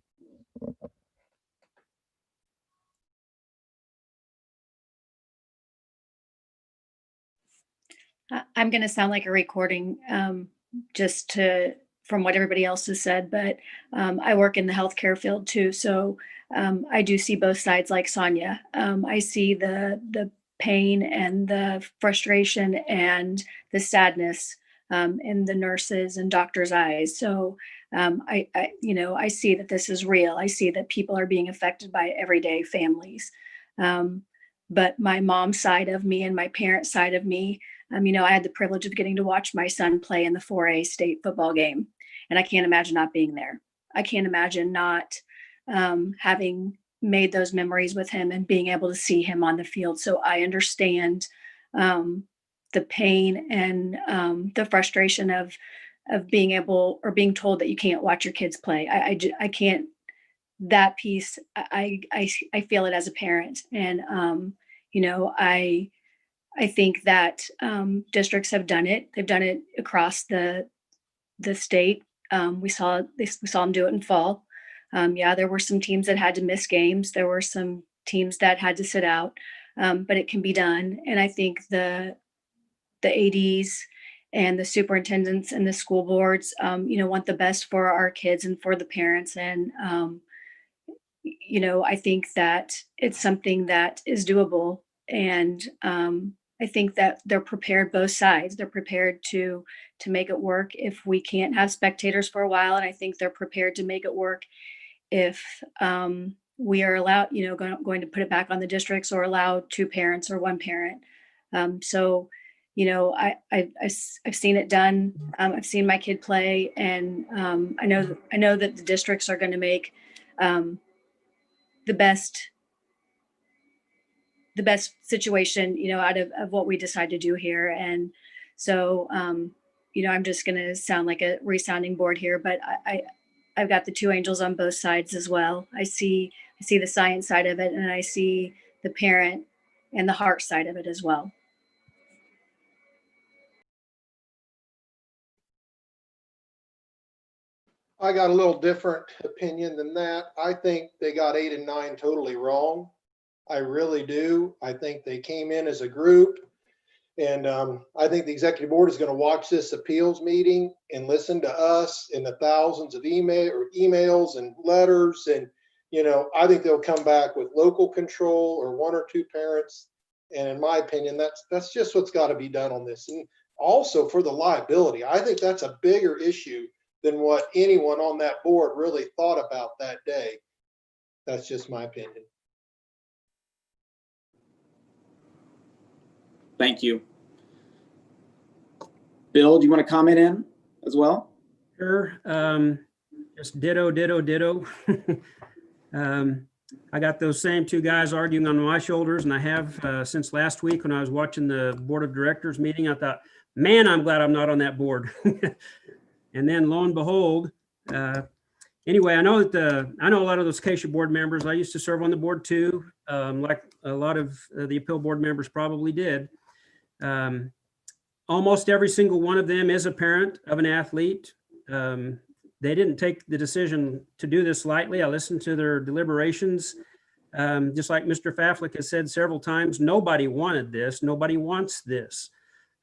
I'm going to sound like a recording from what everybody else has said, but I work in the healthcare field too. So I do see both sides like Sonia. I see the pain and the frustration and the sadness in the nurses and doctors' eyes. So I see that this is real. I see that people are being affected by everyday families. But my mom's side of me and my parents' side of me, I had the privilege of getting to watch my son play in the 4A state football game. And I can't imagine not being there. I can't imagine not having made those memories with him and being able to see him on the field. So I understand the pain and the frustration of being able or being told that you can't watch your kids play. I can't, that piece, I feel it as a parent. And, I think that districts have done it. They've done it across the state. We saw them do it in fall. There were some teams that had to miss games. There were some teams that had to sit out, but it can be done. And I think the ADs and the superintendents and the school boards, want the best for our kids and for the parents. And, I think that it's something that is doable. And I think that they're prepared, both sides. They're prepared to make it work if we can't have spectators for a while. And I think they're prepared to make it work if we are allowed, going to put it back on the districts or allow two parents or one parent. I've seen it done. I've seen my kid play, and I know that the districts are going to make the best situation, out of what we decide to do here. And so, I'm just going to sound like a resounding board here, but I've got the two angels on both sides as well. I see the science side of it, and I see the parent and the heart side of it as well. I got a little different opinion than that. I think they got 8 and 9 totally wrong. I really do. I think they came in as a group, and I think the executive board is going to watch this appeals meeting and listen to us and the thousands of emails and letters. And, I think they'll come back with local control or 1 or 2 parents. And in my opinion, that's just what's got to be done on this. And also for the liability, I think that's a bigger issue than what anyone on that board really thought about that day. That's just my opinion. Thank you. Bill, do you want to comment in as well? Sure. Just ditto. I got those same 2 guys arguing on my shoulders, and I have since last week when I was watching the board of directors meeting. I thought, man, I'm glad I'm not on that board. And then lo and behold, anyway, I know a lot of those KSHSAA board members. I used to serve on the board too, like a lot of the appeal board members probably did. Almost every single one of them is a parent of an athlete. They didn't take the decision to do this lightly. I listened to their deliberations. Just like Mr. Faflick has said several times, nobody wanted this. Nobody wants this.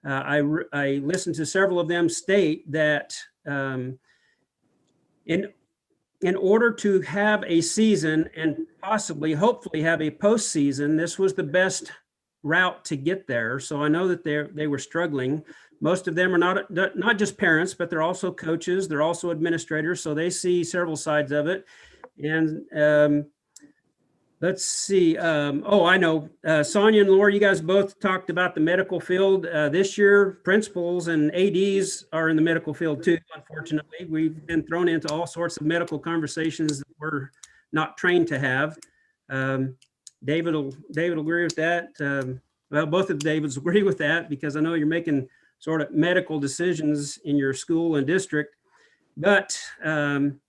I listened to several of them state that in order to have a season and possibly, hopefully have a postseason, this was the best route to get there. So I know that they were struggling. Most of them are not just parents, but they're also coaches. They're also administrators. So they see several sides of it. And Let's see. Oh, I know. Sonia and Laura, you guys both talked about the medical field. This year, principals and ADs are in the medical field too, unfortunately. We've been thrown into all sorts of medical conversations that we're not trained to have. David will agree with that. Well, both of Davids agree with that because I know you're making sort of medical decisions in your school and district. But an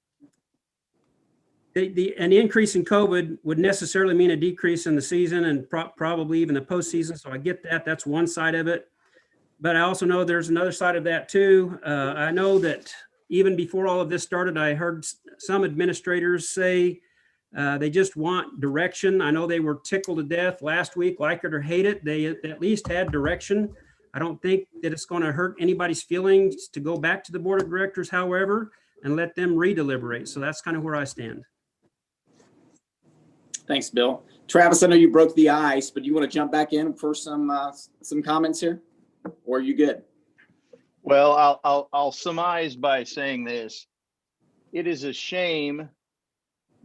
increase in COVID would necessarily mean a decrease in the season and probably even the postseason. So I get that. That's one side of it. But I also know there's another side of that too. I know that even before all of this started, I heard some administrators say they just want direction. I know they were tickled to death last week, like it or hate it. They at least had direction. I don't think that it's going to hurt anybody's feelings to go back to the board of directors, however, and let them redeliberate. So that's kind of where I stand. Thanks, Bill. Travis, I know you broke the ice, but you want to jump back in for some comments here, or are you good? Well, I'll surmise by saying this. It is a shame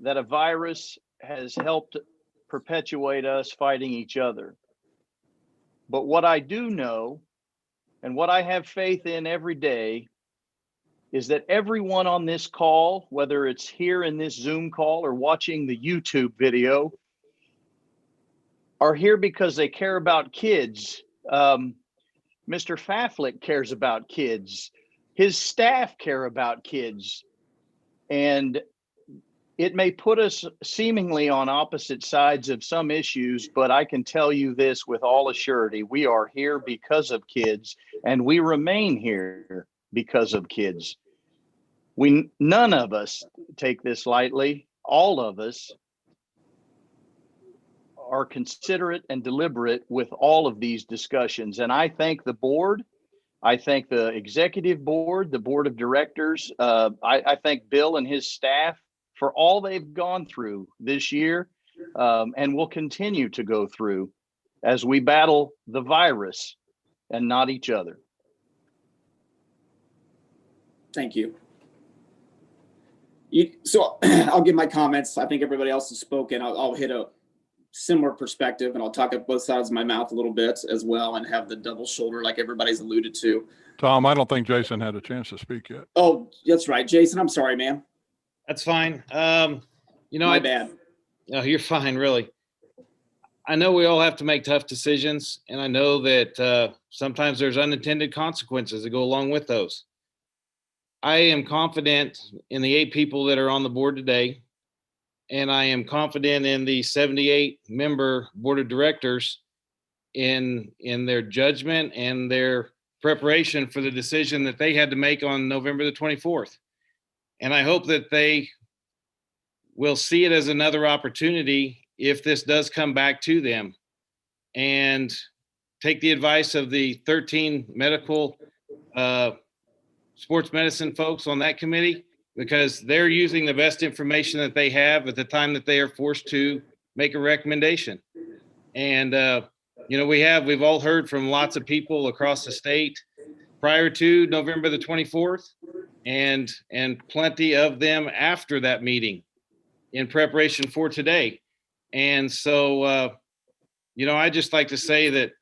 that a virus has helped perpetuate us fighting each other. But what I do know, and what I have faith in every day, is that everyone on this call, whether it's here in this Zoom call or watching the YouTube video, are here because they care about kids. Mr. Faflick cares about kids. His staff care about kids. And it may put us seemingly on opposite sides of some issues, but I can tell you this with all assurity, we are here because of kids, and we remain here because of kids. None of us take this lightly. All of us are considerate and deliberate with all of these discussions. And I thank the board. I thank the executive board, the board of directors. I thank Bill and his staff for all they've gone through this year and will continue to go through as we battle the virus and not each other. Thank you. So I'll give my comments. I think everybody else has spoken. I'll hit a similar perspective, and I'll talk at both sides of my mouth a little bit as well and have the double shoulder like everybody's alluded to. Tom, I don't think Jason had a chance to speak yet. Oh, that's right. Jason, I'm sorry, man. That's fine. My bad. No, you're fine, really. I know we all have to make tough decisions, and I know that sometimes there's unintended consequences that go along with those. I am confident in the 8 people that are on the board today, and I am confident in the 78-member board of directors in their judgment and their preparation for the decision that they had to make on November the 24th. And I hope that they will see it as another opportunity if this does come back to them, and take the advice of the 13 medical sports medicine folks on that committee, because they're using the best information that they have at the time that they are forced to make a recommendation. And, we've all heard from lots of people across the state prior to November the 24th and plenty of them after that meeting in preparation for today. And so, I just like to say that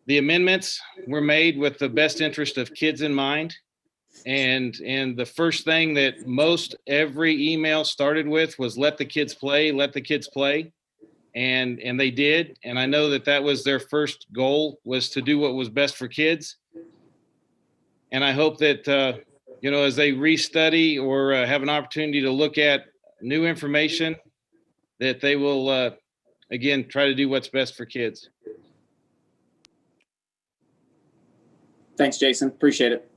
the amendments were made with the best interest of kids in mind. And the first thing that most every email started with was let the kids play, let the kids play. And they did. And I know that was their first goal, was to do what was best for kids. And I hope that, as they restudy or have an opportunity to look at new information, that they will, again, try to do what's best for kids. Thanks, Jason. Appreciate it.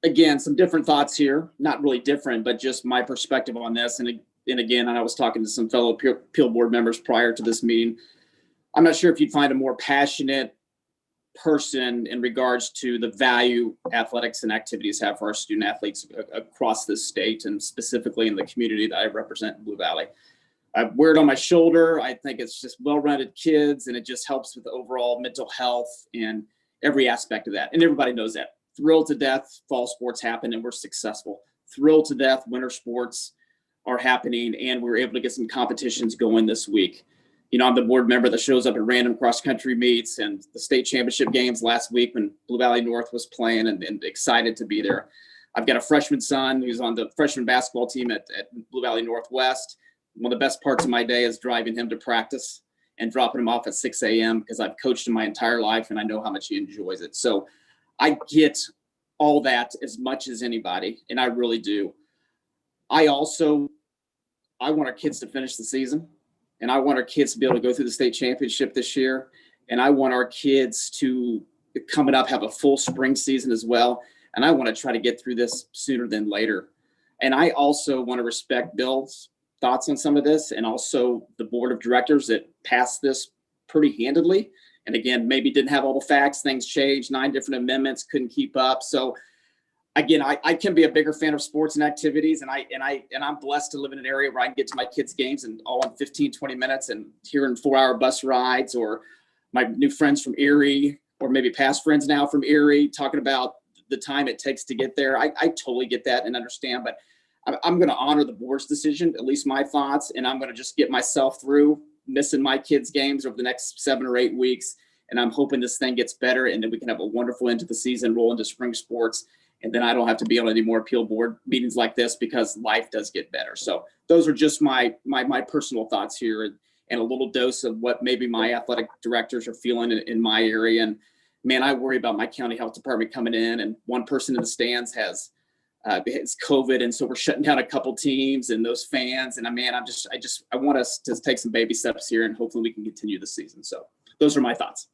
Again, some different thoughts here. Not really different, but just my perspective on this. And again, I was talking to some fellow appeal board members prior to this meeting. I'm not sure if you'd find a more passionate person in regards to the value athletics and activities have for our student athletes across this state, and specifically in the community that I represent in Blue Valley. I wear it on my shoulder. I think it's just well-rounded kids, and it just helps with the overall mental health and every aspect of that. And everybody knows that. Thrilled to death, fall sports happen and we're successful. thrilled to death winter sports are happening, and we were able to get some competitions going this week. You know, I'm the board member that shows up at random cross-country meets and the state championship games last week when Blue Valley North was playing, and excited to be there. I've got a freshman son who's on the freshman basketball team at Blue Valley Northwest. One of the best parts of my day is driving him to practice and dropping him off at 6 a.m. because I've coached him my entire life and I know how much he enjoys it. So I get all that as much as anybody, and I really do. I want our kids to finish the season, and I want our kids to be able to go through the state championship this year. And I want our kids to, coming up, have a full spring season as well. And I want to try to get through this sooner than later. And I also want to respect Bill's thoughts on some of this, and also the board of directors that passed this pretty handedly. And again, maybe didn't have all the facts, things changed, 9 different amendments, couldn't keep up. So again, I can be a bigger fan of sports and activities, and I'm blessed to live in an area where I can get to my kids' games and all in 15, 20 minutes, and hearing 4-hour bus rides, or my new friends from Erie, or maybe past friends now from Erie, talking about the time it takes to get there. I totally get that and understand, but I'm going to honor the board's decision, at least my thoughts, and I'm going to just get myself through missing my kids' games over the next 7 or 8 weeks. And I'm hoping this thing gets better, and then we can have a wonderful end to the season, roll into spring sports. And then I don't have to be on any more appeal board meetings like this because life does get better. So those are just my personal thoughts here, and a little dose of what maybe my athletic directors are feeling in my area. And man, I worry about my county health department coming in, and one person in the stands has it's COVID. And so we're shutting down a couple teams and those fans. And I want us to take some baby steps here, and hopefully we can continue the season. So those are my thoughts.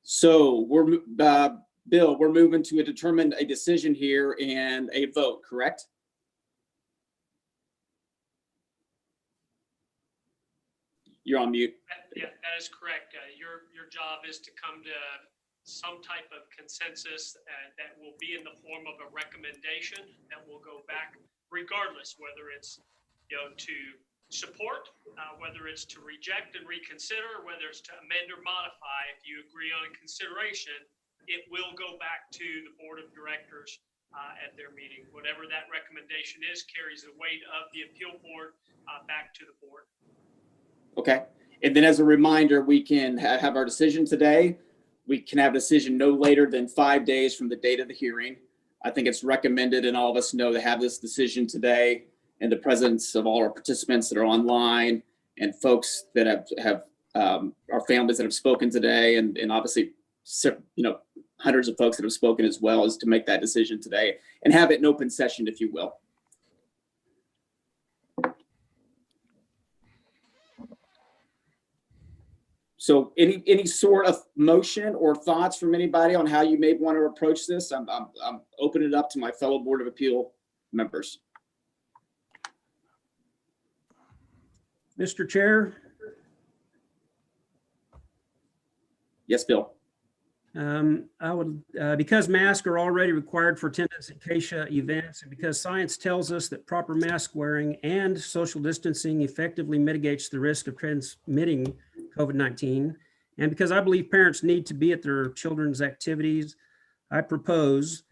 So Bill, we're moving to determine a decision here and a vote, correct? You're on mute. Yeah, that is correct. Your job is to come to some type of consensus that will be in the form of a recommendation that will go back, regardless whether it's to support, whether it's to reject and reconsider, whether it's to amend or modify. If you agree on consideration, it will go back to the board of directors at their meeting. Whatever that recommendation is carries the weight of the appeal board back to the board. Okay. And then as a reminder, we can have our decision today. We can have a decision no later than 5 days from the date of the hearing. I think it's recommended, and all of us know, to have this decision today in the presence of all our participants that are online and folks that have our families that have spoken today, and obviously, hundreds of folks that have spoken as well, is to make that decision today and have it in open session, if you will. So any sort of motion or thoughts from anybody on how you may want to approach this? I'm opening it up to my fellow Board of Appeal members. Mr. Chair? Yes, Bill. I would, because masks are already required for attendance at KSHSAA events, and because science tells us that proper mask wearing and social distancing effectively mitigates the risk of transmitting COVID-19, and because I believe parents need to be at their children's activities, I propose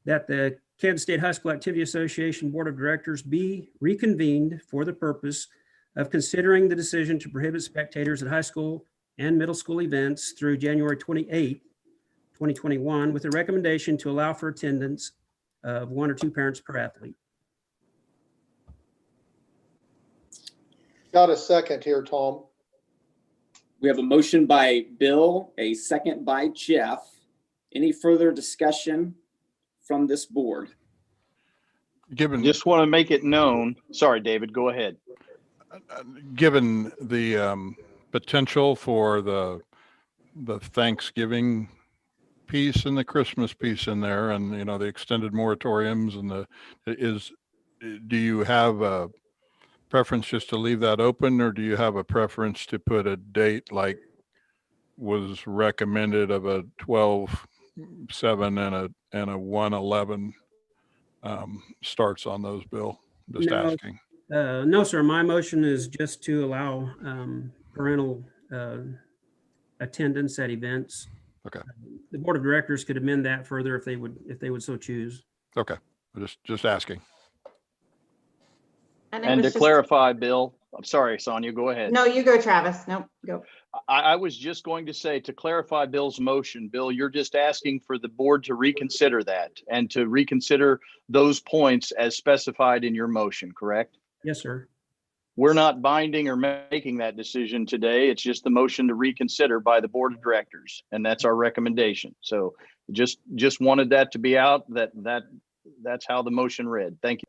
that the Kansas State High School Activity Association Board of Directors be reconvened for the purpose of considering the decision to prohibit spectators at high school and middle school events through January 28, 2021, with a recommendation to allow for attendance of 1 or 2 parents per athlete. Got a second here, Tom. We have a motion by Bill, a second by Jeff. Any further discussion from this board? Just want to make it known. Sorry, David, go ahead. Given the potential for the Thanksgiving piece and the Christmas piece in there, and the extended moratoriums, and do you have a preference just to leave that open, or do you have a preference to put a date like was recommended of a 12/7 and a 1/11 starts on those, Bill? Just asking. No, sir. My motion is just to allow parental attendance at events. Okay. The board of directors could amend that further if they would so choose. Okay. Just asking. it And was to just- clarify, Bill, I'm sorry, Sonia, go ahead. No, you go, Travis. No, go. I was just going to say, to clarify Bill's motion, Bill, you're just asking for the board to reconsider that and to reconsider those points as specified in your motion, correct? Yes, sir. We're not binding or making that decision today. It's just the motion to reconsider by the board of directors, and that's our recommendation. So just wanted that to be out, that's how the motion read. Thank you.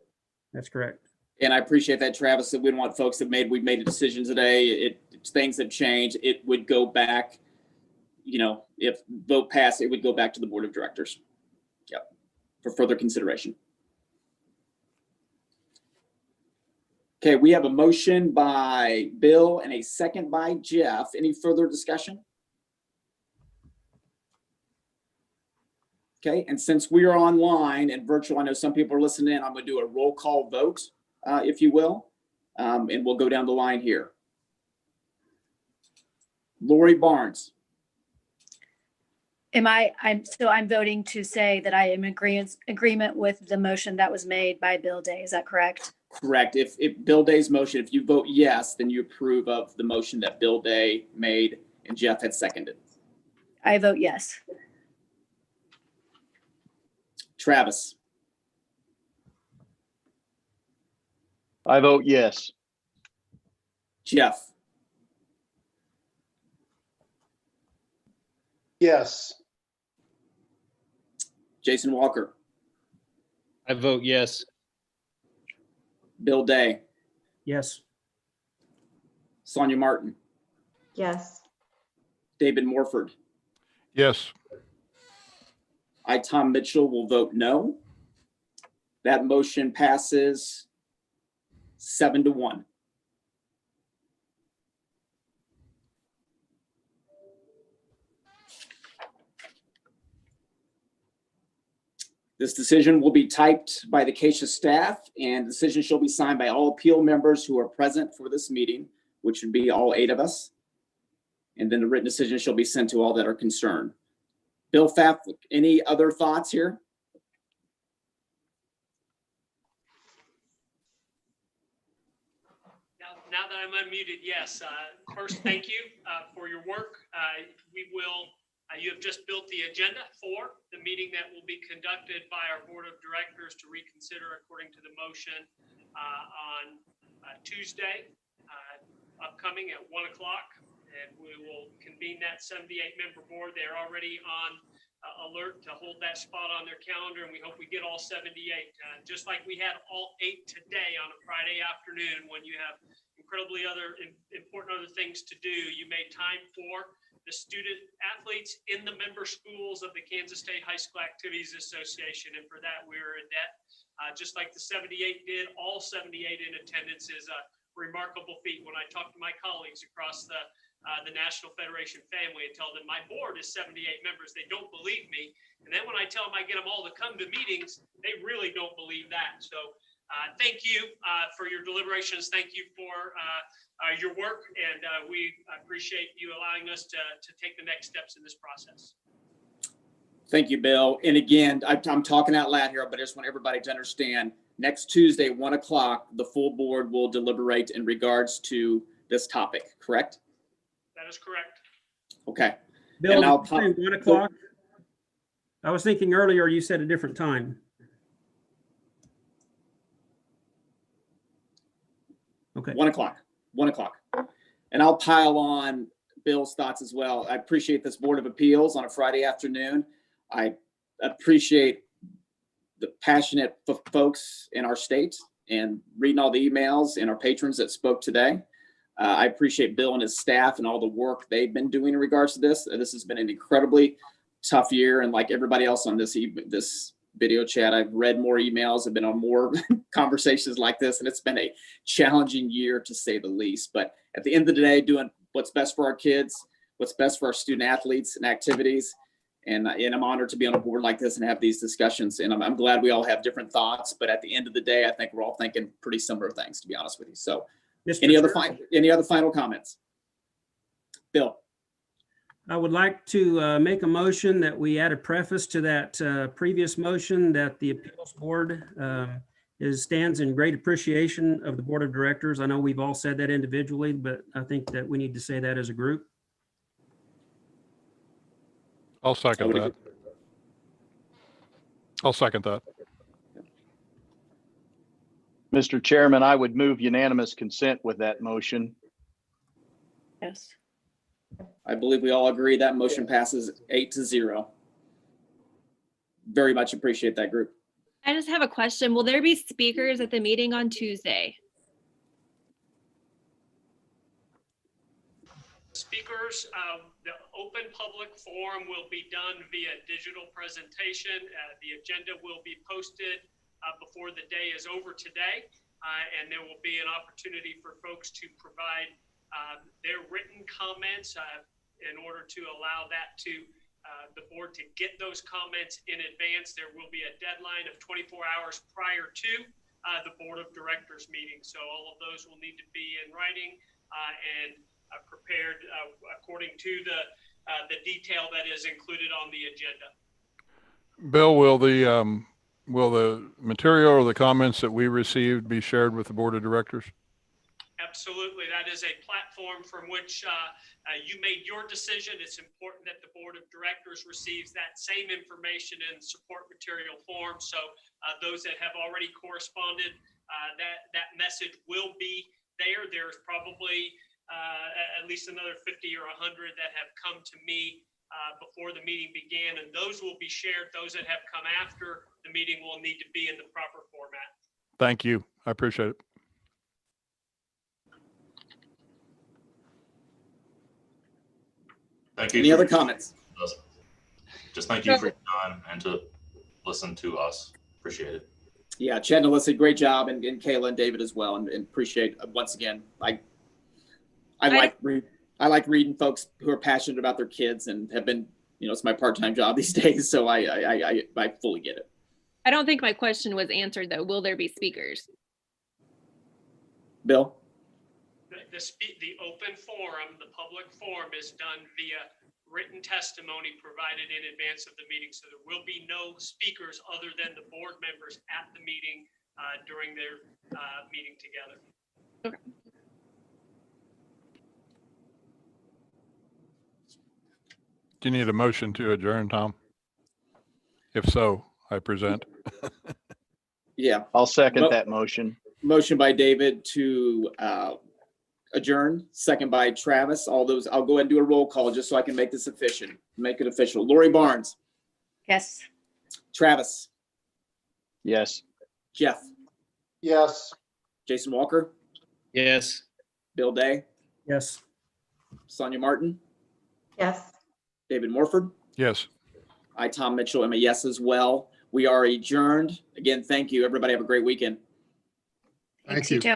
That's correct. And I appreciate that, Travis, that we don't want folks that we've made a decision today. Things have changed. It would go back, if vote passed, it would go back to the board of directors. Yep. For further consideration. Okay, we have a motion by Bill and a second by Jeff. Any further discussion? Okay, and since we are online and virtual, I know some people are listening in, I'm going to do a roll call vote, if you will, and we'll go down the line here. Lori Barnes. I'm voting to say that I am in agreement with the motion that was made by Bill Day. Is that correct? Correct. If Bill Day's motion, if you vote yes, then you approve of the motion that Bill Day made and Jeff had seconded. I vote yes. Travis. I vote yes. Jeff. Yes. Jason Walker. I vote yes. Bill Day. Yes. Sonia Martin. Yes. David Morford. Yes. I, Tom Mitchell, will vote no. That motion passes 7-1. This decision will be typed by the KSHSAA staff, and the decision shall be signed by all appeal members who are present for this meeting, which would be all 8 of us. And then the written decision shall be sent to all that are concerned. Bill Pfaff, any other thoughts here? Now that I'm unmuted, yes. First, thank you for your work. You have just built the agenda for the meeting that will be conducted by our board of directors to reconsider according to the motion on Tuesday, upcoming at 1 o'clock. And we will convene that 78-member board. They're already on alert to hold that spot on their calendar, and we hope we get all 78. Just like we had all 8 today on a Friday afternoon, when you have incredibly important other things to do, you made time for the student athletes in the member schools of the Kansas State High School Activities Association, and for that we are in debt. Just like the 78 did, all 78 in attendance is a remarkable feat. When I talk to my colleagues across the National Federation family and tell them my board is 78 members, they don't believe me. And then when I tell them I get them all to come to meetings, they really don't believe that. So thank you for your deliberations. Thank you for your work. And we appreciate you allowing us to take the next steps in this process. Thank you, Bill. And again, I'm talking out loud here, but I just want everybody to understand, next Tuesday, 1 o'clock, the full board will deliberate in regards to this topic, correct? That is correct. Okay. Bill, I'll did you say 1 o'clock? I was thinking earlier you said a different time. Okay. 1 o'clock. 1 o'clock. And I'll pile on Bill's thoughts as well. I appreciate this Board of Appeals on a Friday afternoon. I appreciate the passionate folks in our state and reading all the emails and our patrons that spoke today. I appreciate Bill and his staff and all the work they've been doing in regards to this. This has been an incredibly tough year. And like everybody else on this video chat, I've read more emails, I've been on more conversations like this, and it's been a challenging year to say the least. But at the end of the day, doing what's best for our kids, what's best for our student athletes and activities. And I'm honored to be on a board like this and have these discussions. And I'm glad we all have different thoughts, but at the end of the day, I think we're all thinking pretty similar things, to be honest with you. So any other final comments? Bill? I would like to make a motion that we add a preface to that previous motion that the appeals board stands in great appreciation of the board of directors. I know we've all said that individually, but I think that we need to say that as a group. I'll second that. I'll second that. Mr. Chairman, I would move unanimous consent with that motion. Yes. I believe we all agree that motion passes 8-0. Very much appreciate that group. I just have a question. Will there be speakers at the meeting on Tuesday? Speakers, the open public forum will be done via digital presentation. The agenda will be posted before the day is over today, and there will be an opportunity for folks to provide their written comments in order to allow that to the board to get those comments in advance. There will be a deadline of 24 hours prior to the board of directors meeting. So all of those will need to be in writing and prepared according to the detail that is included on the agenda. Bill, will the material or the comments that we received be shared with the board of directors? Absolutely. That is a platform from which you made your decision. It's important that the board of directors receives that same information in support material form. So those that have already corresponded, that message will be there. There's probably at least another 50 or 100 that have come to me before the meeting began, and those will be shared. Those that have come after the meeting will need to be in the proper format. Thank you. I appreciate it. Thank you. Any other comments? Just thank you for your time and to listen to us. Appreciate it. Yeah, Chad and Alyssa, great job, and Kayla and David as well, and appreciate once again. I like reading folks who are passionate about their kids and have been, it's my part-time job these days, so I fully get it. I don't think my question was answered though. Will there be speakers? Bill? The open forum, the public forum is done via written testimony provided in advance of the meeting. So there will be no speakers other than the board members at the meeting during their meeting together. Okay. Do you need a motion to adjourn, Tom? If so, I present. Yeah. I'll second that motion. Motion by David to adjourn, second by Travis. All those, I'll go ahead and do a roll call just so I can make this make it official. Lori Barnes. Yes. Travis. Yes. Jeff. Yes. Jason Walker. Yes. Bill Day. Yes. Sonia Martin. Yes. David Morford. Yes. I, Tom Mitchell, am a yes as well. We are adjourned. Again, thank you. Everybody have a great weekend. Thank you. Too.